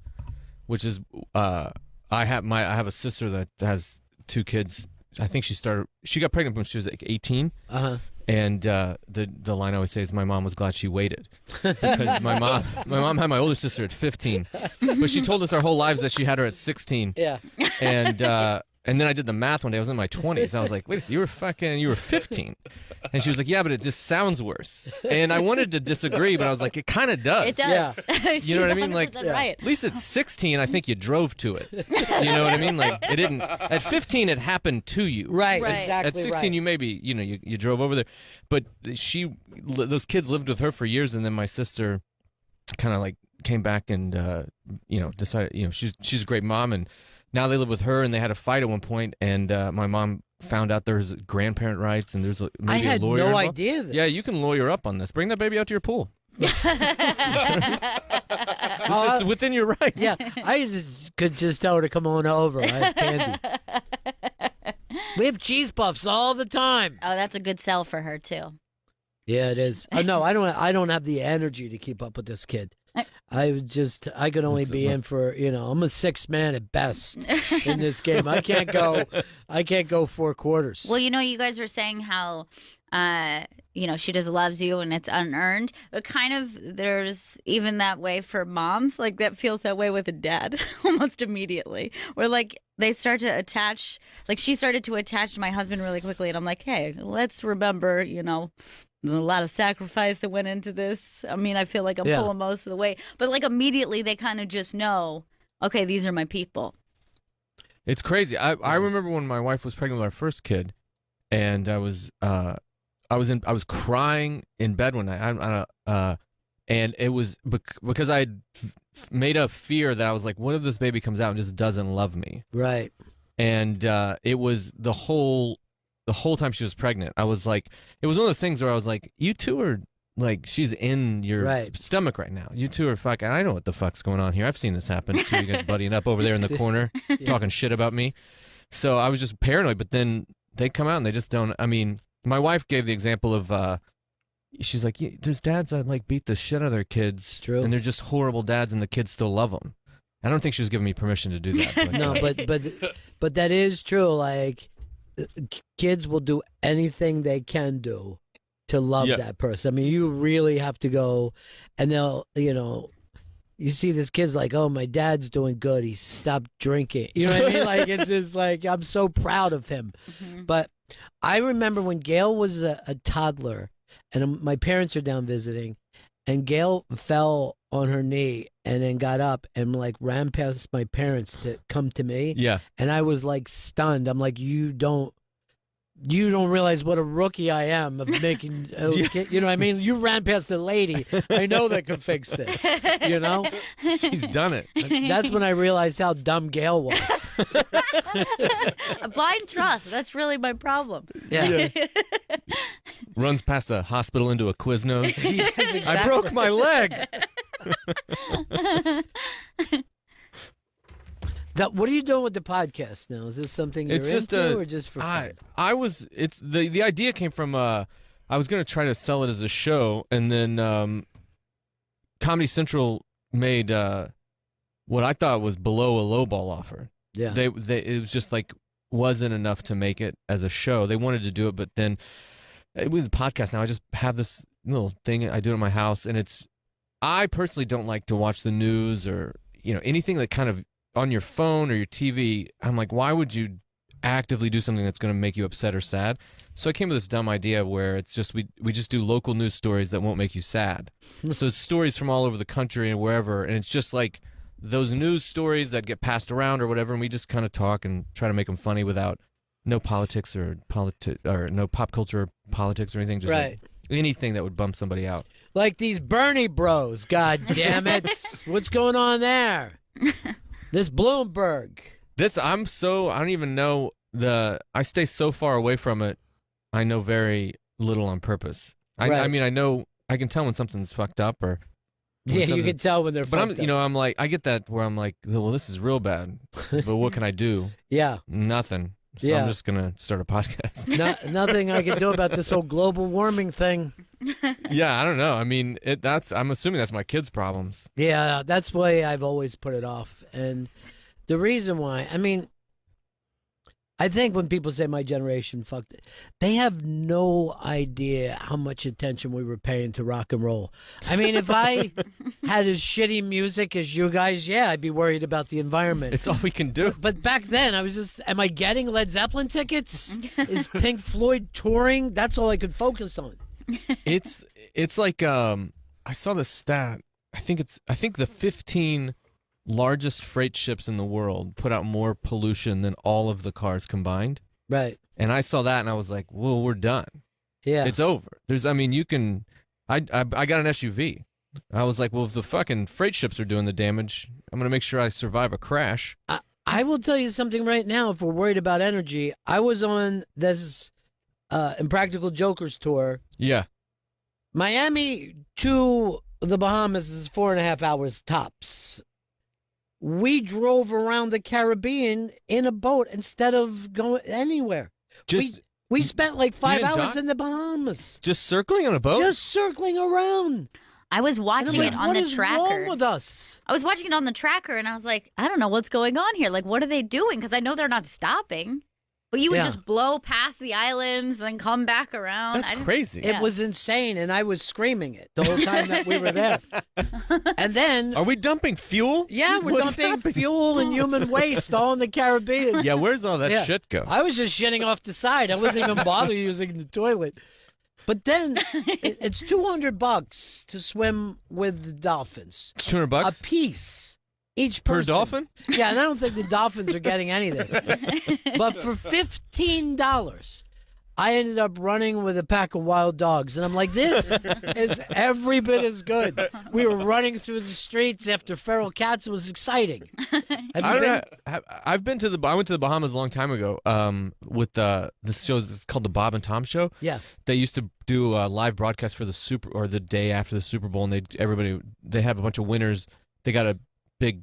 which is I have a sister that has 2 kids. I think she got pregnant when she was like 18. And the line I always say is, "My mom was glad she waited," because my mom had my older sister at 15, but she told us our whole lives that she had her at 16. Yeah. And then I did the math one day. I was in my 20s. I was like, "Wait a second, you were 15," and she was like, "Yeah, but it just sounds worse." And I wanted to disagree, but I was like, "It kind of does." It does. Yeah. You know what I mean? Like, right. at least at 16, I think you drove to it. You know what I mean? Like, it didn't. At 15, it happened to you. Right. Exactly. At 16, you maybe you drove over there, but those kids lived with her for years, and then my sister kind of like came back and decided she's a great mom, and now they live with her, and they had a fight at one point, and my mom found out there's grandparent rights, and there's maybe had a lawyer no involved. idea this. Yeah, you can lawyer up on this. Bring that baby out to your pool. It's within your rights. Yeah, I could just tell her to come on over. I have candy. We have cheese puffs all the time. Oh, that's a good sell for her too. Yeah, it is. No, I don't have the energy to keep up with this kid. I could only be in for, I'm a 6 man at best in this game. I can't go 4 quarters. Well, you guys were saying how, she just loves you and it's unearned. But kind of there's even that way for moms. Like that feels that way with a dad almost immediately. Where like they start to attach, like she started to attach to my husband really quickly. And I'm like, hey, let's remember, a lot of sacrifice that went into this. I mean, I feel like I'm pulling most of the way. But like immediately they kind of just know, okay, these are my people. It's crazy. I remember when my wife was pregnant with our first kid, and I was crying in bed one night. And it was because I made a fear that I was like, what if this baby comes out and just doesn't love me? Right. And it was the whole time she was pregnant. I was like, it was one of those things where I was like, you two are like, she's in your stomach right now. You two are fucking, I know what the fuck's going on here. I've seen this happen. 2 of you guys buddying up over there in the corner, talking shit about me. So I was just paranoid, but then they come out and they just don't. I mean, my wife gave the example of, she's like, there's dads that like beat the shit out of their kids. True. And they're just horrible dads and the kids still love them. I don't think she was giving me permission to do that. But, No, but that is true. Like, kids will do anything they can do to love that person. I mean, you really have to go, and they'll, you see this kid's like, oh, my dad's doing good. He stopped drinking. You know what I mean? Like, it's just like, I'm so proud of him. Mm-hmm. But I remember when Gail was a toddler, and my parents are down visiting, and Gail fell on her knee and then got up and like ran past my parents to come to me. Yeah. And I was like stunned. I'm like, you don't realize what a rookie I am of making, you know what I mean? You ran past the lady. I know that could fix this, She's done it. That's when I realized how dumb Gail was. A blind trust. That's really my problem. Yeah. Runs past a hospital into a Quiznos. Yes, exactly. I broke my leg. What are you doing with the podcast now? Is this something you're into or just for fun? The idea came from I was going to try to sell it as a show, and then Comedy Central made what I thought was below a lowball offer. Yeah. It was just like wasn't enough to make it as a show. They wanted to do it, but then with the podcast now, I just have this little thing I do at my house, and I personally don't like to watch the news or anything that kind of on your phone or your TV. I'm like, why would you actively do something that's going to make you upset or sad? So I came with this dumb idea where it's just we just do local news stories that won't make you sad. So it's stories from all over the country and wherever, and it's just like those news stories that get passed around or whatever, and we just kind of talk and try to make them funny without no politics or no pop culture or politics or anything. Just Right. like anything that would bump somebody out. Like these Bernie bros, god damn it. What's going on there? This Bloomberg. I don't even know I stay so far away from it. I know very little on purpose. I Right. mean, I know, I can tell when something's fucked up or. when Yeah, you something- can tell when they're But fucked up. I'm like, I get that where I'm like, well, this is real bad. But what can I do? Yeah. Nothing. So Yeah. I'm just gonna start a podcast. Nothing I can do about this whole global warming thing. Yeah, I don't know. I mean, I'm assuming that's my kids' problems. Yeah, that's why I've always put it off. And the reason why, I mean, I think when people say my generation fucked it, they have no idea how much attention we were paying to rock and roll. I mean, if I had as shitty music as you guys, yeah, I'd be worried about the environment. It's all we can do. But back then, I was just, am I getting Led Zeppelin tickets? Is Pink Floyd touring? That's all I could focus on. It's like I saw the stat. I think the 15 largest freight ships in the world put out more pollution than all of the cars combined. Right. And I saw that and I was like, "Well, we're done. Yeah. It's over." You can. I got an SUV. I was like, "Well, if the fucking freight ships are doing the damage, I'm gonna make sure I survive a crash." I will tell you something right now. If we're worried about energy, I was on this Impractical Jokers tour. Yeah. Miami to the Bahamas is 4.5 hours tops. We drove around the Caribbean in a boat instead of going anywhere. We spent like 5 didn't hours dock? in the Bahamas. Just circling on a boat? Just circling around. I was watching And I'm it like, on what the is tracker. wrong with us? I was watching it on the tracker, and I was like, I don't know what's going on here. Like, what are they doing? Because I know they're not stopping. But you would Yeah. just blow past the islands, then come back around. That's crazy. It was insane, and I was screaming it the whole time that we were there. And then, Are we dumping fuel? yeah, we're What's dumping happening? fuel and human waste all in the Caribbean. Yeah, where's all that Yeah. shit go? I was just shitting off the side. I wasn't even bothering using the toilet. But then it's $200 to swim with the dolphins. It's $200 a piece. Each per person. dolphin? Yeah, and I don't think the dolphins are getting any of this. But for $15, I ended up running with a pack of wild dogs. And I'm like, this is every bit as good. We were running through the streets after feral cats. It was exciting. I've been to I went to the Bahamas a long time ago with this show that's called the Bob and Tom Show. Yeah. They used to do a live broadcast for the day after the Super Bowl, and they have a bunch of winners. They got a big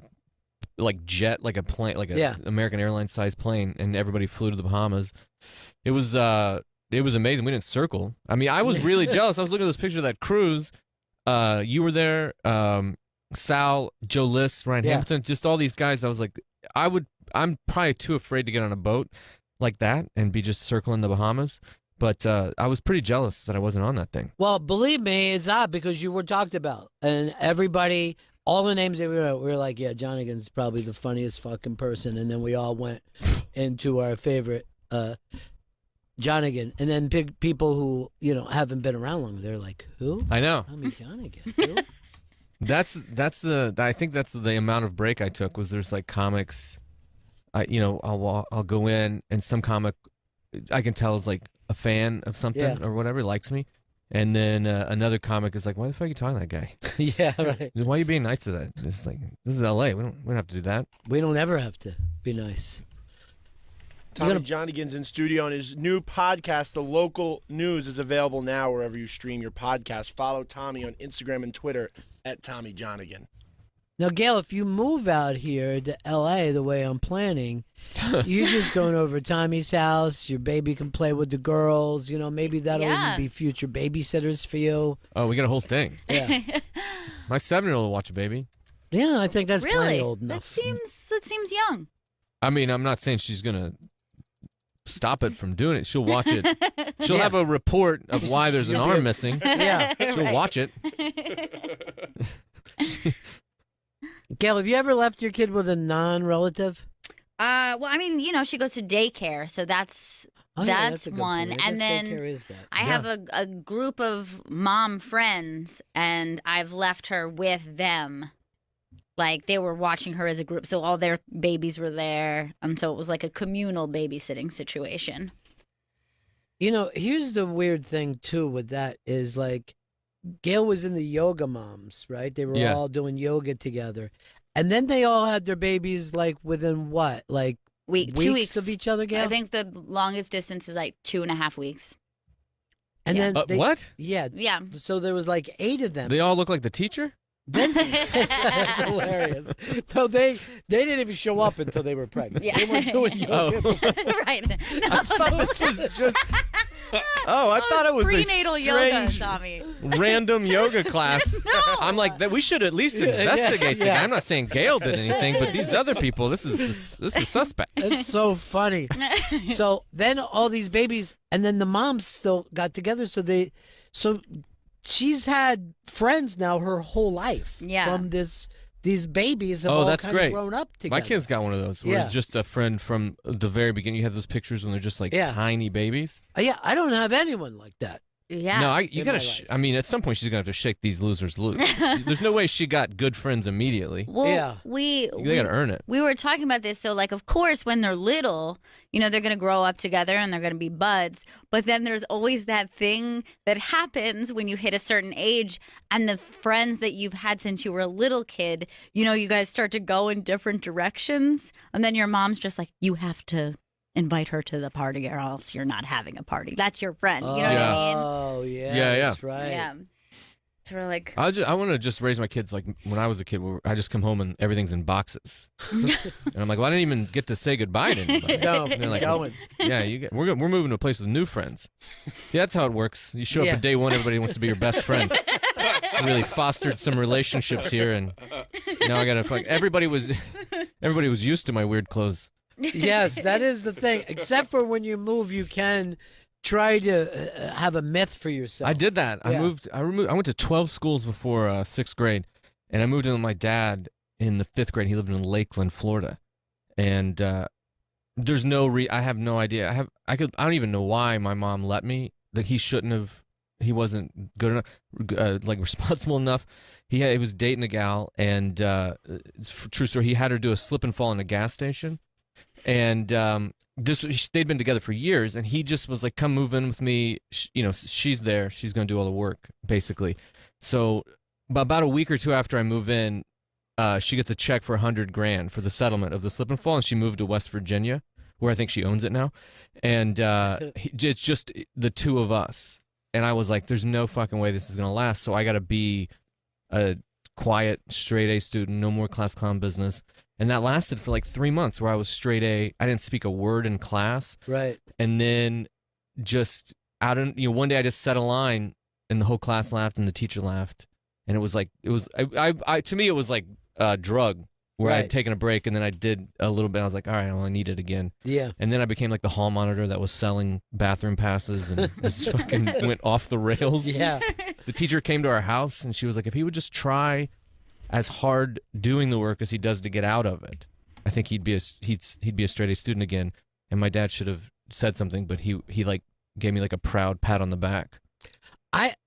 like jet, like a plane, like a Yeah. American Airlines sized plane, and everybody flew to the Bahamas. It was amazing. We didn't circle. I mean, I was really jealous. I was looking at this picture of that cruise. You were there, Sal, Joe List, Ryan Yeah. Hamilton, just all these guys. I was like, I'm probably too afraid to get on a boat like that and be just circling the Bahamas. But I was pretty jealous that I wasn't on that thing. Well, believe me, it's odd because you were talked about. And everybody, all the names that we were like, yeah, Jonigan's probably the funniest fucking person. And then we all went into our favorite Jonigan. And then big people who, haven't been around long, they're like, who? I know. Tommy Jonigan. Who? I think that's the amount of break I took was there's like comics. I'll go in and some comic I can tell is like a fan of something Yeah. or whatever, likes me. And then another comic is like, why the fuck are you talking to that guy? Yeah, right. Why are you being nice to that? It's like, this is LA. We don't have to do that. We don't ever have to be nice. Tommy Jonigan's in studio, and his new podcast, The Local News, is available now wherever you stream your podcast. Follow Tommy on Instagram and Twitter at Tommy Jonigan. Now, Gail, if you move out here to L.A. the way I'm planning, you're just going over to Tommy's house. Your baby can play with the girls. Maybe that'll Yeah. even be future babysitters for you. Oh, we got a whole thing. Yeah. My 7-year-old will watch a baby. Yeah, I think that's Really? plenty old enough. That seems young. I mean, I'm not saying she's going to stop it from doing it. She'll watch it. She'll Yeah. have a report of why there's an arm missing. Yeah. She'll Right. watch it. Gail, have you ever left your kid with a non-relative? Well, I mean, she goes to daycare, so that's Oh, yeah, That's a good one. point. I And guess then daycare is that. I have a group of mom friends, and I've left her with them. Like, they were watching her as a group, so all their babies were there. And so it was like a communal babysitting situation. You know, here's the weird thing, too, with that is like Gail was in the yoga moms, right? They were Yeah. all doing yoga together. And then they all had their babies like within what? Like 2 weeks of each other, Gail? I think the longest distance is like 2.5 weeks. And Yeah. then what? Yeah. Yeah. So there was like 8 of them. They all look like the teacher? Then that's hilarious. So they didn't even show up until they were pregnant. Yeah. They weren't doing yoga. Right. No, I thought this was just. Oh, I thought it was prenatal a yoga, strange, Tommy. random yoga class. I'm like, that we should at least investigate the guy. I'm not saying Gail did anything, but these other people, this is suspect. It's so funny. So then all these babies, and then the moms still got together. So she's had friends now her whole life. Yeah. From these babies have Oh, all that's kind great. of grown up together. My kid's got one of those. Where Yeah. it's just a friend from the very beginning. You have those pictures when they're just like Yeah. tiny babies. Yeah, I don't have anyone like that. Yeah. No, you in gotta. my life. I mean, at some point she's gonna have to shake these losers loose. There's no way she got good friends immediately. Well, Yeah. They gotta earn it. We were talking about this. So, like, of course, when they're little, they're going to grow up together and they're going to be buds. But then there's always that thing that happens when you hit a certain age and the friends that you've had since you were a little kid, you guys start to go in different directions. And then your mom's just like, you have to invite her to the party or else you're not having a party. That's your friend. You know what I mean? Oh, yeah. Yeah, yeah. That's right. Yeah. So we're like, I want to just raise my kids like when I was a kid. I just come home and everything's in boxes, and I'm like, well, I didn't even get to say goddbye to anybody. No, And they're like, going. yeah, we're moving to a place with new friends. Yeah, that's how it works. You show up Yeah. at day one, everybody wants to be your best friend. I really fostered some relationships here, and now I gotta fuck. Everybody was used to my weird clothes. Yes, that is the thing. Except for when you move, you can try to have a myth for yourself. I did that. Yeah. I went to 12 schools before 6th grade, and I moved in with my dad in the 5th grade. He lived in Lakeland, Florida, and there's I have no idea. I don't even know why my mom let me. That he shouldn't have. He wasn't good enough, like responsible enough. He was dating a gal, and true story. He had her do a slip and fall in a gas station, and they'd been together for years, and he just was like, "Come move in with me." She's there. She's gonna do all the work, basically. So, about a week or two after I move in, she gets a check for $100,000 for the settlement of the slip and fall, and she moved to West Virginia, where I think she owns it now. And it's just the two of us. And I was like, "There's no fucking way this is gonna last." So I got to be a quiet, straight A student, no more class clown business. And that lasted for like 3 months, where I was straight A. I didn't speak a word in class. Right. And then just one day I just said a line, and the whole class laughed, and the teacher laughed, and to me it was like a drug, where Right. I'd taken a break, and then I did a little bit. I was like, all right, well, I need it again. Yeah. And then I became like the hall monitor that was selling bathroom passes, and just fucking went off the rails. Yeah. The teacher came to our house, and she was like, if he would just try as hard doing the work as he does to get out of it, I think he'd be a straight A student again. And my dad should have said something, but he like gave me like a proud pat on the back.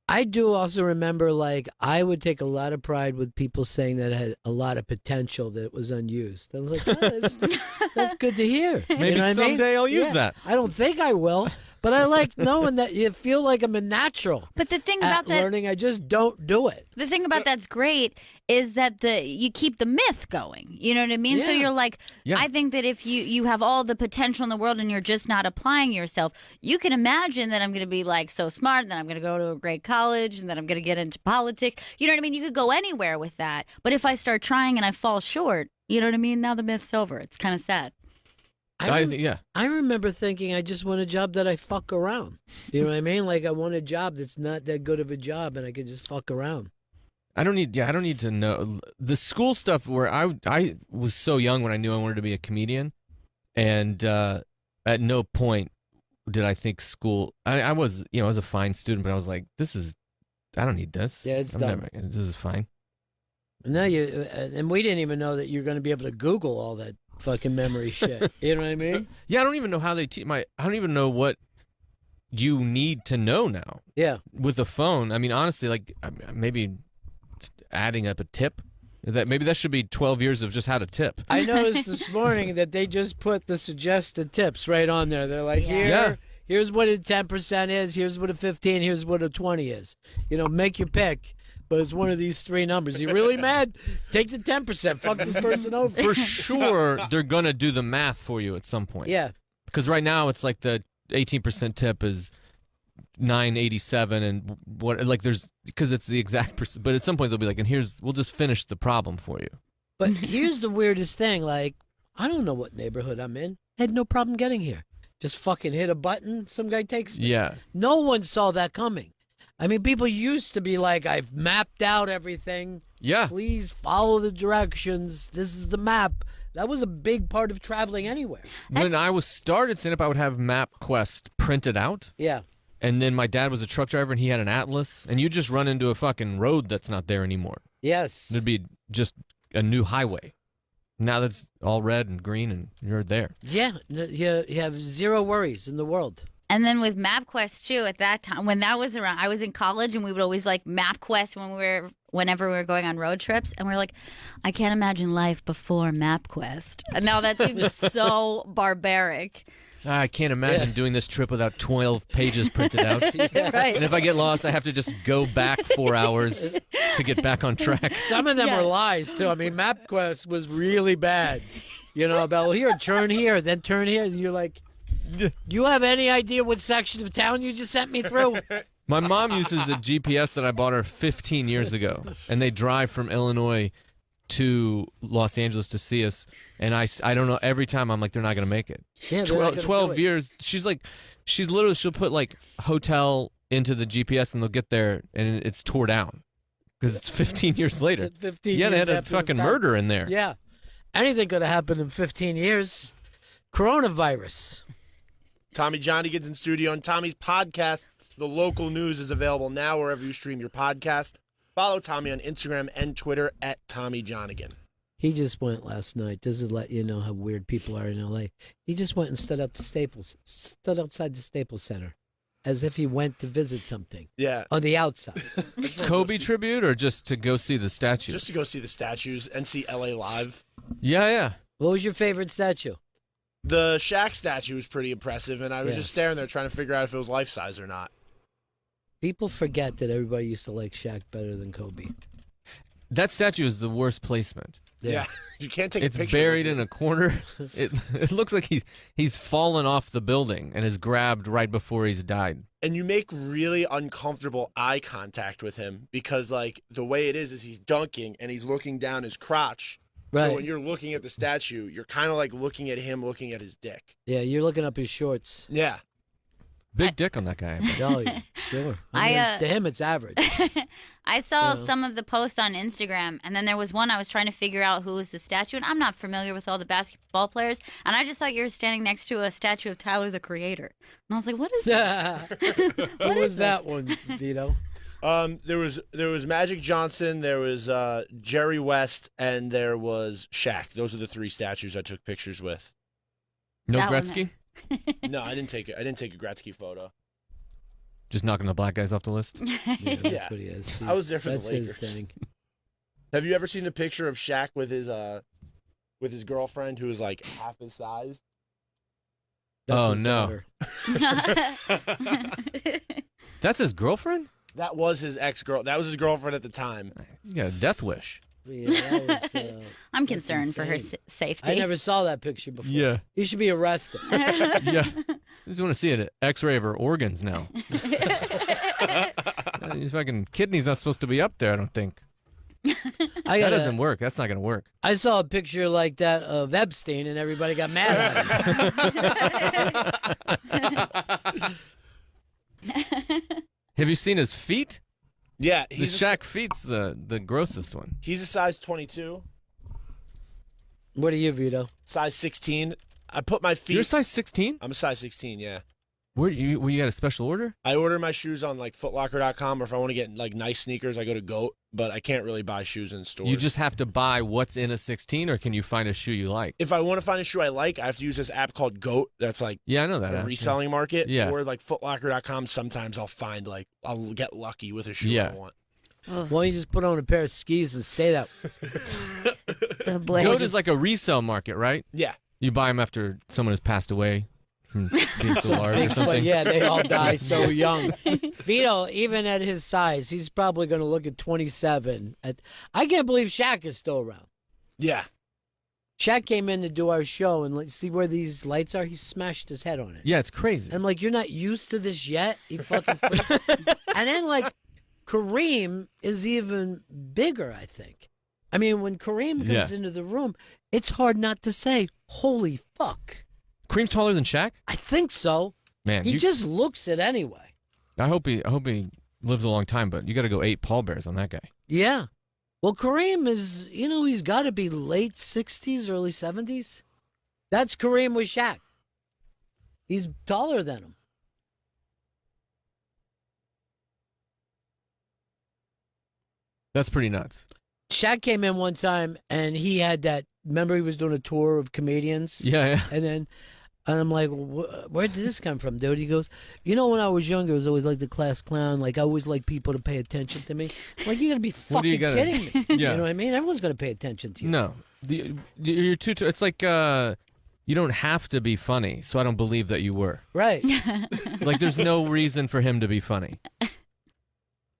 I do also remember, like, I would take a lot of pride with people saying that it had a lot of potential that was unused. I'm like, that's good to hear. Maybe You know what I mean? someday I'll use that. I don't think I will, but I like knowing that you feel like I'm a natural. But the thing at about that, learning, I just don't do it. the thing about that's great is that you keep the myth going. You know what I mean? So Yeah. you're like, Yeah. I think that if you have all the potential in the world and you're just not applying yourself, you can imagine that I'm going to be like so smart, and then I'm going to go to a great college, and then I'm going to get into politics. You know what I mean? You could go anywhere with that. But if I start trying and I fall short, you know what I mean? Now the myth's over. It's kind of sad. Yeah. I remember thinking I just want a job that I fuck around. You know what I mean? Like I want a job that's not that good of a job, and I could just fuck around. I don't need to know the school stuff where I was so young when I knew I wanted to be a comedian, and at no point did I think school. I was I was a fine student, but I was like, I don't need this. Yeah, it's dumb. This is fine. And now and we didn't even know that you're going to be able to Google all that fucking memory shit. You know what I mean? Yeah, I don't even know how they teach I don't even know what you need to know now. Yeah. With a phone. I mean, honestly, like maybe adding up a tip. Maybe that should be 12 years of just how to tip. I noticed this morning that they just put the suggested tips right on there. They're like, here's what a 10% is, here's what a 15, here's what a 20 is. You know, make your pick. But it's one of these three numbers. You really mad? Take the 10%. Fuck this person over. For sure, they're going to do the math for you at some point. Yeah. Because right now it's like the 18% tip is $9.87 and what, like there's, because it's the exact percent. But at some point they'll be like, and we'll just finish the problem for you. But here's the weirdest thing. Like, I don't know what neighborhood I'm in. Had no problem getting here. Just fucking hit a button. Some guy takes me. Yeah. No one saw that coming. I mean, people used to be like, I've mapped out everything. Yeah. Please follow the directions. This is the map. That was a big part of traveling anywhere. When I was started stand-up, I would have MapQuest printed out. Yeah. And then my dad was a truck driver, and he had an atlas. And you just run into a fucking road that's not there anymore. Yes. It'd be just a new highway. Now that's all red and green, and you're there. Yeah. You have zero worries in the world. And then with MapQuest too, at that time when that was around, I was in college and we would always like MapQuest whenever we were going on road trips, and we're like, I can't imagine life before MapQuest. And now that seems so barbaric. I can't imagine doing this trip without 12 pages printed out. Right. And if I get lost, I have to just go back 4 hours to get back on track. Some of them were lies too. I mean, MapQuest was really bad. You know, about here, turn here, then turn here, and you're like, do you have any idea what section of town you just sent me through? My mom uses a GPS that I bought her 15 years ago, and they drive from Illinois to Los Angeles to see us. And I don't know, every time I'm like, they're not going to make it. Yeah, 12 years. She'll put like hotel into the GPS and they'll get there and it's tore down because it's 15 years later. 15 yeah, they years had a after the fucking fact. murder in there. Yeah. Anything could have happened in 15 years. Coronavirus. Tommy Johnigan's in studio, and Tommy's podcast, The Local News, is available now wherever you stream your podcast. Follow Tommy on Instagram and Twitter at Tommy Johnigan. He just went last night. This is let you know how weird people are in L.A. He just went and stood outside the Staples Center, as if he went to visit something. Yeah. On the outside. Kobe tribute or just to go see the statues? Just to go see the statues and see L.A. live. Yeah. What was your favorite statue? The Shaq statue was pretty impressive, and I was just staring there trying to figure out if it was life-size or not. People forget that everybody used to like Shaq better than Kobe. That statue is the worst placement. Yeah. You can't take a It's picture. buried in a corner. It looks like he's fallen off the building and is grabbed right before he's died. And you make really uncomfortable eye contact with him because, like, the way it is he's dunking and he's looking down his crotch. Right. So when you're looking at the statue, you're kind of like looking at him looking at his dick. Yeah, you're looking up his shorts. Yeah. Big dick on that guy. Oh, yeah, sure. I mean, to him, it's average. I saw some of the posts on Instagram, and then there was one I was trying to figure out who was the statue, and I'm not familiar with all the basketball players, and I just thought you were standing next to a statue of Tyler, the Creator. And I was like, what is this? What was that one, Vito? There was Magic Johnson, there was Jerry West, and there was Shaq. Those are the three statues I took pictures with. No That one- Gretzky? No, I didn't take a Gretzky photo. Just knocking the black guys off the list? Yeah, that's what he is. I was there for That's the his Lakers. thing. Have you ever seen the picture of Shaq with his girlfriend who is like half his size? That's Oh, his no. daughter. That's his girlfriend? That was his ex-girl. That was his girlfriend at the time. You got a death wish. Yeah, that was, I'm that's concerned for her insane. safety. I never saw that picture before. Yeah. He should be arrested. Yeah. I just want to see an X-ray of her organs now. His fucking kidney's not supposed to be up there, I don't think. That doesn't work. That's not going to work. I saw a picture like that of Epstein, and everybody got mad at him. Have you seen his feet? Yeah, The Shaq feet's the grossest one. He's a size 22, What are you, Vito? size 16. I put my feet. You're size 16? I'm a size 16. Yeah. Where you got a special order? I order my shoes on like footlocker.com, or if I want to get like nice sneakers, I go to GOAT, but I can't really buy shoes in stores. You just have to buy what's in a 16, or can you find a shoe you like? If I want to find a shoe I like, I have to use this app called GOAT. That's like Yeah, I know that a app, reselling market. Yeah. Or like footlocker.com. Sometimes I'll find I'll get lucky with a shoe Yeah. I want. Why don't you just put on a pair of skis and stay that? Goat is like a resale market, right? Yeah. You buy them after someone has passed away from being so large or Bigfoot, something. yeah, they all die so young. Vito, even at his size, he's probably going to look at 27. I can't believe Shaq is still around. Yeah. Shaq came in to do our show, and let's see where these lights are. He smashed his head on it. Yeah, it's crazy. And I'm like, you're not used to this yet? You fucking freak. And then, like, Kareem is even bigger, I think. I mean, when Kareem comes into the room, it's hard not to say, holy fuck. Kareem's taller than Shaq? I think so. Man, he just looks it anyway. I hope he lives a long time, but you got to go 8 pallbearers on that guy. Yeah. Well, Kareem is, he's got to be late 60s, early 70s. That's Kareem with Shaq. He's taller than him. That's pretty nuts. Shaq came in one time, and he had that. Remember, he was doing a tour of comedians. Yeah. And I'm like, where did this come from, dude? He goes, when I was younger, I was always like the class clown. Like, I always like people to pay attention to me. I'm like, you got to be fucking kidding me. Yeah. You know what I mean? Everyone's going to pay attention to you. No. You're too. It's like you don't have to be funny, so I don't believe that you were. Right. Like, there's no reason for him to be funny.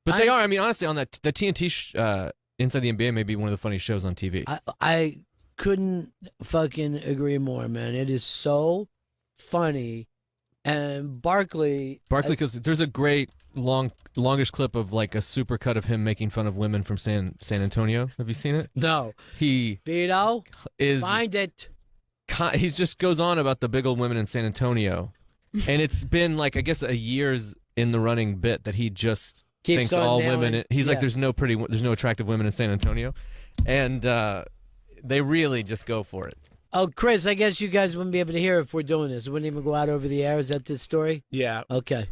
But they are. I mean, honestly, on the TNT Inside the NBA may be one of the funniest shows on TV. I couldn't fucking agree more, man. It is so funny. And Barkley, because there's a great longish clip of like a super cut of him making fun of women from San Antonio. Have you seen it? No. He Vito, is find it. He just goes on about the big old women in San Antonio, and it's been like I guess a year's in the running bit that he just thinks all women. He's like, there's no attractive women in San Antonio, and they really just go for it. Oh, Chris, I guess you guys wouldn't be able to hear if we're doing this. It wouldn't even go out over the air. Is that this story? Yeah. Okay.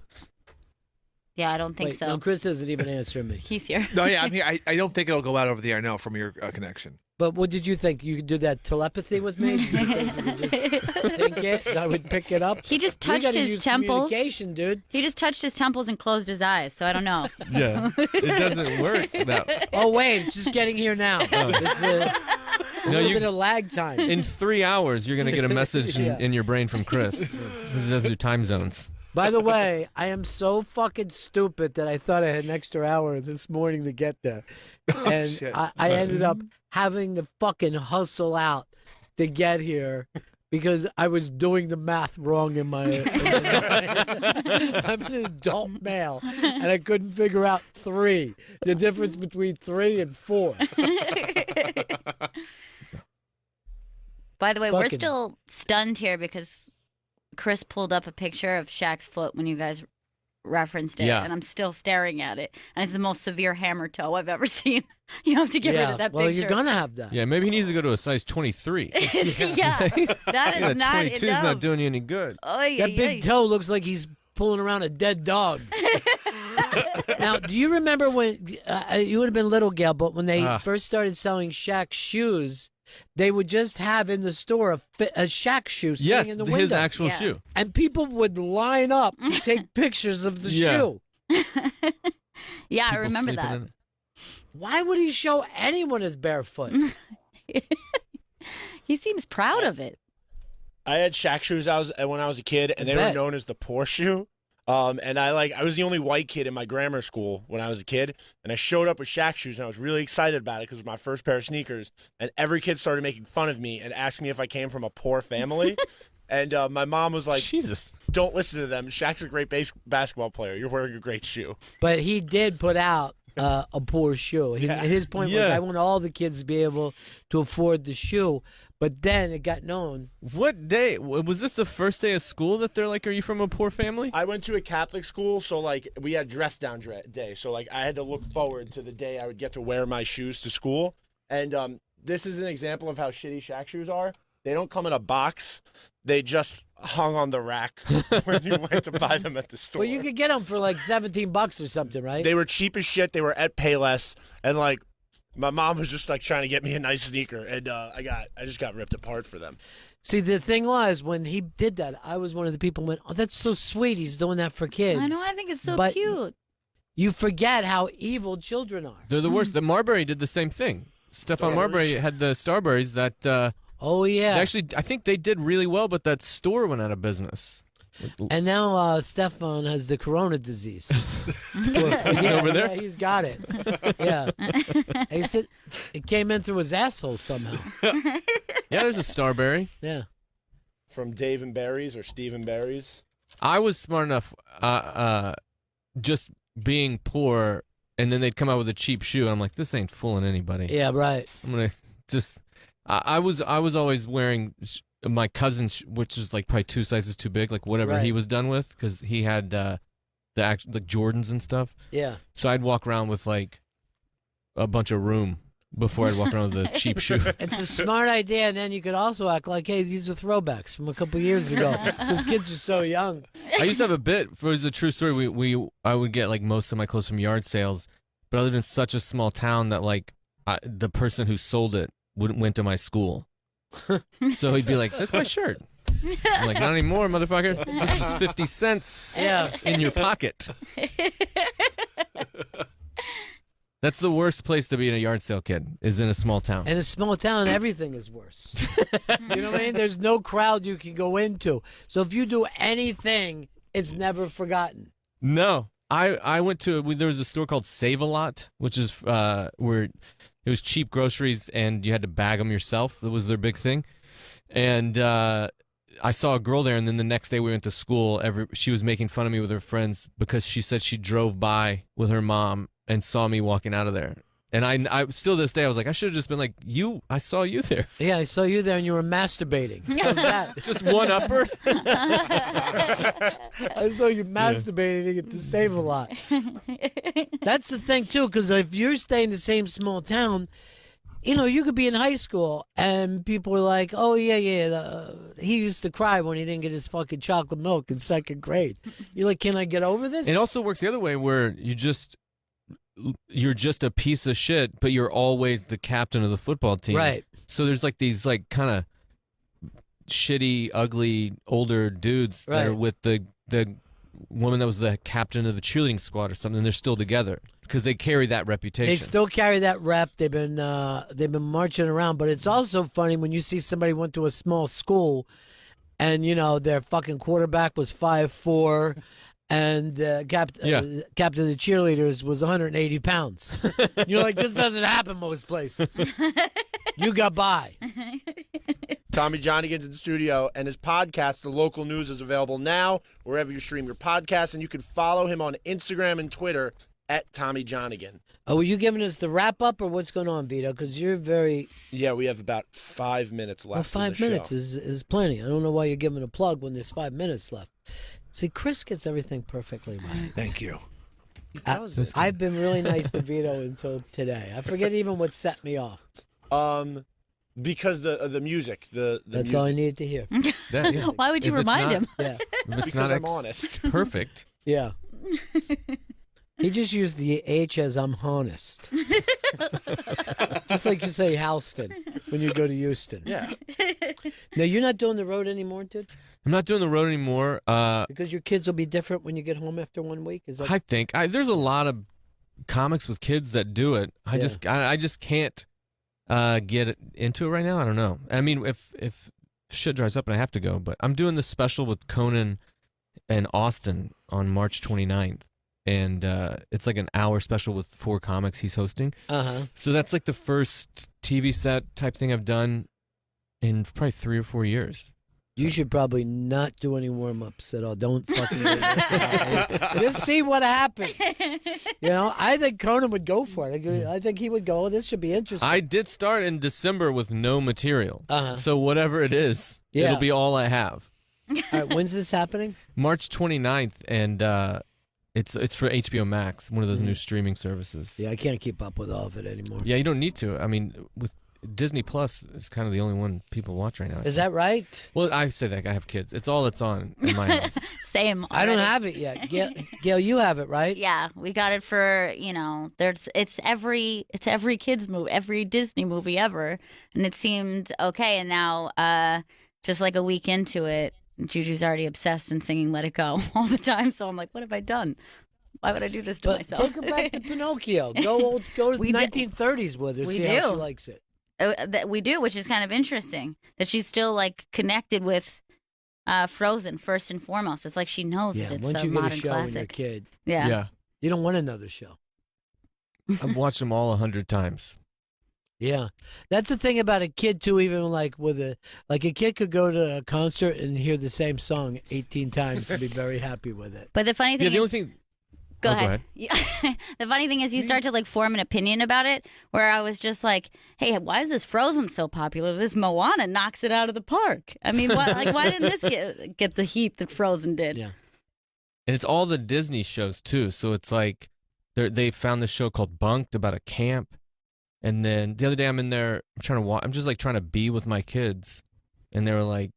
Yeah, I don't think Wait, so. No, Chris isn't even answering me. He's here. No, yeah, I'm here. I don't think it'll go out over the air now from your connection. But what did you think? You could do that telepathy with me? Did you think you could just think it? I would pick it up? He just We touched gotta his use temples. communication, dude. He just touched his temples and closed his eyes, so I don't know. Yeah, it doesn't work. No. Oh, wait, it's just getting here now. It's a little bit of lag time. In 3 hours, you're gonna get a message Yeah. in your brain from Chris. He doesn't do time zones. By the way, I am so fucking stupid that I thought I had an extra hour this morning to get there. And shit. I ended up having to fucking hustle out to get here because I was doing the math wrong in my mind. I'm an adult male, and I couldn't figure out 3, the difference between 3 and 4. By the way, we're Fucking- still stunned here because Chris pulled up a picture of Shaq's foot when you guys referenced it, Yeah. and I'm still staring at it. And it's the most severe hammer toe I've ever seen. You have to get rid of that well, picture. you're going to have that. Yeah, maybe he needs to go to a size 23. Yeah, that is not 22 is enough. not doing you any good. That big toe looks like he's pulling around a dead dog. Now, do you remember when you would have been little, Gail, but when they first started selling Shaq shoes, they would just have in the store a Shaq shoe sitting Yes, in the window. his actual shoe. And people would line up to take pictures of the shoe. Yeah, I People remember sleeping that. in it. Why would he show anyone his barefoot? He seems proud of it. I had Shaq shoes when I was a kid, and they were bet. known as the poor shoe. And I was the only white kid in my grammar school when I was a kid, and I showed up with Shaq shoes, and I was really excited about it because it was my first pair of sneakers. And every kid started making fun of me and asking me if I came from a poor family. And my mom was like, Jesus, don't listen to them. Shaq's a great basketball player. You're wearing a great shoe. But he did put out a poor shoe. His point was, Yeah. I want all the kids to be able to afford the shoe. But then it got known. What day? Was this the first day of school that they're like, are you from a poor family? I went to a Catholic school, so like we had dress down day. So like I had to look forward to the day I would get to wear my shoes to school. And this is an example of how shitty Shaq shoes are. They don't come in a box. They just hung on the rack when you went to buy them at the store. Well, you could get them for like $17 or something, right? They were cheap as shit. They were at Payless, and like my mom was just like trying to get me a nice sneaker, and I just got ripped apart for them. See, the thing was, when he did that, I was one of the people who went, "Oh, that's so sweet. He's doing that for kids." I know. I think it's so But cute. You forget how evil children are. They're the worst. The Marbury did the same thing. Stefan Marbury had the Starburys that. Oh yeah. Actually, I think they did really well, but that store went out of business. And now Stefan has the corona disease. Over there? Yeah, he's got it. Yeah. He said it came in through his asshole somehow. Yeah, there's a Starberry. Yeah. From Dave and Barry's or Steve and Barry's. I was smart enough, just being poor, and then they'd come out with a cheap shoe. I'm like, this ain't fooling anybody. Yeah, right. I'm gonna just. I was always wearing my cousin's, which is like probably 2 sizes too big, like whatever Right. he was done with, because he had the actual like Jordans and stuff. Yeah. So I'd walk around with like a bunch of room before I'd walk around with a cheap shoe. It's a smart idea, and then you could also act like, hey, these are throwbacks from a couple years ago. Those kids are so young. I used to have a bit. It was a true story. I would get like most of my clothes from yard sales, but I lived in such a small town that like the person who sold it went to my school. So he'd be like, "That's my shirt." I'm like, "Not anymore, motherfucker. This is 50 cents in your pocket." That's the worst place to be in a yard sale kid, is in a small town. In a small town, everything is worse. You know what I mean? There's no crowd you can go into. So if you do anything, it's never forgotten. No. I went to, there was a store called Save-A-Lot, which is where it was cheap groceries and you had to bag them yourself. That was their big thing. And I saw a girl there, and then the next day we went to school. She was making fun of me with her friends because she said she drove by with her mom and saw me walking out of there. And I still this day, I was like, I should have just been like, I saw you there. Yeah, I saw you there and you were masturbating. How's that? Just one upper? I saw you masturbating at the Save-A-Lot. That's the thing, too, because if you're staying in the same small town, you know, you could be in high school and people were like, oh, yeah, he used to cry when he didn't get his fucking chocolate milk in second grade. You're like, can I get over this? It also works the other way where you're just a piece of shit, but you're always the captain of the football team. Right. So there's like these like kind of shitty, ugly, older dudes that are with the woman that was the captain of the cheerleading squad or something. They're still together because they carry that reputation. They still carry that rep. They've been marching around. But it's also funny when you see somebody went to a small school, and you know their fucking quarterback was 5'4", and captain of the cheerleaders was 180 pounds. You're like, this doesn't happen most places. You got by. Tommy Johnigan's in the studio, and his podcast, The Local News, is available now wherever you stream your podcasts, and you can follow him on Instagram and Twitter at Tommy Johnigan. Oh, were you giving us the wrap-up, or what's going on, Vito? Because you're very... Yeah, we have about 5 minutes left. Well, in the 5 minutes show. is plenty. I don't know why you're giving a plug when there's 5 minutes left. See, Chris gets everything perfectly right. Thank you. I've been really nice to Vito until today. I forget even what set me off. Because the music, the That's music. all I needed to hear. Why would you remind him? Yeah. If it's Because not I'm honest. perfect. Yeah. He just used the H as I'm honest. Just like you say Houston when you go to Houston. Yeah. Now, you're not doing the road anymore, dude? I'm not doing the road anymore. Because your kids will be different when you get home after 1 week? Is that... I think there's a lot of comics with kids that do it. I just can't get into it right now. I don't know. I mean, if shit dries up and I have to go, but I'm doing this special with Conan and Austin on March 29th. And it's like an hour special with 4 comics he's hosting. Uh-huh. So that's like the first TV set type thing I've done in probably 3 or 4 years. You should probably not do any warm-ups at all. Don't fucking do it. Just see what happens. You know, I think Conan would go for it. I think he would go, this should be interesting. I did start in December with no material. Uh-huh. So whatever it is, Yeah. it'll be all I have. All right, when's this happening? March 29th, and it's for HBO Max, one of those new streaming services. Yeah, I can't keep up with all of it anymore. Yeah, you don't need to. I mean, Disney Plus is kind of the only one people watch right now. Is that right? Well, I say that I have kids. It's all that's on in my house. Same. I don't already. have it yet. Gail, you have it, right? Yeah, we got it for it's every kids movie, every Disney movie ever, and it seemed okay. And now, just like a week into it, Juju's already obsessed and singing "Let It Go" all the time. So I'm like, what have I done? Why would I do this to myself? Take her back to Pinocchio. Go to the 1930s with her. See how she likes it. We do, which is kind of interesting that she's still like connected with Frozen first and foremost. It's like she knows that it's once a you get modern a show classic. when you're a kid, Yeah. you don't want another show. I've watched them all 100 times. Yeah, that's the thing about a kid too. Even like a kid could go to a concert and hear the same song 18 times and be very happy with it. But the funny thing Yeah, the only thing. Go Oh, ahead. The funny thing is you start to like form an opinion about it where I was just like, hey, why is this Frozen so popular? This Moana knocks it out of the park. I mean, why didn't this get the heat that Frozen did? Yeah. And it's all the Disney shows too. So it's like they found this show called Bunked about a camp. And then the other day I'm in there, I'm just like trying to be with my kids. And they were like,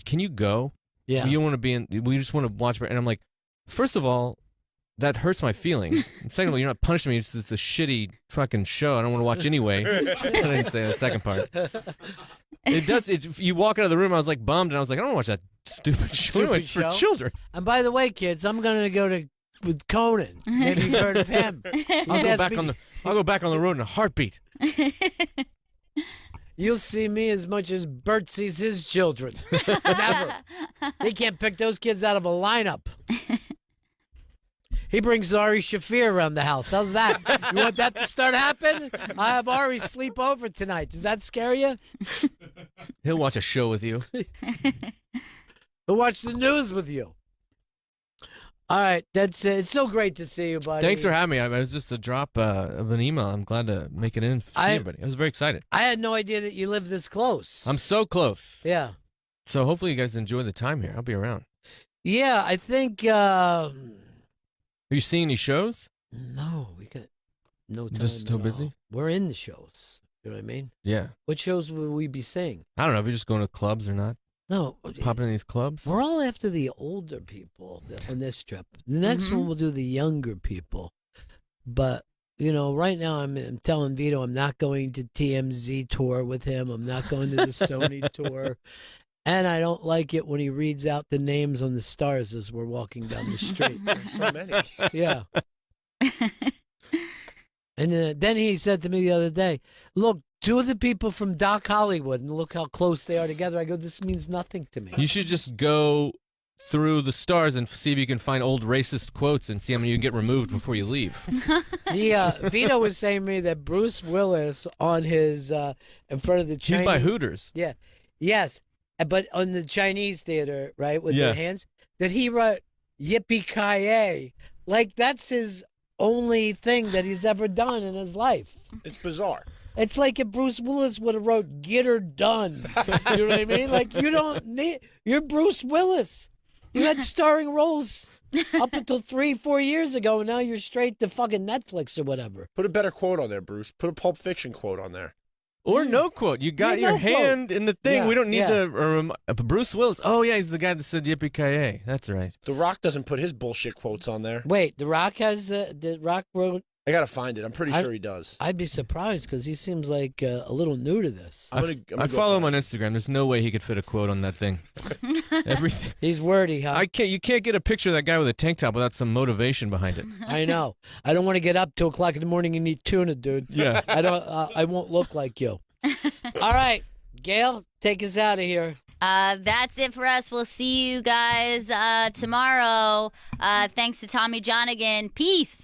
can you go? Yeah. You don't want to be we just want to watch. And I'm like, first of all, that hurts my feelings. And second of all, you're not punishing me. It's just a shitty fucking show I don't want to watch anyway. I didn't say the second part. It does. You walk out of the room, I was like bummed, and I was like, I don't want to watch that stupid show. It's for children. And by the way, kids, I'm going to go with Conan. Maybe you've heard of him. I'll go back on the road in a heartbeat. You'll see me as much as Bert sees his children. Never. He can't pick those kids out of a lineup. He brings Ari Shafir around the house. How's that? You want that to start happening? I have Ari sleep over tonight. Does that scare you? He'll watch a show with you. He'll watch the news with you. All right, that's it. It's so great to see you, buddy. Thanks for having me. I was just a drop of an email. I'm glad to make it in. See everybody. I was very excited. I had no idea that you lived this close. I'm so close. Yeah. So hopefully you guys enjoy the time here. I'll be around. Yeah, I think. Are you seeing any shows? No, we got no time. Just so busy? We're in the shows. You know what I mean? Yeah. What shows will we be seeing? I don't know if you're just going to clubs or not. No. Popping in these clubs? We're all after the older people on this trip. The next one we'll do the younger people. But, right now I'm telling Vito I'm not going to TMZ tour with him. I'm not going to the Sony tour. And I don't like it when he reads out the names on the stars as we're walking down the street. There's so many. Yeah. And then he said to me the other day, look, two of the people from Doc Hollywood, and look how close they are together. I go, this means nothing to me. You should just go through the stars and see if you can find old racist quotes and see how many you can get removed before you leave. Vito was saying to me that Bruce Willis on his, in front of the Chinese. He's by Hooters. Yeah. Yes. But on the Chinese theater, right, with the hands, that he wrote yippee-ki-yay. Like, that's his only thing that he's ever done in his life. It's bizarre. It's like if Bruce Willis would have wrote "Get Her Done." You know what I mean? Like, you don't need. You're Bruce Willis. You had starring roles up until 3-4 years ago, and now you're straight to fucking Netflix or whatever. Put a better quote on there, Bruce. Put a Pulp Fiction quote on there. Or no quote. You got your hand in the thing. Yeah, we don't need to. Bruce Willis. Oh, yeah, he's the guy that said yippee-ki-yay. That's right. The Rock doesn't put his bullshit quotes on there. Wait, The Rock has. The Rock wrote. I got to find it. I'm pretty sure he does. I'd be surprised because he seems like a little new to this. I follow him on Instagram. There's no way he could fit a quote on that thing. Everything. He's wordy, huh? You can't get a picture of that guy with a tank top without some motivation behind it. I know. I don't want to get up 2 o'clock in the morning and eat tuna, dude. Yeah. I don't. I won't look like you. All right, Gail, take us out of here. That's it for us. We'll see you guys tomorrow. Thanks to Tommy John again. Peace.